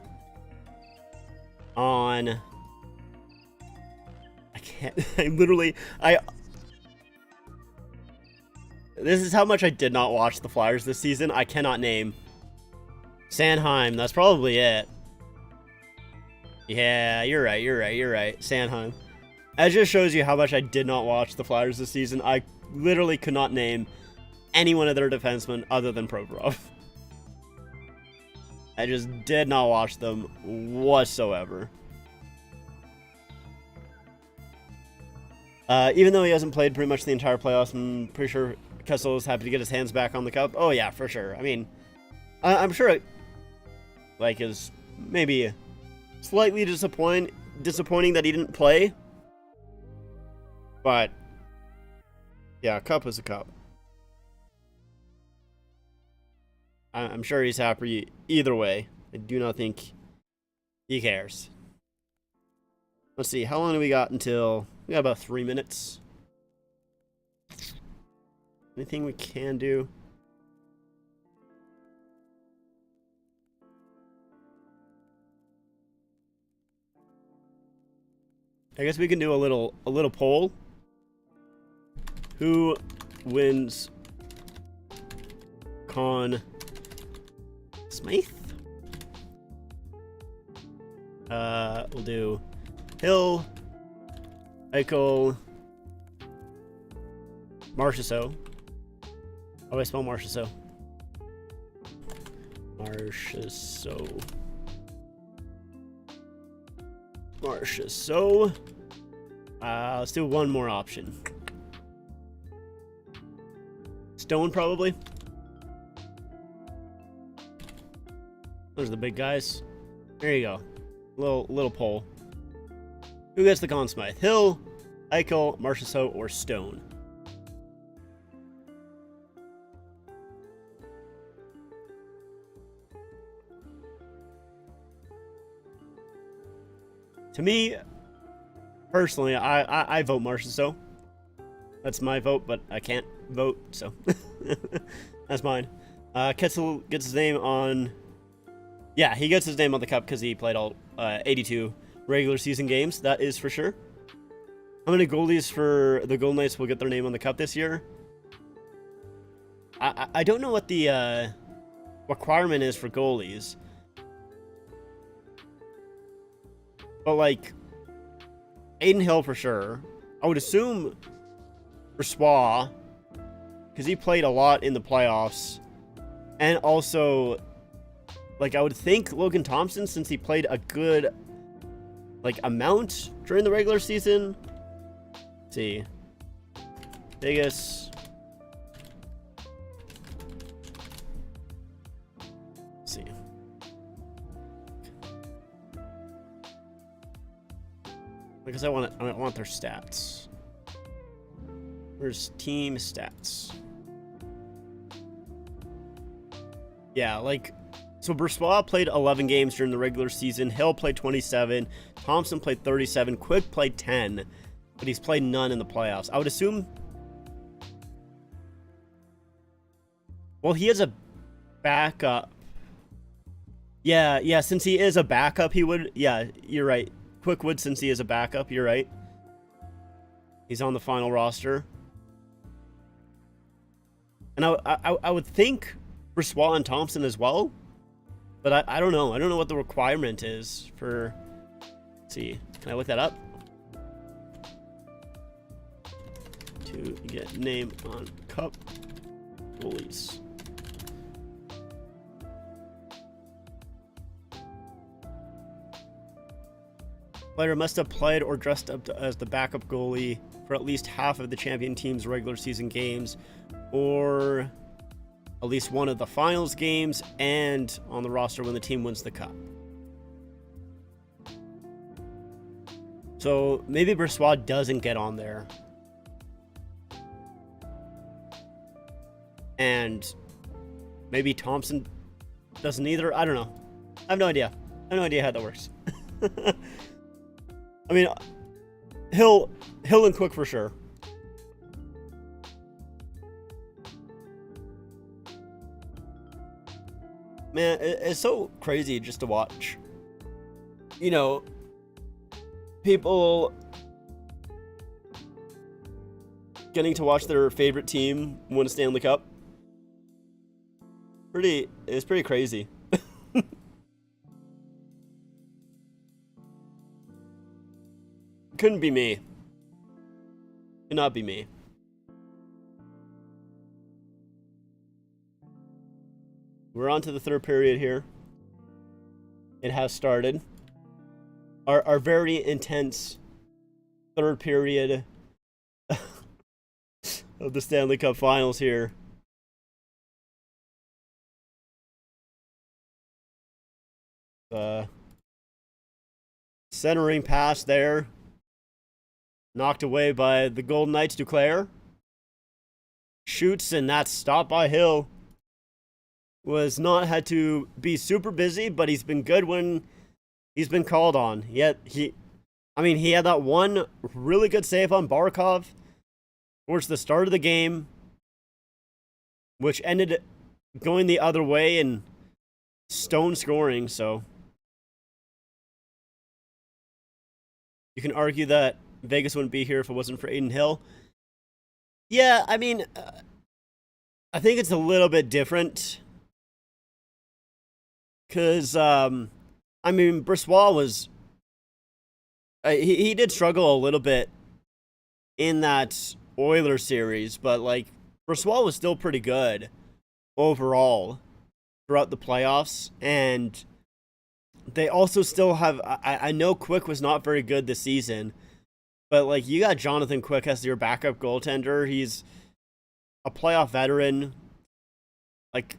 on... I can't... This is how much I did not watch the Flyers this season. I cannot name... Sanheim, that's probably it. Yeah, you're right. Sanheim. That just shows you how much I did not watch the Flyers this season. I literally could not name any one of their defensemen other than Provorov. I just did not watch them whatsoever. Even though he hasn't played pretty much the entire playoffs, I'm pretty sure Kessel is happy to get his hands back on the cup. Oh yeah, for sure. I mean, I'm sure it like is maybe slightly disappointing that he didn't play. But yeah, a cup is a cup. I'm sure he's happy either way. I do not think he cares. Let's see, how long do we got until... We got about 3 minutes. Anything we can do? I guess we can do a little poll. Who wins Conn Smythe? We'll do Hill, Eichel, Marchessault. How do I spell Marchessault? Marchessault. Marchessault. Let's do one more option. Stone, probably. Those are the big guys. There you go. Little poll. Who gets the Conn Smythe? Hill, Eichel, Marchessault, or Stone? To me, personally, I vote Marchessault. That's my vote, but I can't vote, so that's mine. Ketzel gets his name on... Yeah, he gets his name on the cup because he played all 82 regular season games. That is for sure. How many goalies for the Golden Knights will get their name on the cup this year? I don't know what the requirement is for goalies. But, like, Aiden Hill for sure. I would assume Brossoit, because he played a lot in the playoffs. And also, like, I would think Logan Thompson, since he played a good, like, amount during the regular season. Let's see. Vegas. Let's see. Because I want their stats. Where's team stats? Yeah, like, so Brossoit played 11 games during the regular season. Hill played 27. Thompson played 37. Quick played 10. But he's played none in the playoffs. I would assume... Well, he is a backup. Yeah, since he is a backup, he would... Yeah, you're right. Quick would, since he is a backup, you're right. He's on the final roster. And I would think Brossoit and Thompson as well. But I don't know. I don't know what the requirement is for... Let's see. Can I look that up? To get name on cup goalies. Player must have played or dressed up as the backup goalie for at least half of the champion team's regular season games, or at least one of the finals games, and on the roster when the team wins the cup. So maybe Brossoit doesn't get on there. And maybe Thompson doesn't either. I don't know. I have no idea. I have no idea how that works. I mean, Hill and Quick for sure. Man, it's so crazy just to watch. You know, people getting to watch their favorite team win a Stanley Cup. It's pretty crazy. Couldn't be me. Could not be me. We're on to the third period here. It has started. Our very intense third period of the Stanley Cup Finals here. Centering pass there. Knocked away by the Golden Knights. Duclair shoots, and that's stopped by Hill. Was not had to be super busy, but he's been good when he's been called on. Yet he had that one really good save on Barkov towards the start of the game, which ended going the other way and Stone scoring. So you can argue that Vegas wouldn't be here if it wasn't for Aiden Hill. Yeah, I mean, I think it's a little bit different. Because, I mean, Brossoit was... he did struggle a little bit in that Oilers series, but like Brossoit was still pretty good overall throughout the playoffs, and they also still have. I know Quick was not very good this season, but like you got Jonathan Quick as your backup goaltender. He's a playoff veteran. Like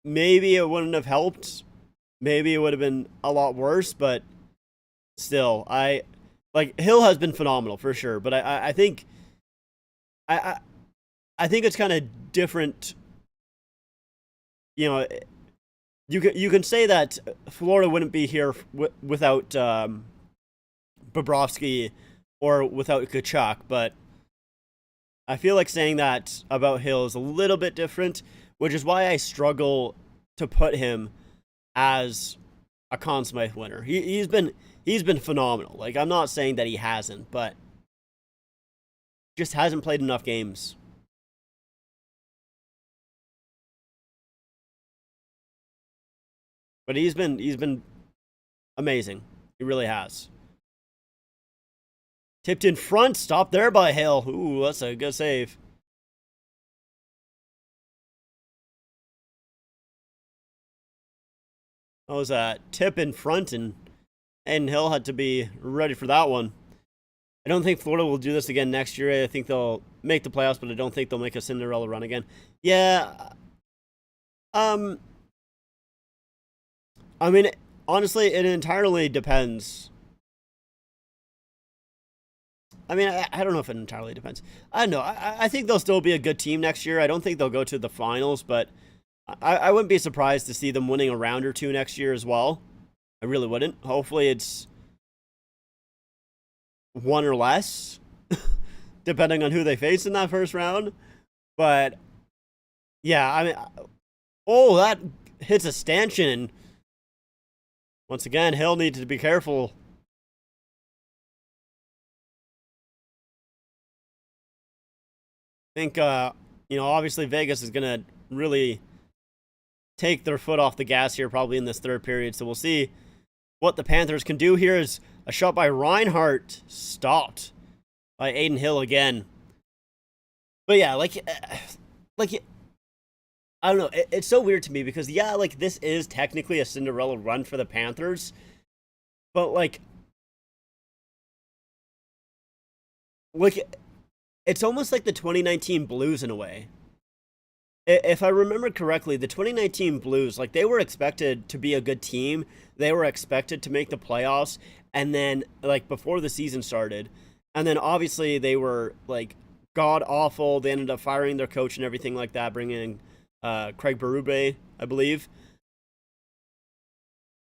maybe it wouldn't have helped. Maybe it would have been a lot worse, but still, Hill has been phenomenal for sure. But I think I think it's kind of different. You know, you can say that Florida wouldn't be here without Bobrovsky or without Kachuk, but I feel like saying that about Hill is a little bit different, which is why I struggle to put him as a Conn Smythe winner. He's been phenomenal. Like, I'm not saying that he hasn't, but just hasn't played enough games. But he's been amazing. He really has. Tipped in front, stopped there by Hill. Ooh, that's a good save. That was a tip in front, and Hill had to be ready for that one. I don't think Florida will do this again next year. I think they'll make the playoffs, but I don't think they'll make a Cinderella run again. Yeah. I mean, honestly, it entirely depends. I mean, I don't know if it entirely depends. I don't know. I think they'll still be a good team next year. I don't think they'll go to the finals, but I wouldn't be surprised to see them winning a round or two next year as well. I really wouldn't. Hopefully it's one or less, depending on who they face in that first round. But, yeah, I mean, oh, that hits a stanchion. Once again, Hill needs to be careful. I think, obviously Vegas is going to really take their foot off the gas here probably in this third period. So we'll see what the Panthers can do here. Is a shot by Reinhart stopped by Adin Hill again. But yeah, I don't know. It's so weird to me because, yeah, like, this is technically a Cinderella run for the Panthers. But, like, it's almost like the 2019 Blues in a way. If I remember correctly, the 2019 Blues, like, they were expected to be a good team. They were expected to make the playoffs. And then, like, before the season started. And then, obviously, they were, like, god-awful. They ended up firing their coach and everything like that, bringing in Craig Berube, I believe.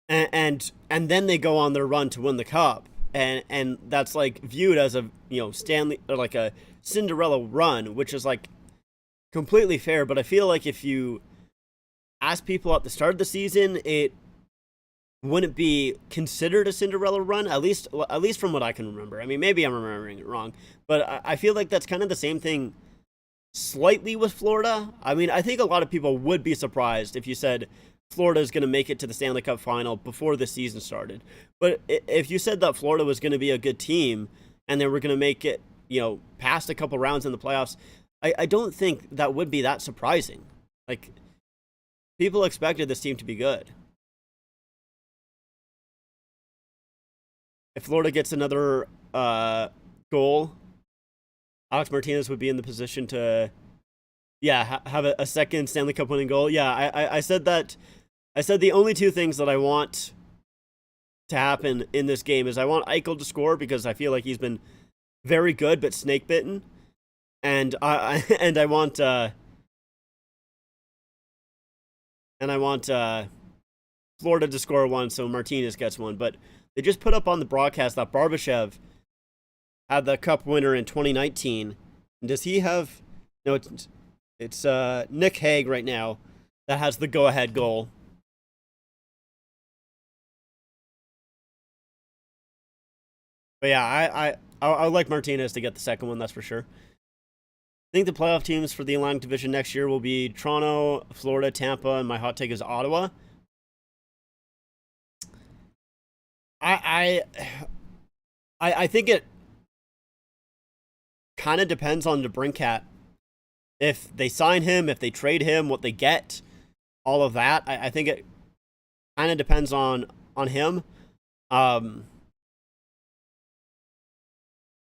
And then they go on their run to win the cup. And that's, like, viewed as a, Stanley, or like a Cinderella run, which is, like, completely fair. But I feel like if you ask people at the start of the season, it wouldn't be considered a Cinderella run, at least from what I can remember. I mean, maybe I'm remembering it wrong, but I feel like that's kind of the same thing slightly with Florida. I mean, I think a lot of people would be surprised if you said Florida is going to make it to the Stanley Cup final before the season started. But if you said that Florida was going to be a good team and they were going to make it, past a couple rounds in the playoffs, I don't think that would be that surprising. Like, people expected this team to be good. If Florida gets another goal, Alex Martinez would be in the position to, have a second Stanley Cup winning goal. Yeah, I said that. I said the only two things that I want to happen in this game is I want Eichel to score because I feel like he's been very good but snake bitten, and I want Florida to score one so Martinez gets one. But they just put up on the broadcast that Barbashev had the cup winner in 2019. And does he have... No, it's Nick Hague right now that has the go-ahead goal. But yeah, I would like Martinez to get the second one, that's for sure. I think the playoff teams for the Atlantic Division next year will be Toronto, Florida, Tampa, and my hot take is Ottawa. I think it kind of depends on DeBrincat. If they sign him, if they trade him, what they get, all of that. I think it kind of depends on him.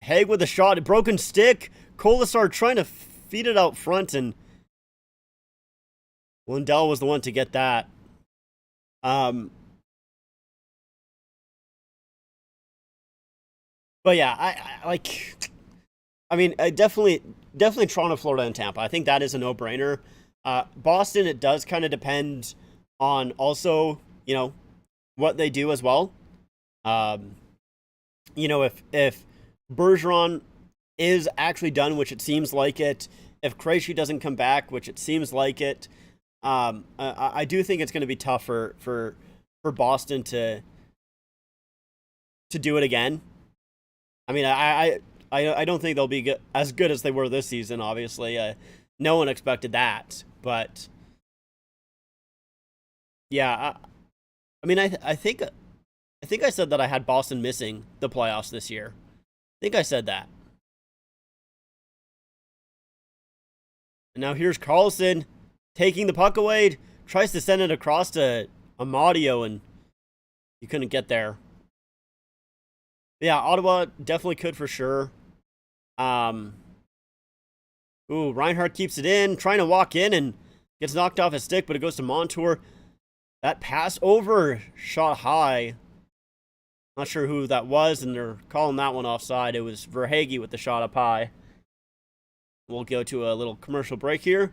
Haig with a shot, a broken stick. Kolasar trying to feed it out front, and Lindell was the one to get that. But yeah, I definitely Toronto, Florida, and Tampa. I think that is a no-brainer. Boston, it does kind of depend on also, what they do as well. If Bergeron is actually done, which it seems like it, if Krejci doesn't come back, which it seems like it, I do think it's going to be tough for Boston to do it again. I mean, I don't think they'll be as good as they were this season, obviously. No one expected that. But, yeah, I think I said that I had Boston missing the playoffs this year. I think I said that. And now here's Carlson taking the puck away, tries to send it across to Amadio, and he couldn't get there. Yeah, Ottawa definitely could for sure. Reinhart keeps it in, trying to walk in, and gets knocked off his stick, but it goes to Montour. That pass over, shot high. Not sure who that was, and they're calling that one offside. It was Verhaeghe with the shot up high. We'll go to a little commercial break here.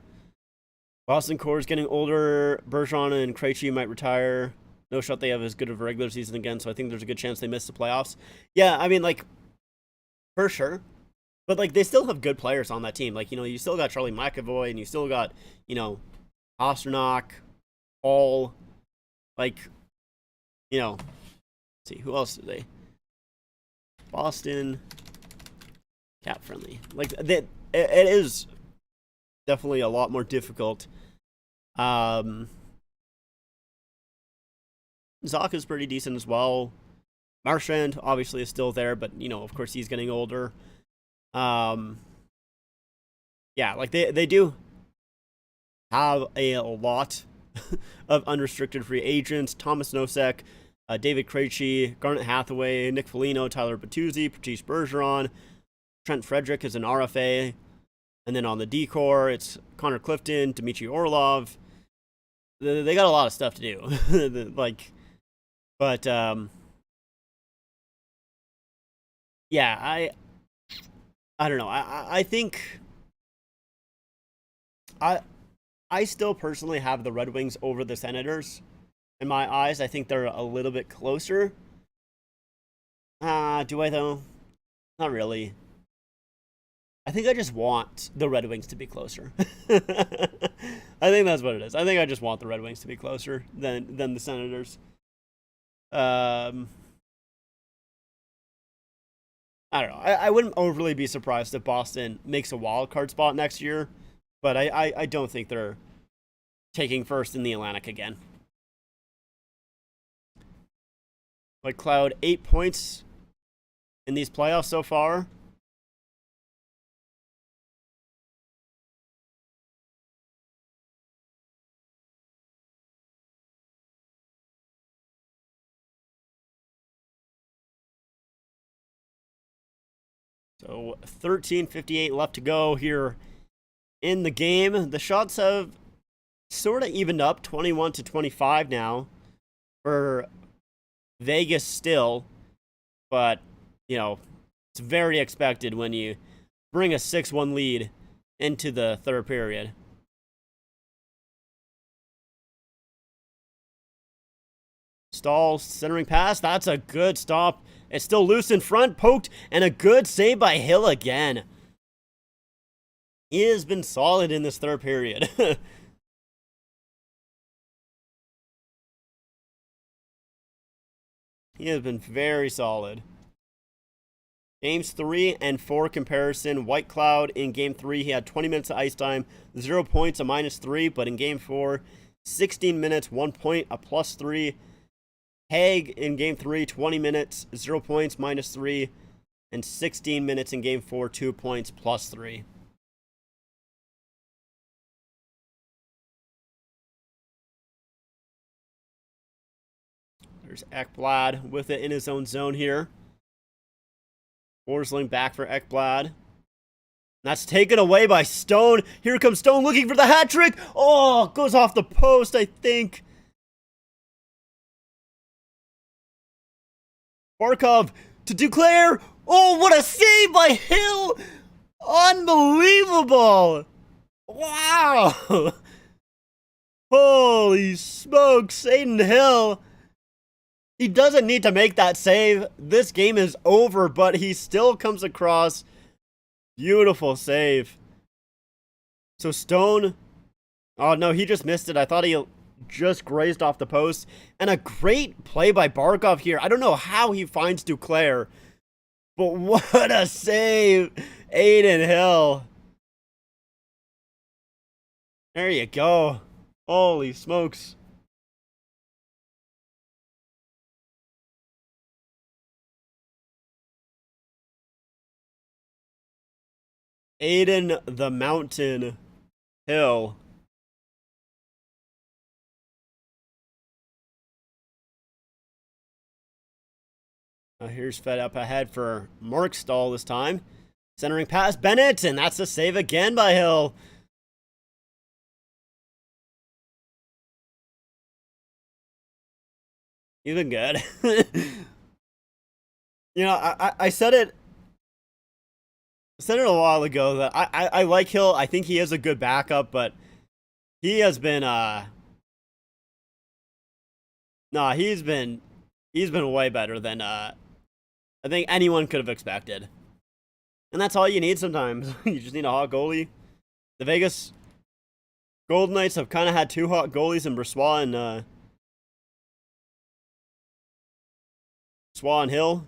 Boston core is getting older. Bergeron and Krejci might retire. No shot they have as good of a regular season again, so I think there's a good chance they miss the playoffs. Yeah, for sure. But, they still have good players on that team. You still got Charlie McAvoy, and you still got, Pastrnak, Hall. Let's see, who else do they? Boston, cap friendly. It is definitely a lot more difficult. Zaka's pretty decent as well. Marchand obviously is still there, but of course he's getting older. They do have a lot of unrestricted free agents. Thomas Nosek, David Krejci, Garnet Hathaway, Nick Foligno, Tyler Bertuzzi, Patrice Bergeron, Trent Frederick is an RFA. And then on the D-core, it's Connor Clifton, Dmitry Orlov. They got a lot of stuff to do. I don't know. I think I still personally have the Red Wings over the Senators. In my eyes, I think they're a little bit closer. Do I though? Not really. I think I just want the Red Wings to be closer. I think that's what it is. I think I just want the Red Wings to be closer than the Senators. I don't know. I wouldn't overly be surprised if Boston makes a wild card spot next year, but I don't think they're taking first in the Atlantic again. Cloud 8 points in these playoffs so far. So 13:58 left to go here in the game. The shots have sort of evened up, 21-25 now for Vegas still, but it's very expected when you bring a 6-1 lead into the third period. Stahl centering pass, that's a good stop. It's still loose in front, poked, and a good save by Hill again. He has been solid in this third period. He has been very solid. Games 3 and 4 comparison. White Cloud in Game 3, he had 20 minutes of ice time, 0 points, a -3. But in Game 4, 16 minutes, 1 point, a +3. Haig in Game 3, 20 minutes, 0 points, -3. And 16 minutes in game 4, 2 points, +3. There's Ekblad with it in his own zone here. Forsling back for Ekblad. That's taken away by Stone. Here comes Stone looking for the hat trick. Oh, goes off the post, I think. Barkov to Duclair. Oh, what a save by Hill. Unbelievable. Wow. Holy smokes, Adin Hill. He doesn't need to make that save. This game is over, but he still comes across. Beautiful save. So Stone. Oh, no, he just missed it. I thought he just grazed off the post. And a great play by Barkov here. I don't know how he finds Duclair, but what a save. Adin Hill. There you go. Holy smokes. Adin the Mountain Hill. Here's fed up ahead for Markstall this time. Centering past Bennett, and that's a save again by Hill. He's been good. You know, I said it a while ago that I like Hill. I think he is a good backup, but he has been he's been way better than I think anyone could have expected. And that's all you need sometimes. You just need a hot goalie. The Vegas Golden Knights have kind of had two hot goalies in Brossoit and Swan Hill.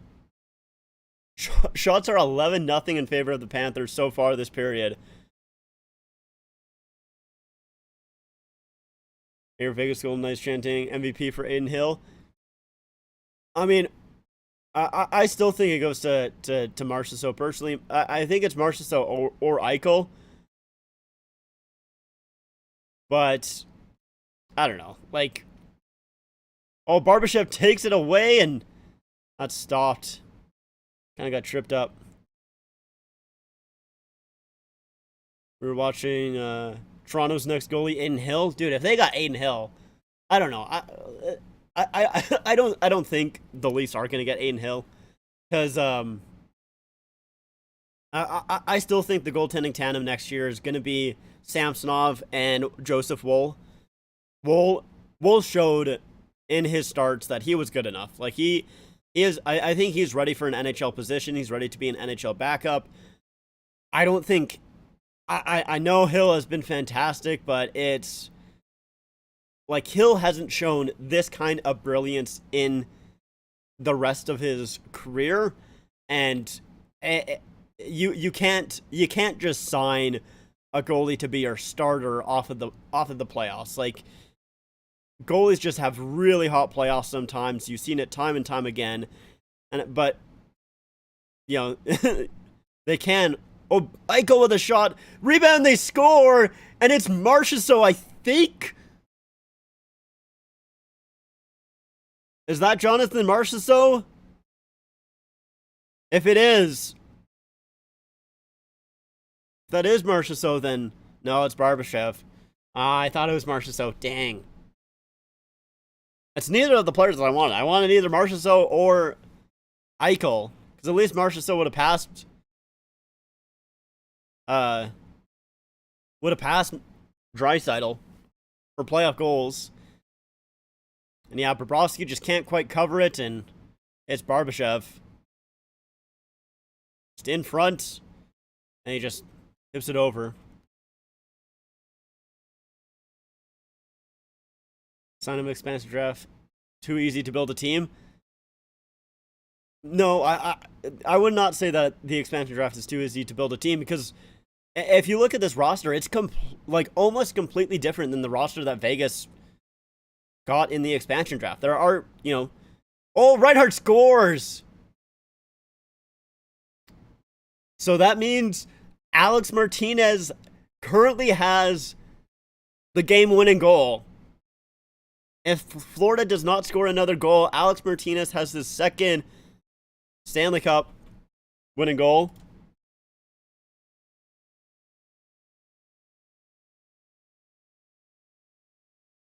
Shots are 11-0 in favor of the Panthers so far this period. Here, Vegas Golden Knights chanting MVP for Adin Hill. I mean, I still think it goes to Marchessault personally. I think it's Marchessault or Eichel. But, I don't know. Like, oh, Barbashev takes it away and that's stopped. Kind of got tripped up. We were watching Toronto's next goalie, Adin Hill. Dude, if they got Adin Hill, I don't know. I don't think the Leafs are gonna get Adin Hill because I still think the goaltending tandem next year is gonna be Samsonov and Joseph Woll. Woll showed in his starts that he was good enough. Like he is. I think he's ready for an NHL position. He's ready to be an NHL backup. I don't think. I know Hill has been fantastic, but it's like Hill hasn't shown this kind of brilliance in the rest of his career, and you can't just sign a goalie to be your starter off of the playoffs. Like goalies just have really hot playoffs sometimes. You've seen it time and time again, but you know they can. Oh, Eichel with a shot, rebound, they score, and it's Marchessault, I think. Is that Jonathan Marchessault? If it is, if that is Marchessault, then no, it's Barbashev. I thought it was Marchessault. Dang. It's neither of the players that I wanted. I wanted either Marchessault or Eichel, because at least Marchessault would have passed. Draisaitl for playoff goals. And yeah, Bobrovsky just can't quite cover it, and it's Barbashev. Just in front, and he just tips it over. Sign of expansion draft. Too easy to build a team. No, I would not say that the expansion draft is too easy to build a team, because if you look at this roster, it's like almost completely different than the roster that Vegas got in the expansion draft. There are, oh, Reinhart scores! So that means Alex Martinez currently has the game-winning goal. If Florida does not score another goal, Alex Martinez has his second Stanley Cup winning goal.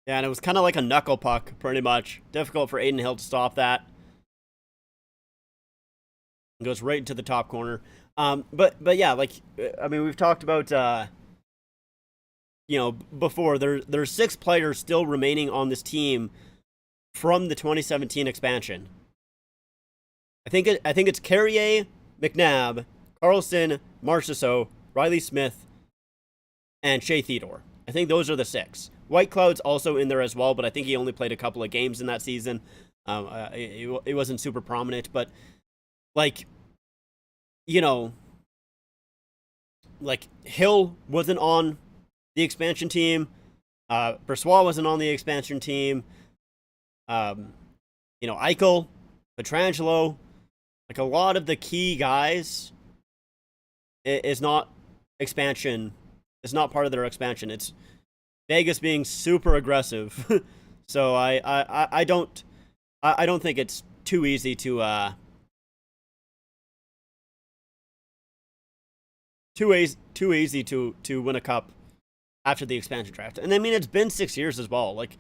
Yeah, and it was kind of like a knuckle puck, pretty much. Difficult for Adin Hill to stop that. It goes right into the top corner. But yeah, like, I mean, we've talked about, before. There's 6 players still remaining on this team from the 2017 expansion. I think it's Carrier, McNabb, Carlson, Marchessault, Riley Smith, and Shea Theodore. I think those are the 6. White Cloud's also in there as well, but I think he only played a couple of games in that season. It wasn't super prominent, but like, like Hill wasn't on the expansion team. Bressois wasn't on the expansion team. Eichel, Pietrangelo, like a lot of the key guys is not expansion. It's not part of their expansion. It's Vegas being super aggressive. So I don't think it's too easy to too easy to win a cup after the expansion draft. And I mean, it's been 6 years as well. Like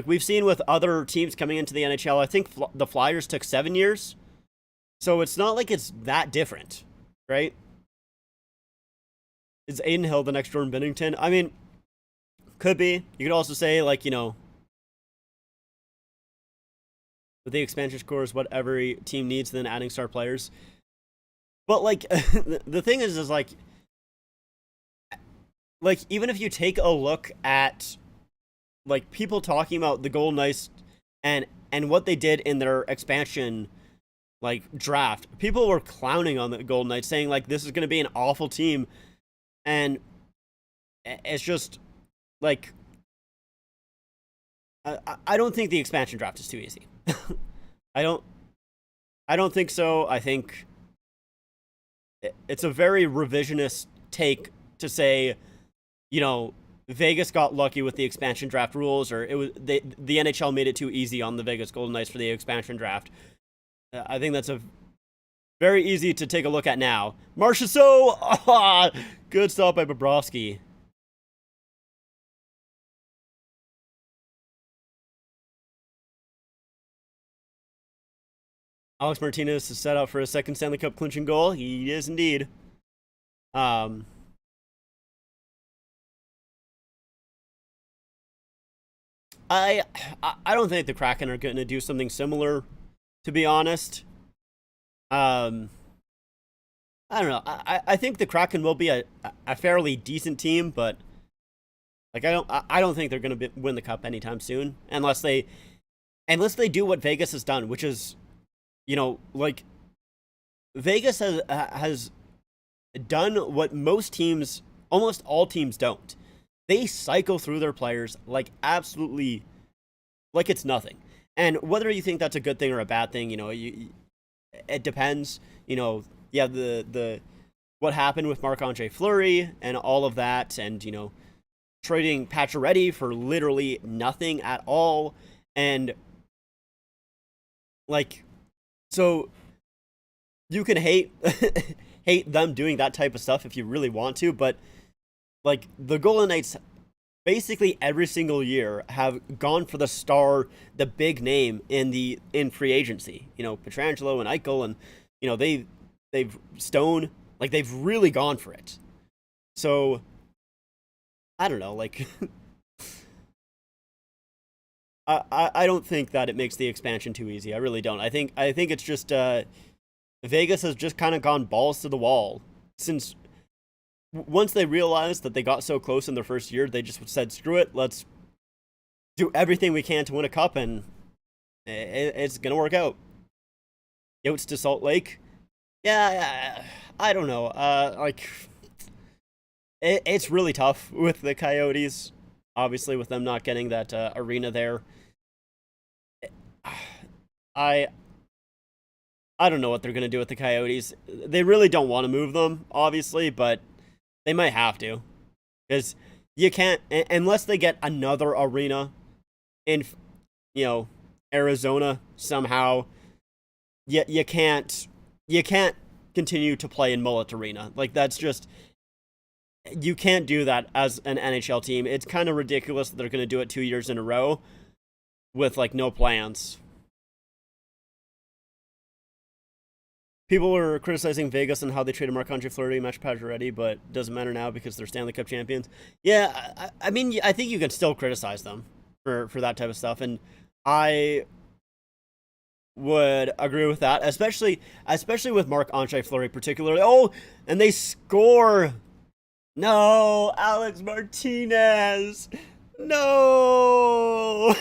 we've seen with other teams coming into the NHL, I think the Flyers took 7 years. So it's not like it's that different, right? Is Adin Hill the next Jordan Binnington? I mean, could be. You could also say, like, with the expansion scores, what every team needs, then adding star players. But, like, the thing is like, even if you take a look at, like, people talking about the Golden Knights and what they did in their expansion, like, draft, people were clowning on the Golden Knights, saying, like, this is going to be an awful team. And it's just, like, I don't think the expansion draft is too easy. I don't think so. I think it's a very revisionist take to say, Vegas got lucky with the expansion draft rules, or the NHL made it too easy on the Vegas Golden Knights for the expansion draft. I think that's a very easy to take a look at now. Marchessault! Good stop by Bobrovsky. Alex Martinez is set up for a second Stanley Cup clinching goal. He is indeed. I don't think the Kraken are going to do something similar, to be honest. I don't know. I think the Kraken will be a fairly decent team, but like I don't think they're going to win the cup anytime soon unless they do what Vegas has done, which is, like, Vegas has done what most teams, almost all teams, don't. They cycle through their players like absolutely like it's nothing. And whether you think that's a good thing or a bad thing, it depends. Yeah, the what happened with Marc-Andre Fleury and all of that, and trading Pacioretty for literally nothing at all, and like, so you can hate hate them doing that type of stuff if you really want to, but like the Golden Knights basically every single year have gone for the star, the big name in free agency. Pietrangelo and Eichel, and they've Stone, like they've really gone for it. So I don't know, like I don't think that it makes the expansion too easy. I really don't. I think it's just Vegas has just kind of gone balls to the wall since once they realized that they got so close in their first year. They just said, screw it, let's do everything we can to win a cup, and it's gonna work out. Yotes to Salt Lake. Yeah, I don't know. Like, it's really tough with the Coyotes, obviously, with them not getting that arena there. I I don't know what they're going to do with the Coyotes. They really don't want to move them, obviously, but they might have to. Because you can't, unless they get another arena in, Arizona somehow, you can't continue to play in Mullet Arena. Like, that's just, you can't do that as an NHL team. It's kind of ridiculous that they're going to do it 2 years in a row with, like, no plans. People were criticizing Vegas and how they traded Marc-Andre Fleury and Match Pacioretty, but it doesn't matter now because they're Stanley Cup champions. Yeah, I mean, I think you can still criticize them for that type of stuff, and I would agree with that, especially with Marc-Andre Fleury particularly. Oh, and they score! No, Alex Martinez! No!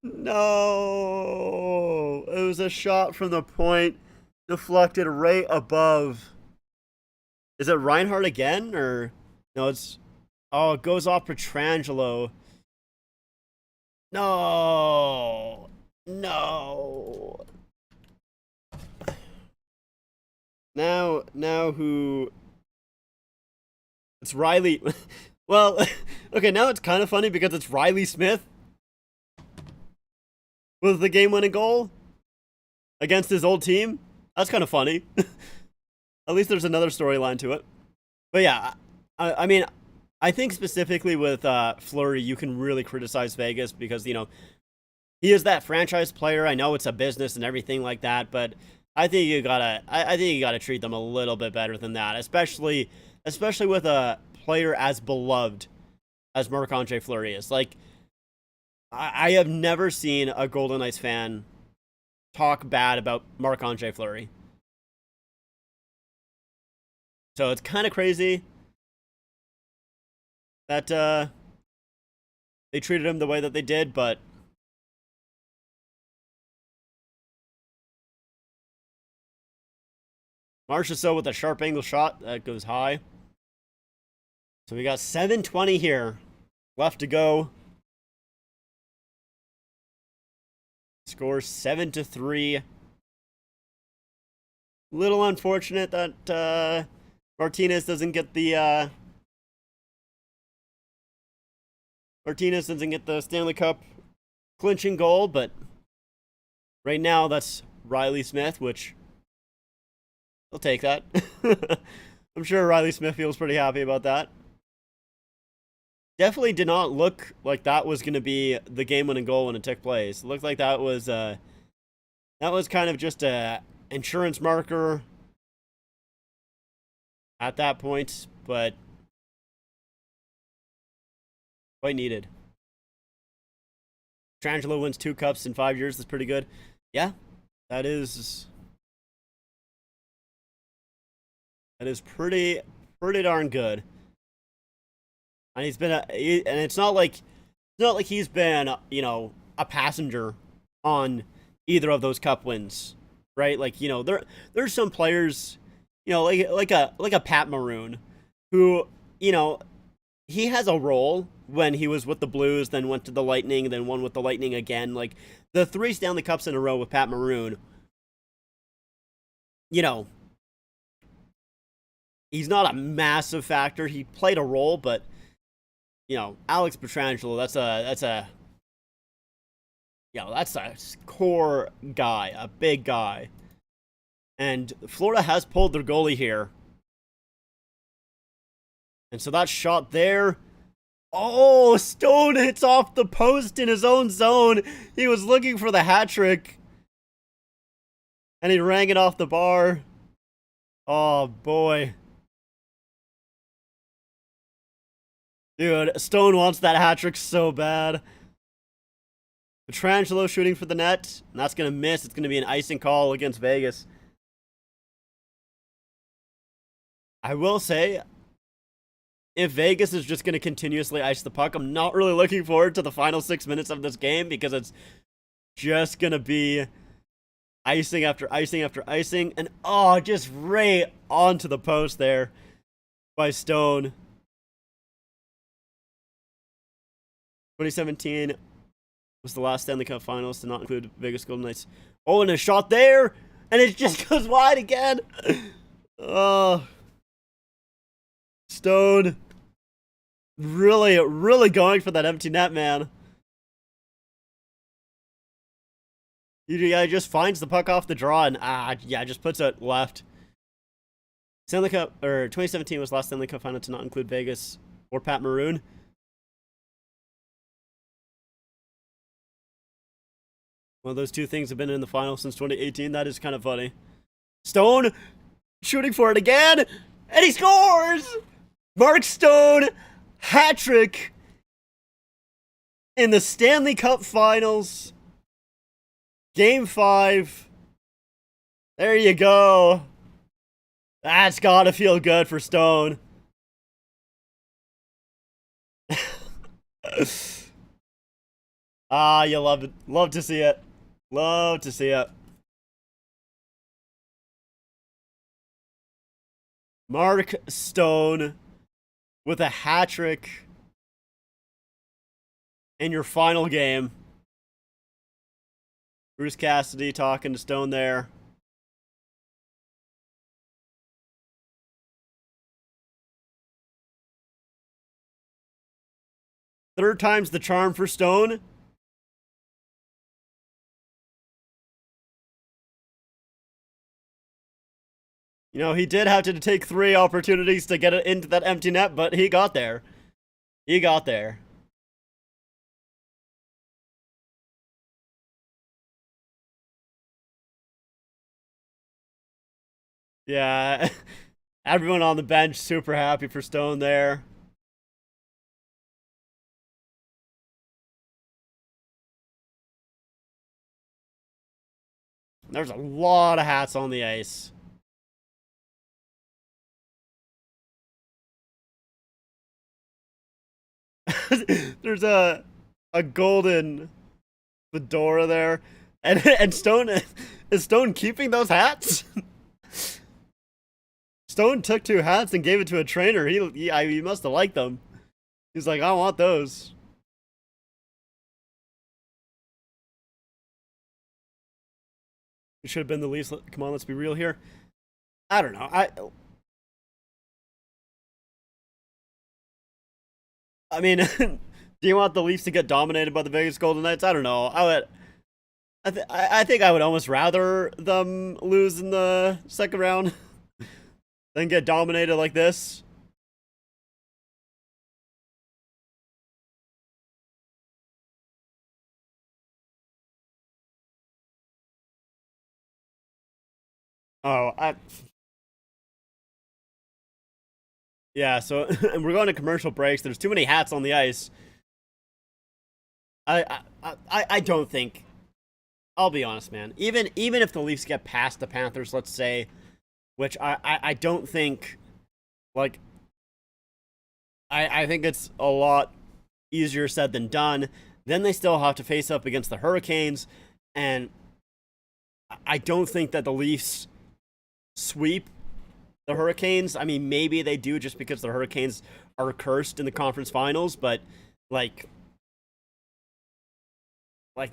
No! It was a shot from the point, deflected right above. Is it Reinhardt again, or no? It goes off Pietrangelo. No. Now who? It's Riley. Well, okay, now it's kind of funny because it's Riley Smith with the game-winning goal against his old team. That's kind of funny. At least there's another storyline to it. But yeah, I mean, I think specifically with Fleury, you can really criticize Vegas because, he is that franchise player. I know it's a business and everything like that, but I think you gotta treat them a little bit better than that, especially with a player as beloved as Marc-Andre Fleury is. Like, I have never seen a Golden Knights fan talk bad about Marc-Andre Fleury. So it's kind of crazy that they treated him the way that they did, but Marchessault with a sharp angle shot that goes high. So we got 7:20 here left to go. Score 7-3. Little unfortunate that Martinez doesn't get the Stanley Cup clinching goal, but right now that's Riley Smith, which I'll take that. I'm sure Riley Smith feels pretty happy about that. Definitely did not look like that was going to be the game-winning goal when it took place. It looked like that was kind of just a insurance marker at that point, but quite needed. Pietrangelo wins 2 cups in 5 years. That's pretty good. Yeah, that is pretty darn good. And it's not like he's been, a passenger on either of those cup wins, right? Like, there's some players, like a Pat Maroon, who, he has a role when he was with the Blues, then went to the Lightning, then won with the Lightning again. Like, the 3 Stanley Cups in a row with Pat Maroon, he's not a massive factor. He played a role, but Alex Pietrangelo, that's a core guy, a big guy. And Florida has pulled their goalie here. And so that shot there. Oh, Stone hits off the post in his own zone. He was looking for the hat trick. And he rang it off the bar. Oh, boy. Dude, Stone wants that hat trick so bad. Pietrangelo shooting for the net. And that's going to miss. It's going to be an icing call against Vegas. I will say, if Vegas is just going to continuously ice the puck, I'm not really looking forward to the final 6 minutes of this game because it's just going to be icing after icing after icing. And, just right onto the post there by Stone. 2017 was the last Stanley Cup Finals to not include Vegas Golden Knights. Oh, and a shot there. And it just goes wide again. Oh. Stone. Really, really going for that empty net, man. Yeah, just finds the puck off the draw and, yeah, just puts it left. Stanley Cup, or 2017 was last Stanley Cup final to not include Vegas or Pat Maroon. Well, those two things have been in the final since 2018. That is kind of funny. Stone shooting for it again, and he scores! Mark Stone, hat trick in the Stanley Cup Finals. Game 5. There you go. That's gotta feel good for Stone. You love it. Love to see it. Love to see it. Mark Stone with a hat trick in your final game. Bruce Cassidy talking to Stone there. Third time's the charm for Stone. You know, he did have to take 3 opportunities to get it into that empty net, but he got there. He got there. Yeah, everyone on the bench super happy for Stone there. There's a lot of hats on the ice. There's a golden fedora there, and Stone is Stone keeping those hats? Stone took 2 hats and gave it to a trainer. He must have liked them. He's like, I want those. It should have been the Leafs. Come on, let's be real here. I don't know. I mean, do you want the Leafs to get dominated by the Vegas Golden Knights? I don't know. I think I would almost rather them lose in the second round than get dominated like this. Oh, yeah, so we're going to commercial breaks. There's too many hats on the ice. I don't think. I'll be honest, man. Even if the Leafs get past the Panthers, let's say, which I don't think, like, I think it's a lot easier said than done. Then they still have to face up against the Hurricanes, and I don't think that the Leafs sweep the Hurricanes. I mean, maybe they do just because the Hurricanes are cursed in the conference finals, but like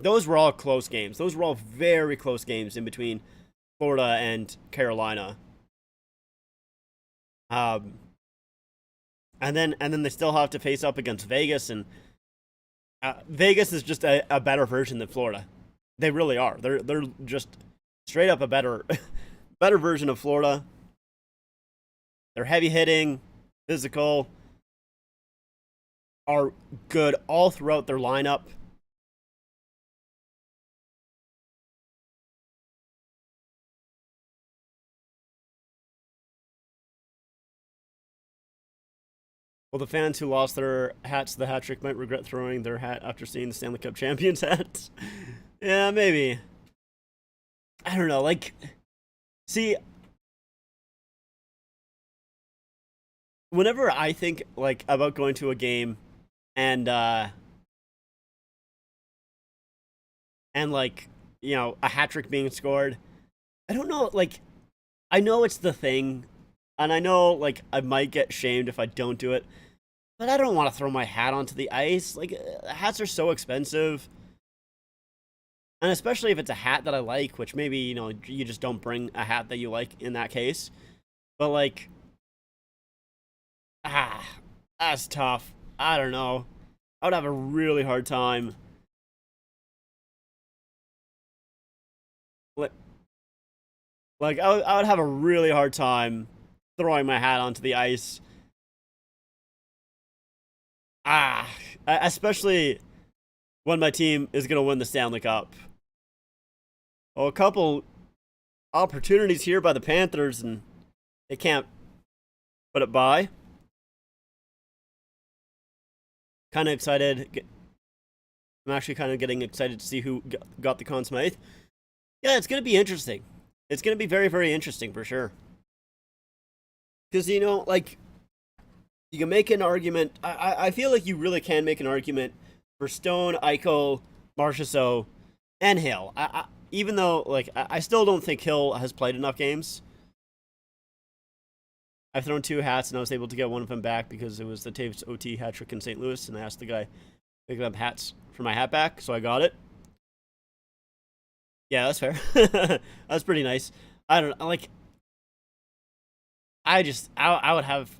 those were all close games. Those were all very close games in between Florida and Carolina. And then they still have to face up against Vegas, and Vegas is just a better version than Florida. They really are. They're just straight up a better version of Florida. They're heavy hitting, physical, are good all throughout their lineup. Well, the fans who lost their hats to the hat trick might regret throwing their hat after seeing the Stanley Cup champions hats. Yeah, maybe. I don't know. Like, see, whenever I think like about going to a game and like, you know, a hat trick being scored, I don't know, like, I know it's the thing, and I know like I might get shamed if I don't do it, but I don't want to throw my hat onto the ice. Like, hats are so expensive. And especially if it's a hat that I like, which maybe, you know, you just don't bring a hat that you like in that case. But, like, that's tough. I don't know. I would have a really hard time. Like, I would have a really hard time throwing my hat onto the ice. Ah, especially when my team is going to win the Stanley Cup. Well, a couple opportunities here by the Panthers, and they can't put it by. Kind of excited. I'm actually kind of getting excited to see who got the Conn Smythe. Yeah, it's going to be interesting. It's going to be very, very interesting for sure. Because, you know, like, you can make an argument. I feel like you really can make an argument for Stone, Eichel, Marchessault, and Hill. Even though, like, I still don't think Hill has played enough games. I've thrown 2 hats, and I was able to get one of them back because it was the Taves OT hat trick in St. Louis, and I asked the guy pick up hats for my hat back, so I got it. Yeah, that's fair. That's pretty nice. I don't know, like, I would have,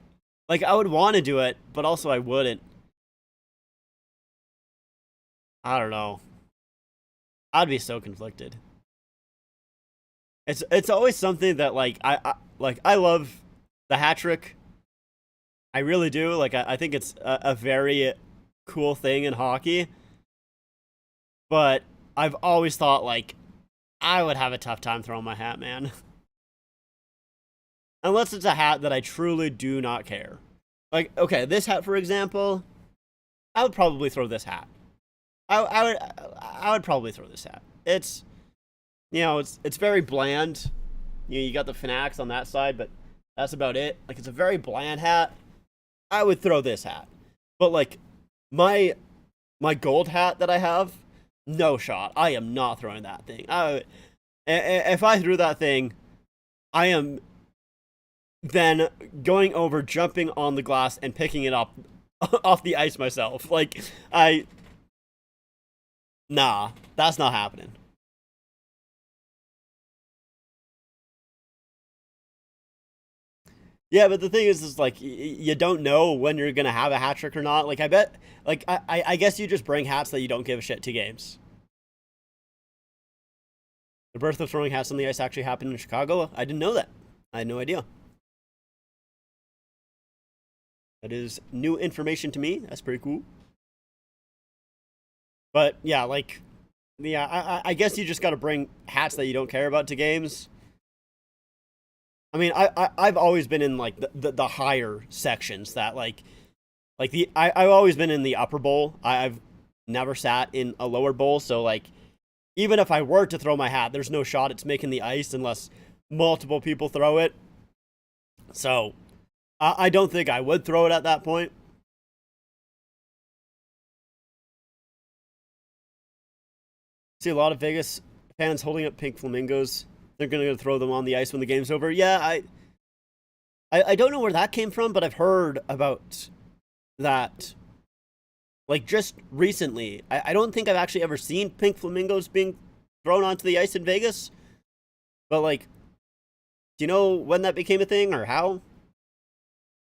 like, I would want to do it, but also I wouldn't. I don't know. I'd be so conflicted. It's always something that, like, I love the hat trick. I really do. Like, I think it's a very cool thing in hockey. But I've always thought, like, I would have a tough time throwing my hat, man. Unless it's a hat that I truly do not care. Like, okay, this hat, for example, I would probably throw this hat. I would probably throw this hat. It's, you know, it's very bland. You know, you got the Fanatics on that side, but that's about it. Like, it's a very bland hat. I would throw this hat. But, like, my gold hat that I have, no shot. I am not throwing that thing. If I threw that thing, I am then going over, jumping on the glass, and picking it up off the ice myself. Like, nah, that's not happening. Yeah, but the thing is like, you don't know when you're gonna have a hat trick or not. Like, I bet, like, I guess you just bring hats that you don't give a shit to games. The birth of throwing hats on the ice actually happened in Chicago. I didn't know that. I had no idea. That is new information to me. That's pretty cool. But yeah, like, yeah, I guess you just got to bring hats that you don't care about to games. I mean, I've always been in, like, the higher sections that, like I've always been in the upper bowl. I've never sat in a lower bowl, so, like, even if I were to throw my hat, there's no shot it's making the ice unless multiple people throw it. So I don't think I would throw it at that point. See a lot of Vegas fans holding up pink flamingos. They're going to throw them on the ice when the game's over. Yeah, I don't know where that came from, but I've heard about that, like, just recently. I don't think I've actually ever seen pink flamingos being thrown onto the ice in Vegas. But, like, do you know when that became a thing or how?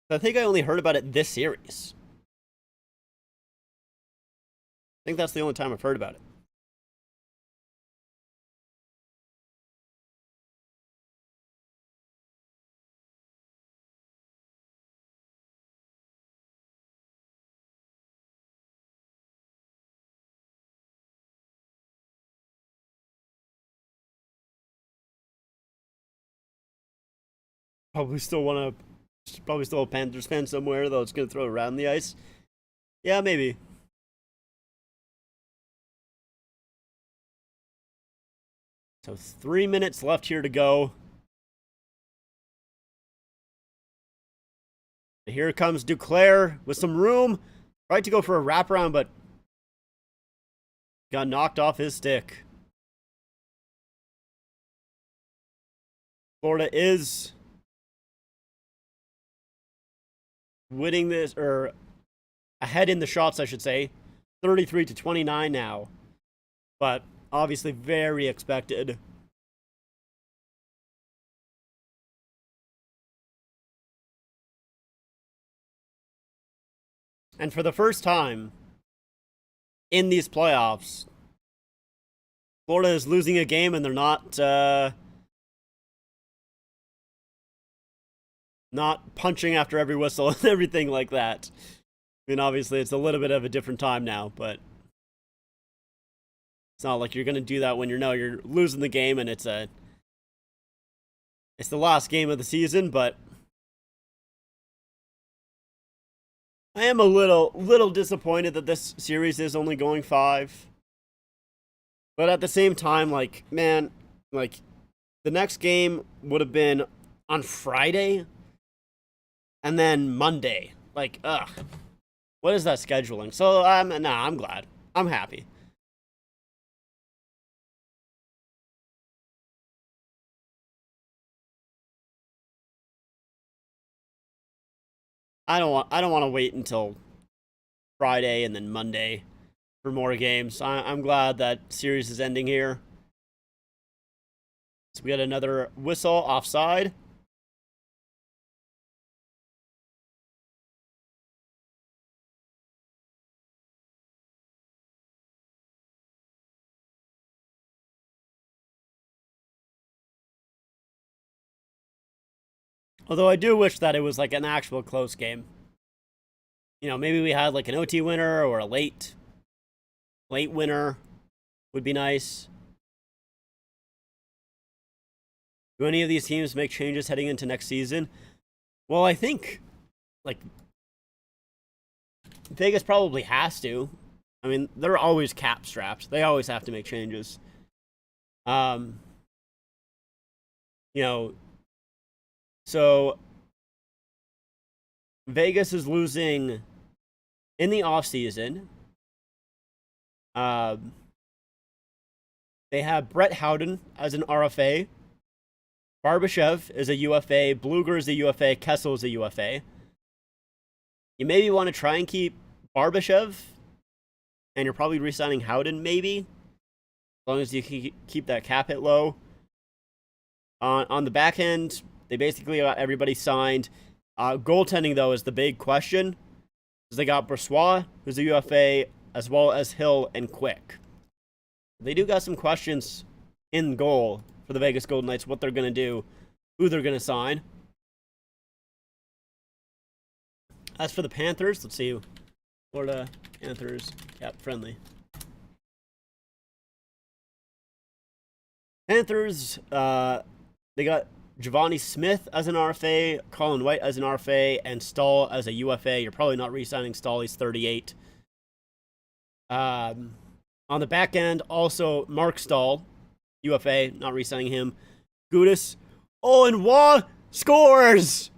I think I only heard about it this series. I think that's the only time I've heard about it. Probably still a Panthers fan somewhere though. It's gonna throw around the ice. Yeah, maybe. So 3 minutes left here to go. Here comes Duclair with some room. Tried to go for a wraparound, but got knocked off his stick. Florida is winning this, or ahead in the shots, I should say. 33-29 now. But obviously very expected. And for the first time in these playoffs, Florida is losing a game and they're not punching after every whistle and everything like that. I mean, obviously, it's a little bit of a different time now, but it's not like you're going to do that when you're losing the game and it's the last game of the season, but I am a little disappointed that this series is only going 5. But at the same time, like, man, like, the next game would have been on Friday and then Monday. Like, ugh. What is that scheduling? So, I'm glad. I'm happy. I don't want to wait until Friday and then Monday for more games. I'm glad that series is ending here. So we got another whistle offside. Although I do wish that it was like an actual close game. You know, maybe we had like an OT winner or a late winner would be nice. Do any of these teams make changes heading into next season? Well, I think like Vegas probably has to. I mean, they're always cap strapped. They always have to make changes. You know, so Vegas is losing in the offseason. They have Brett Howden as an RFA. Barbashev is a UFA. Bluger is a UFA. Kessel is a UFA. You maybe want to try and keep Barbashev, and you're probably re-signing Howden, maybe, as long as you keep that cap hit low. On the back end, they basically got everybody signed. Goaltending, though, is the big question. Because they got Brossoit, who's a UFA, as well as Hill and Quick. They do got some questions in goal for the Vegas Golden Knights, what they're going to do, who they're going to sign. As for the Panthers, let's see. Florida Panthers, cap friendly. Panthers, they got Giovanni Smith as an RFA, Colin White as an RFA, and Stahl as a UFA. You're probably not re-signing Stahl. He's 38. On the back end, also Mark Stahl, UFA, not re-signing him. Gudis. Oh, and Waugh scores!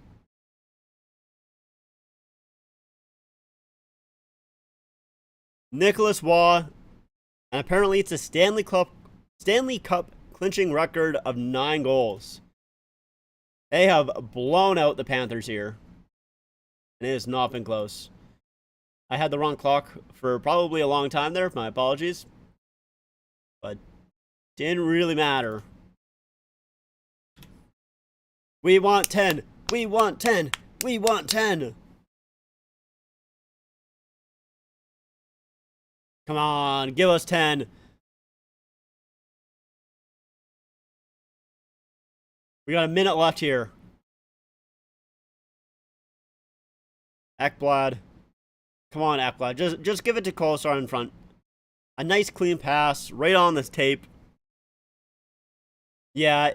Nicholas Waugh. And apparently it's a Stanley Cup clinching record of 9 goals. They have blown out the Panthers here. And it has not been close. I had the wrong clock for probably a long time there. My apologies. But didn't really matter. We want 10. We want 10. We want 10. Come on, give us 10. We got a minute left here. Ekblad. Come on, Ekblad. Just give it to Kolesar in front. A nice clean pass right on this tape. Yeah,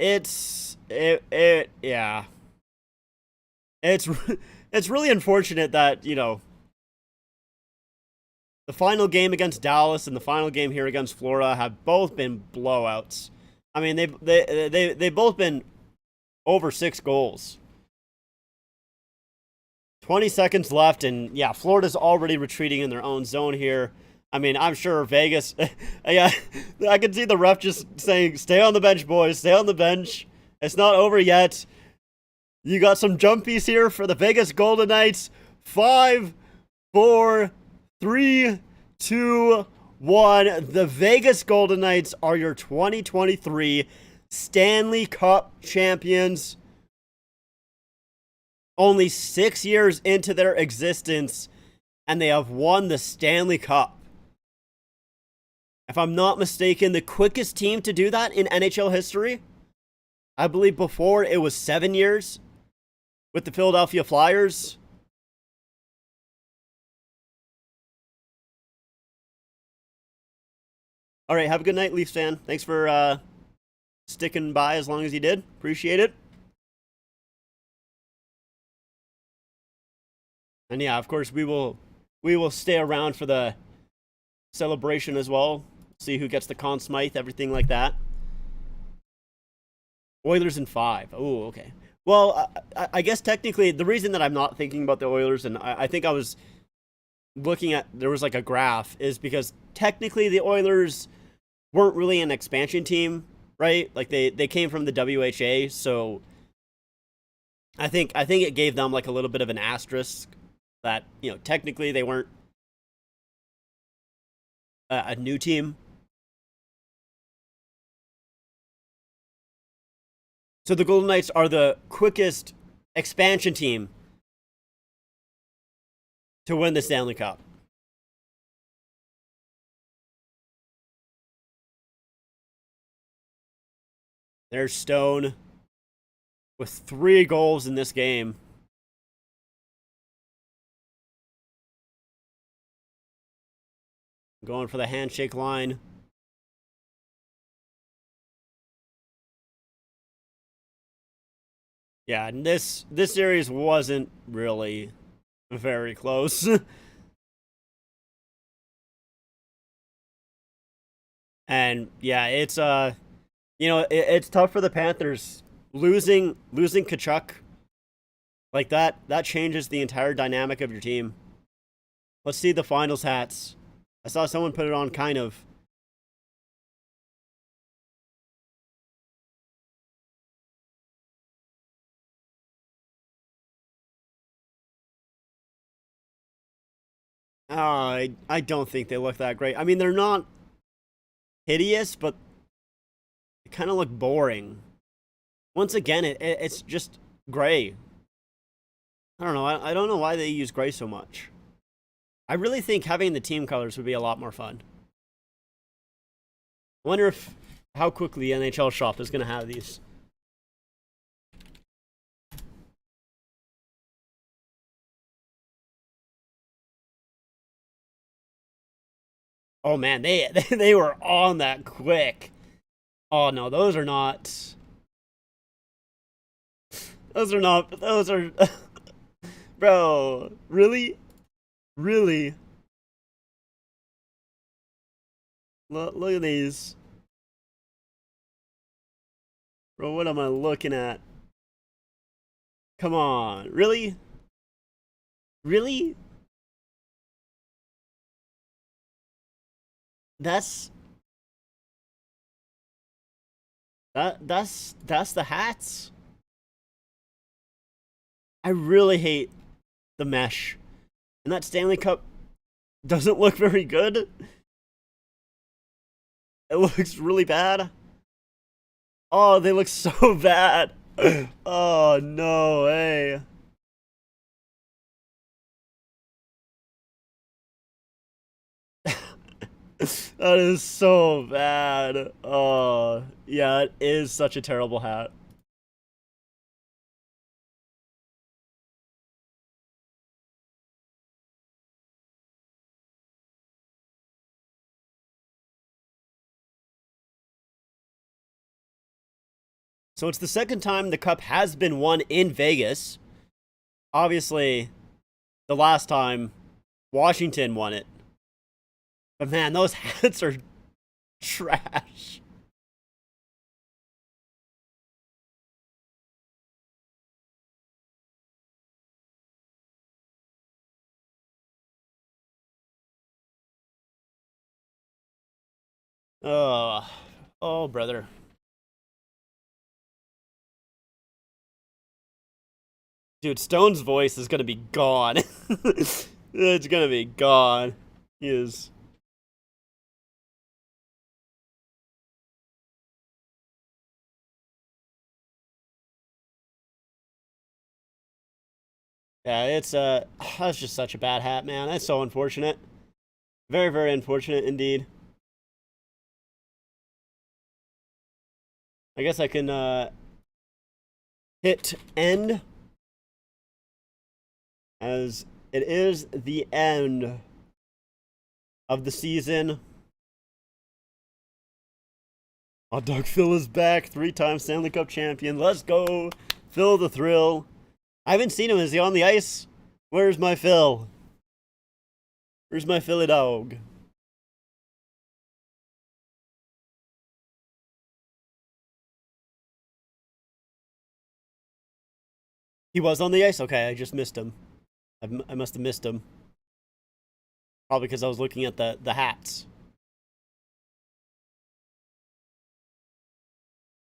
yeah. It's really unfortunate that, you know, the final game against Dallas and the final game here against Florida have both been blowouts. I mean, they've both been over 6 goals. 20 seconds left, and yeah, Florida's already retreating in their own zone here. I mean, I'm sure Vegas, yeah, I can see the ref just saying, stay on the bench, boys, stay on the bench. It's not over yet. You got some jumpies here for the Vegas Golden Knights. 5, 4, 3, 2, 1. The Vegas Golden Knights are your 2023 Stanley Cup champions. Only 6 years into their existence, and they have won the Stanley Cup. If I'm not mistaken, the quickest team to do that in NHL history. I believe before it was 7 years with the Philadelphia Flyers. All right, have a good night, Leafs fan. Thanks for sticking by as long as you did. Appreciate it. And yeah, of course, we will stay around for the celebration as well. See who gets the Conn Smythe, everything like that. Oilers in 5. Oh, okay. Well, I guess technically the reason that I'm not thinking about the Oilers, and I think I was looking at, there was like a graph, is because technically the Oilers weren't really an expansion team, right? Like they came from the WHA, so I think it gave them like a little bit of an asterisk that, you know, technically they weren't a new team. So the Golden Knights are the quickest expansion team to win the Stanley Cup. There's Stone with 3 goals in this game. Going for the handshake line. Yeah, and this series wasn't really very close. And yeah, it's you know, it's tough for the Panthers losing Kachuk like that. That changes the entire dynamic of your team. Let's see the finals hats. I saw someone put it on kind of. I don't think they look that great. I mean, they're not hideous, but they kind of look boring. Once again, it's just gray. I don't know. I don't know why they use gray so much. I really think having the team colors would be a lot more fun. I wonder if how quickly the NHL shop is going to have these. Oh man, they were on that quick. Oh no, those are not. Those are not. Those are. Bro, really? Really? Look at these. Bro, what am I looking at? Come on. Really? Really? That's that's the hats. I really hate the mesh. And that Stanley Cup doesn't look very good. It looks really bad. Oh, they look so bad. Oh, no way. That is so bad. Oh, yeah, it is such a terrible hat. So it's the second time the cup has been won in Vegas. Obviously, the last time Washington won it. But man, those hats are trash. Oh, oh, brother. Dude, Stone's voice is gonna be gone. It's gonna be gone. He is Yeah, it's that's just such a bad hat, man. That's so unfortunate. Very, very unfortunate indeed. I guess I can hit end as it is the end of the season. Hot Dog Phil is back, 3-time Stanley Cup champion. Let's go, Phil the Thrill. I haven't seen him. Is he on the ice? Where's my Phil? Where's my Philly dog? He was on the ice? Okay, I just missed him. I must have missed him. Probably because I was looking at the hats.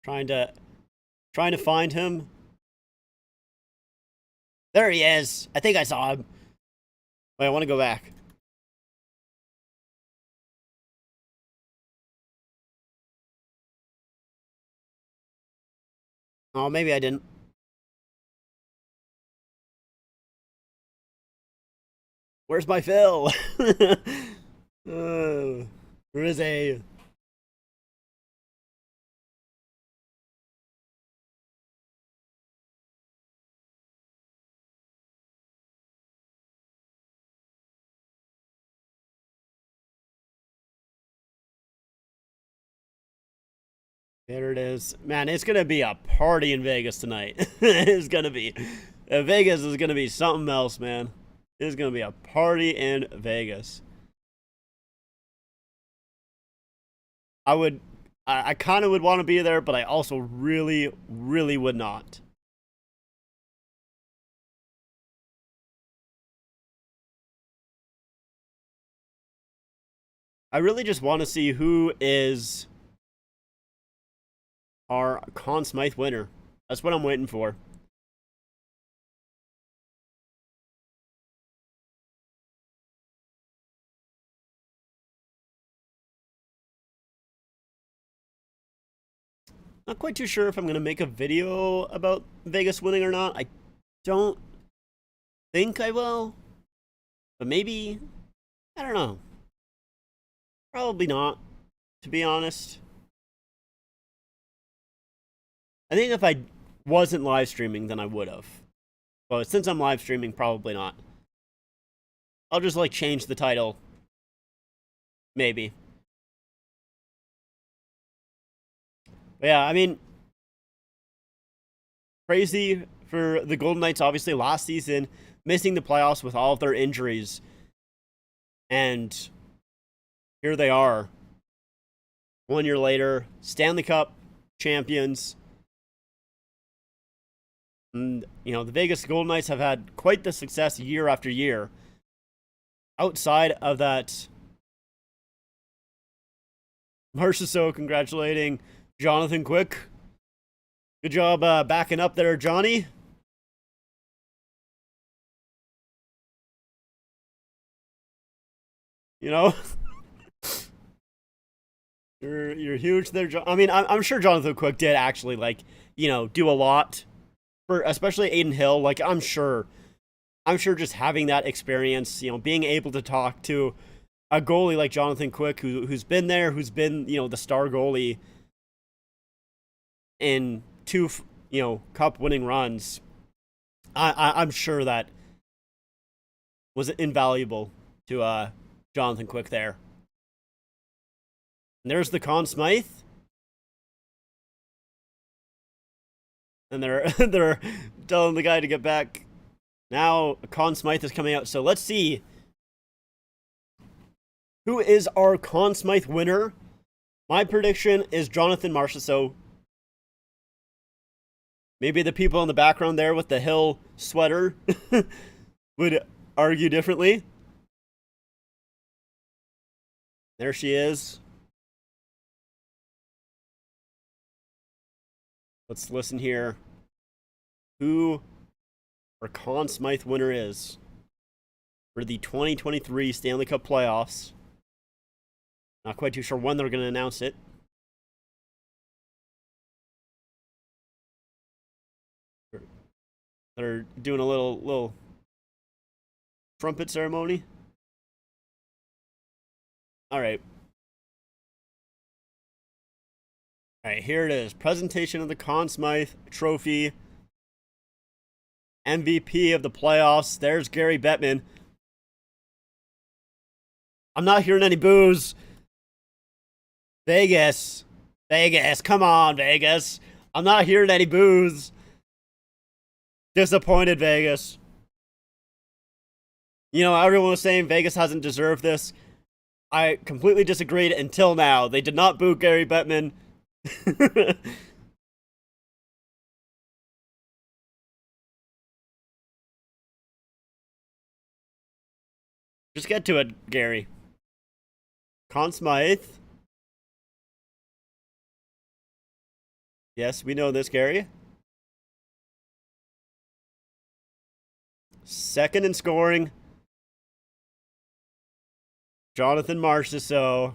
Trying to find him. There he is. I think I saw him. Wait, I want to go back. Oh, maybe I didn't. Where's my Phil? Where is he? There it is. Man, it's going to be a party in Vegas tonight. It's going to be. Vegas is going to be something else, man. It's going to be a party in Vegas. I kind of would want to be there, but I also really, really would not. I really just want to see who is our Conn Smythe winner. That's what I'm waiting for. Not quite too sure if I'm going to make a video about Vegas winning or not. I don't think I will. But maybe. I don't know. Probably not, to be honest. I think if I wasn't live streaming, then I would have. But since I'm live streaming, probably not. I'll just like change the title. Maybe. But yeah, I mean, crazy for the Golden Knights, obviously, last season, missing the playoffs with all of their injuries. And here they are. 1 year later, Stanley Cup champions. And, you know, the Vegas Golden Knights have had quite the success year after year. Outside of that, Marchessault congratulating Jonathan Quick. Good job backing up there, Johnny. You know, you're huge there, John. I mean, I'm sure Jonathan Quick did actually do a lot for especially Aiden Hill. Like I'm sure just having that experience, being able to talk to a goalie like Jonathan Quick, who's been there, who's been the star goalie in two cup winning runs. I'm sure that was invaluable to Jonathan Quick there. And there's the Conn Smythe. And they're telling the guy to get back. Now Conn Smythe is coming out. So let's see who is our Conn Smythe winner. My prediction is Jonathan Marchessault. Maybe the people in the background there with the Hill sweater would argue differently. There she is. Let's listen here. Who our Conn Smythe winner is for the 2023 Stanley Cup playoffs. Not quite too sure when they're going to announce it. They're doing a little trumpet ceremony. All right. All right, here it is. Presentation of the Conn Smythe Trophy. MVP of the playoffs. There's Gary Bettman. I'm not hearing any boos. Vegas. Vegas. Come on, Vegas. I'm not hearing any boos. Disappointed, Vegas. You know, everyone was saying Vegas hasn't deserved this. I completely disagreed until now. They did not boo Gary Bettman. Just get to it, Gary. Conn Smythe. Yes, we know this, Gary. Second in scoring. Jonathan Marchessault.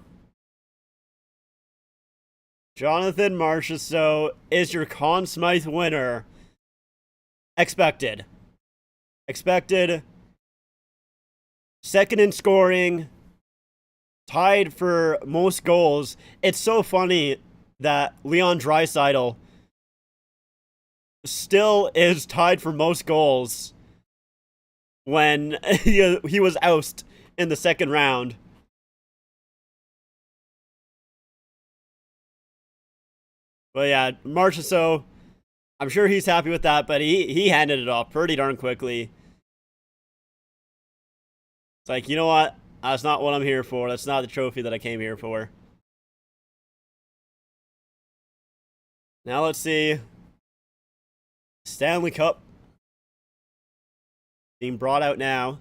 Jonathan Marchessault is your Conn Smythe winner. Expected. Expected. Second in scoring. Tied for most goals. It's so funny that Leon Draisaitl still is tied for most goals when he was ousted in the second round. But yeah, Marchessault, I'm sure he's happy with that, but he handed it off pretty darn quickly. It's like, you know what? That's not what I'm here for. That's not the trophy that I came here for. Now let's see. Stanley Cup being brought out now.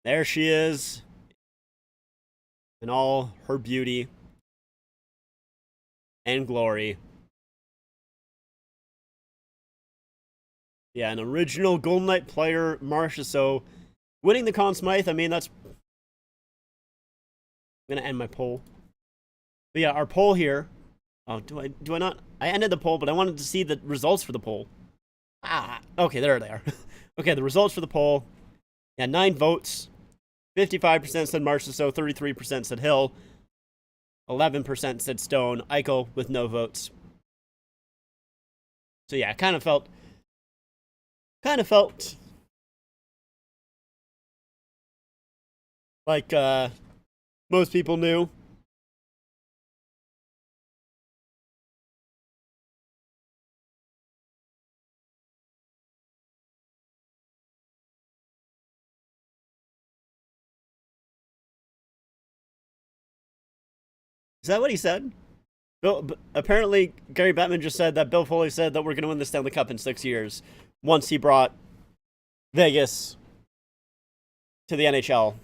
There she is in all her beauty and glory. Yeah, an original Golden Knight player, Marchessault, winning the Conn Smythe. I mean, that's... I'm going to end my poll. But yeah, our poll here. Oh, do I not? I ended the poll, but I wanted to see the results for the poll. Ah, okay, there they are. Okay, the results for the poll. Yeah, 9 votes. 55% said Marchessault, 33% said Hill, 11% said Stone, Eichel with no votes. So yeah, kind of felt like most people knew. Is that what he said? Apparently, Gary Bettman just said that Bill Foley said that we're going to win the Stanley Cup in 6 years once he brought Vegas to the NHL.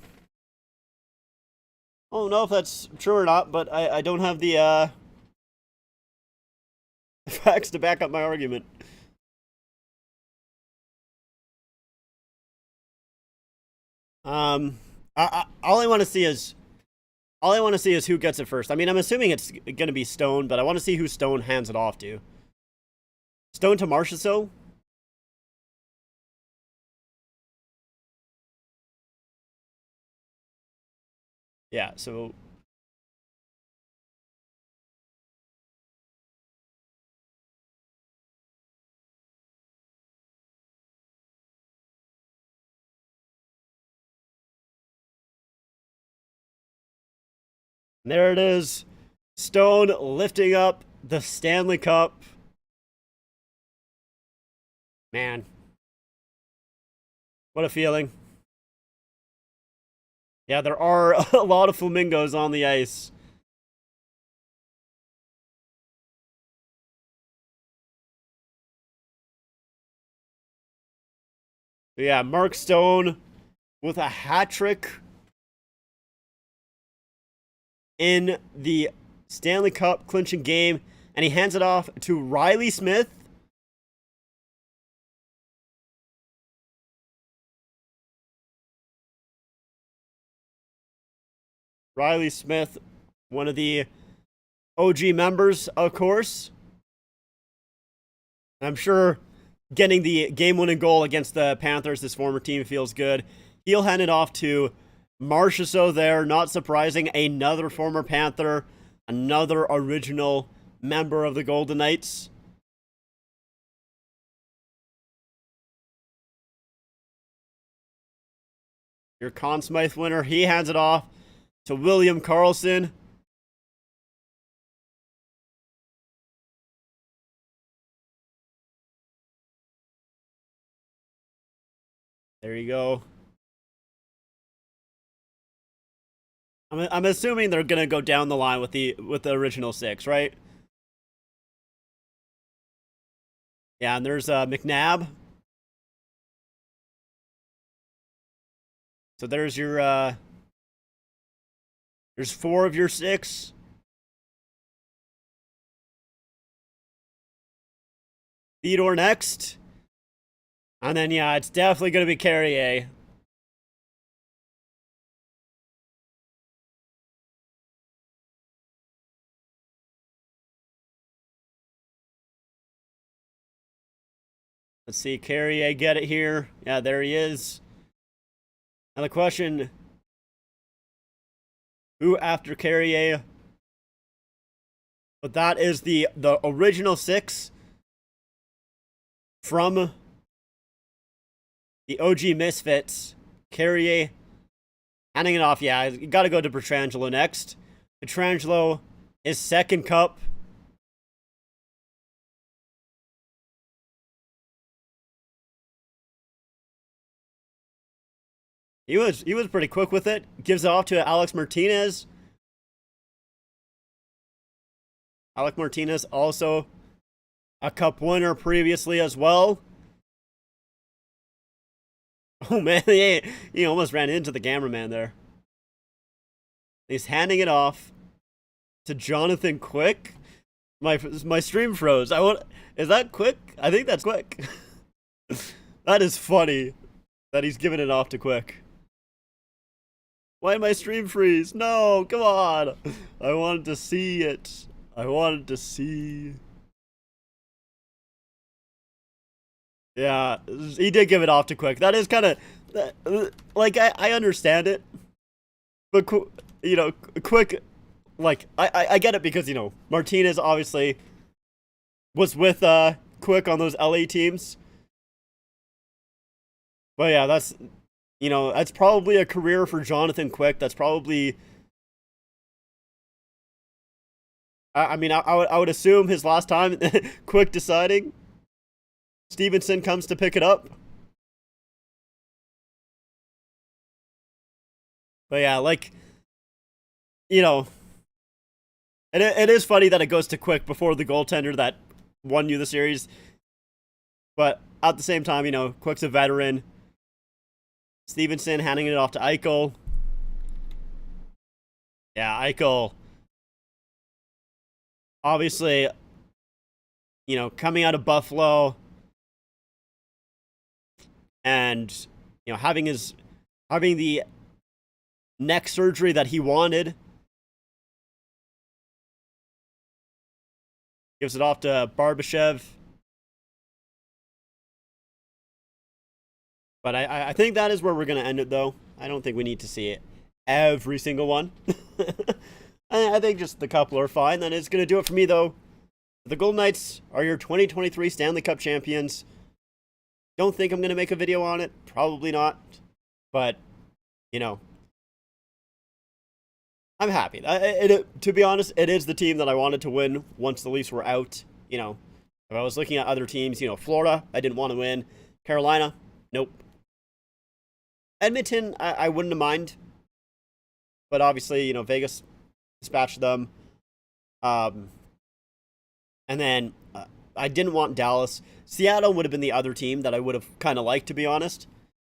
I don't know if that's true or not, but I don't have the facts to back up my argument. All I want to see is who gets it first. I mean, I'm assuming it's going to be Stone, but I want to see who Stone hands it off to. Stone to Marchessault? Yeah, so... there it is. Stone lifting up the Stanley Cup. Man. What a feeling. Yeah, there are a lot of flamingos on the ice. Yeah, Mark Stone with a hat trick in the Stanley Cup clinching game, and he hands it off to Riley Smith. Riley Smith, one of the OG members, of course. I'm sure getting the game-winning goal against the Panthers. His former team feels good. He'll hand it off to Marchessault there. Not surprising. Another former Panther. Another original member of the Golden Knights. Your Conn Smythe winner. He hands it off to William Karlsson. There you go. I'm assuming they're gonna go down the line with the original 6, right? Yeah, and there's McNabb. So there's your there's 4 of your 6. Theodore next. And then, yeah, it's definitely going to be Carrier. Let's see, Carrier get it here. Yeah, there he is. Now the question, who after Carrier? But that is the original 6 from the OG Misfits. Carrier handing it off. Yeah, you got to go to Pietrangelo next. Pietrangelo, his second cup. He was pretty quick with it. Gives it off to Alex Martinez. Alex Martinez also a cup winner previously as well. Oh man, he almost ran into the cameraman there. He's handing it off to Jonathan Quick. My stream froze. Is that Quick? I think that's Quick. That is funny that he's giving it off to Quick. Why did my stream freeze? No, come on. I wanted to see it. I wanted to see. Yeah, he did give it off to Quick. That is kind of, like, I understand it. But, you know, Quick, like, I get it because, you know, Martinez obviously was with Quick on those LA teams. But yeah, that's, you know, that's probably a career for Jonathan Quick. That's probably, I mean, I would assume his last time Quick deciding. Stevenson comes to pick it up. But yeah, like, you know, it is funny that it goes to Quick before the goaltender that won you the series. But at the same time, you know, Quick's a veteran. Stevenson handing it off to Eichel. Yeah, Eichel. Obviously, you know, coming out of Buffalo and, you know, having the neck surgery that he wanted. Gives it off to Barbashev. But I think that is where we're going to end it, though. I don't think we need to see it every single one. I think just the couple are fine. That is going to do it for me, though. The Golden Knights are your 2023 Stanley Cup champions. Don't think I'm going to make a video on it. Probably not. But, you know, I'm happy. To be honest, it is the team that I wanted to win once the Leafs were out. You know, if I was looking at other teams, you know, Florida, I didn't want to win. Carolina, nope. Edmonton, I wouldn't have mind. But obviously, you know, Vegas dispatched them. And then I didn't want Dallas. Seattle would have been the other team that I would have kind of liked, to be honest.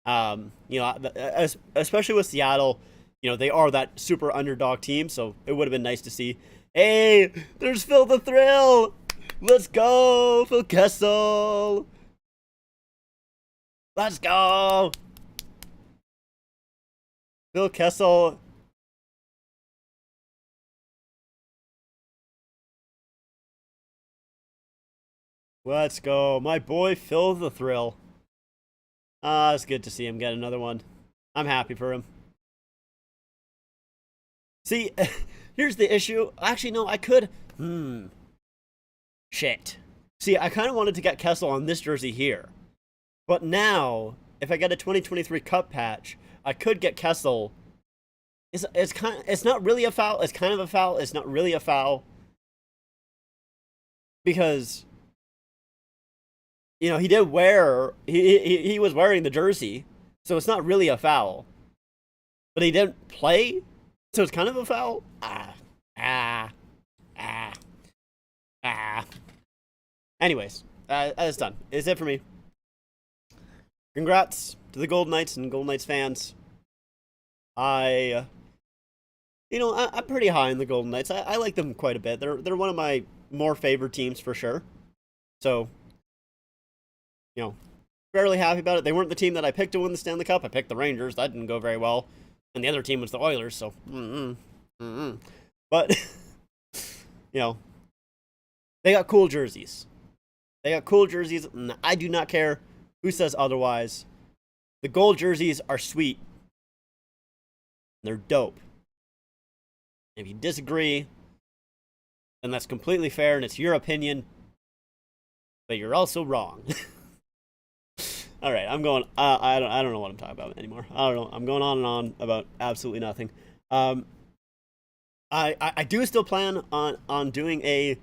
You know, especially with Seattle, you know, they are that super underdog team, so it would have been nice to see. Hey, there's Phil the Thrill! Let's go, Phil Kessel! Let's go! Phil Kessel. Let's go. My boy Phil the Thrill. It's good to see him get another one. I'm happy for him. See, here's the issue. Actually, no, I could. Shit. See, I kind of wanted to get Kessel on this jersey here. But now, if I get a 2023 Cup patch, I could get Kessel. It's not really a foul. It's kind of a foul. It's not really a foul. Because, you know, he did wear, he was wearing the jersey, so it's not really a foul. But he didn't play, so it's kind of a foul. Anyways, that's done. It's it for me. Congrats to the Golden Knights and Golden Knights fans. I'm pretty high on the Golden Knights. I like them quite a bit. They're one of my more favored teams for sure. So, you know, fairly happy about it. They weren't the team that I picked to win the Stanley Cup. I picked the Rangers. That didn't go very well. And the other team was the Oilers, so, But, you know, they got cool jerseys. And I do not care who says otherwise. The gold jerseys are sweet. They're dope. If you disagree, then that's completely fair and it's your opinion, but you're also wrong. All right, I'm going. I don't know what I'm talking about anymore. I don't know. I'm going on and on about absolutely nothing. I do still plan on doing a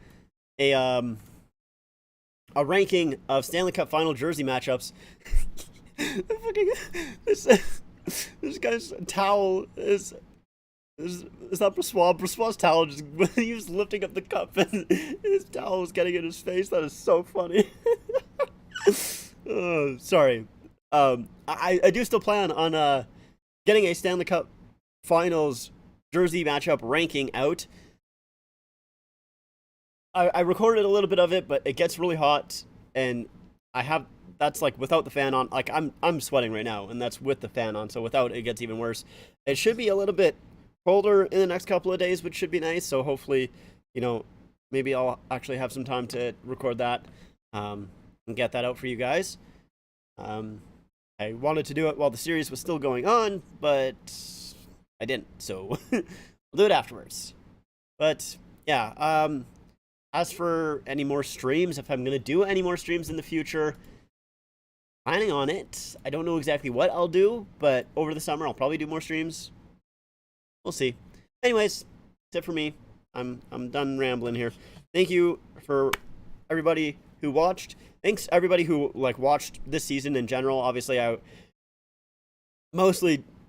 ranking of Stanley Cup Final jersey matchups. This guy's towel is not Brossois. Brossois' towel just he was lifting up the cup and his towel was getting in his face. That is so funny. Sorry. I do still plan on getting a Stanley Cup Finals jersey matchup ranking out. I recorded a little bit of it, but it gets really hot, and that's like without the fan on. Like I'm sweating right now, and that's with the fan on. So without it gets even worse. It should be a little bit colder in the next couple of days, which should be nice. So hopefully, you know, maybe I'll actually have some time to record that and get that out for you guys. I wanted to do it while the series was still going on, but I didn't. So we'll do it afterwards. But yeah, as for any more streams, if I'm going to do any more streams in the future, planning on it. I don't know exactly what I'll do, but over the summer I'll probably do more streams. We'll see. Anyways, that's it for me. I'm done rambling here. Thank you for everybody who watched. Thanks everybody who watched this season in general. Obviously, I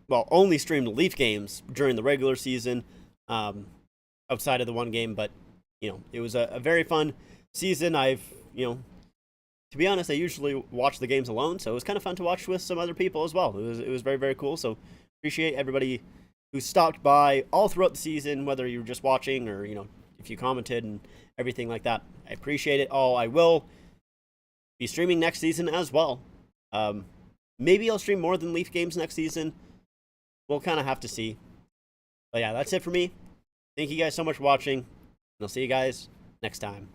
only streamed Leaf games during the regular season, outside of the one game, but you know, it was a very fun season. To be honest, I usually watch the games alone, so it was kind of fun to watch with some other people as well. It was very, very cool. So appreciate everybody who stopped by all throughout the season, whether you were just watching or, you know, if you commented and everything like that. I appreciate it all. I will be streaming next season as well. Maybe I'll stream more than Leaf games next season. We'll kind of have to see. But yeah, that's it for me. Thank you guys so much for watching, and I'll see you guys next time.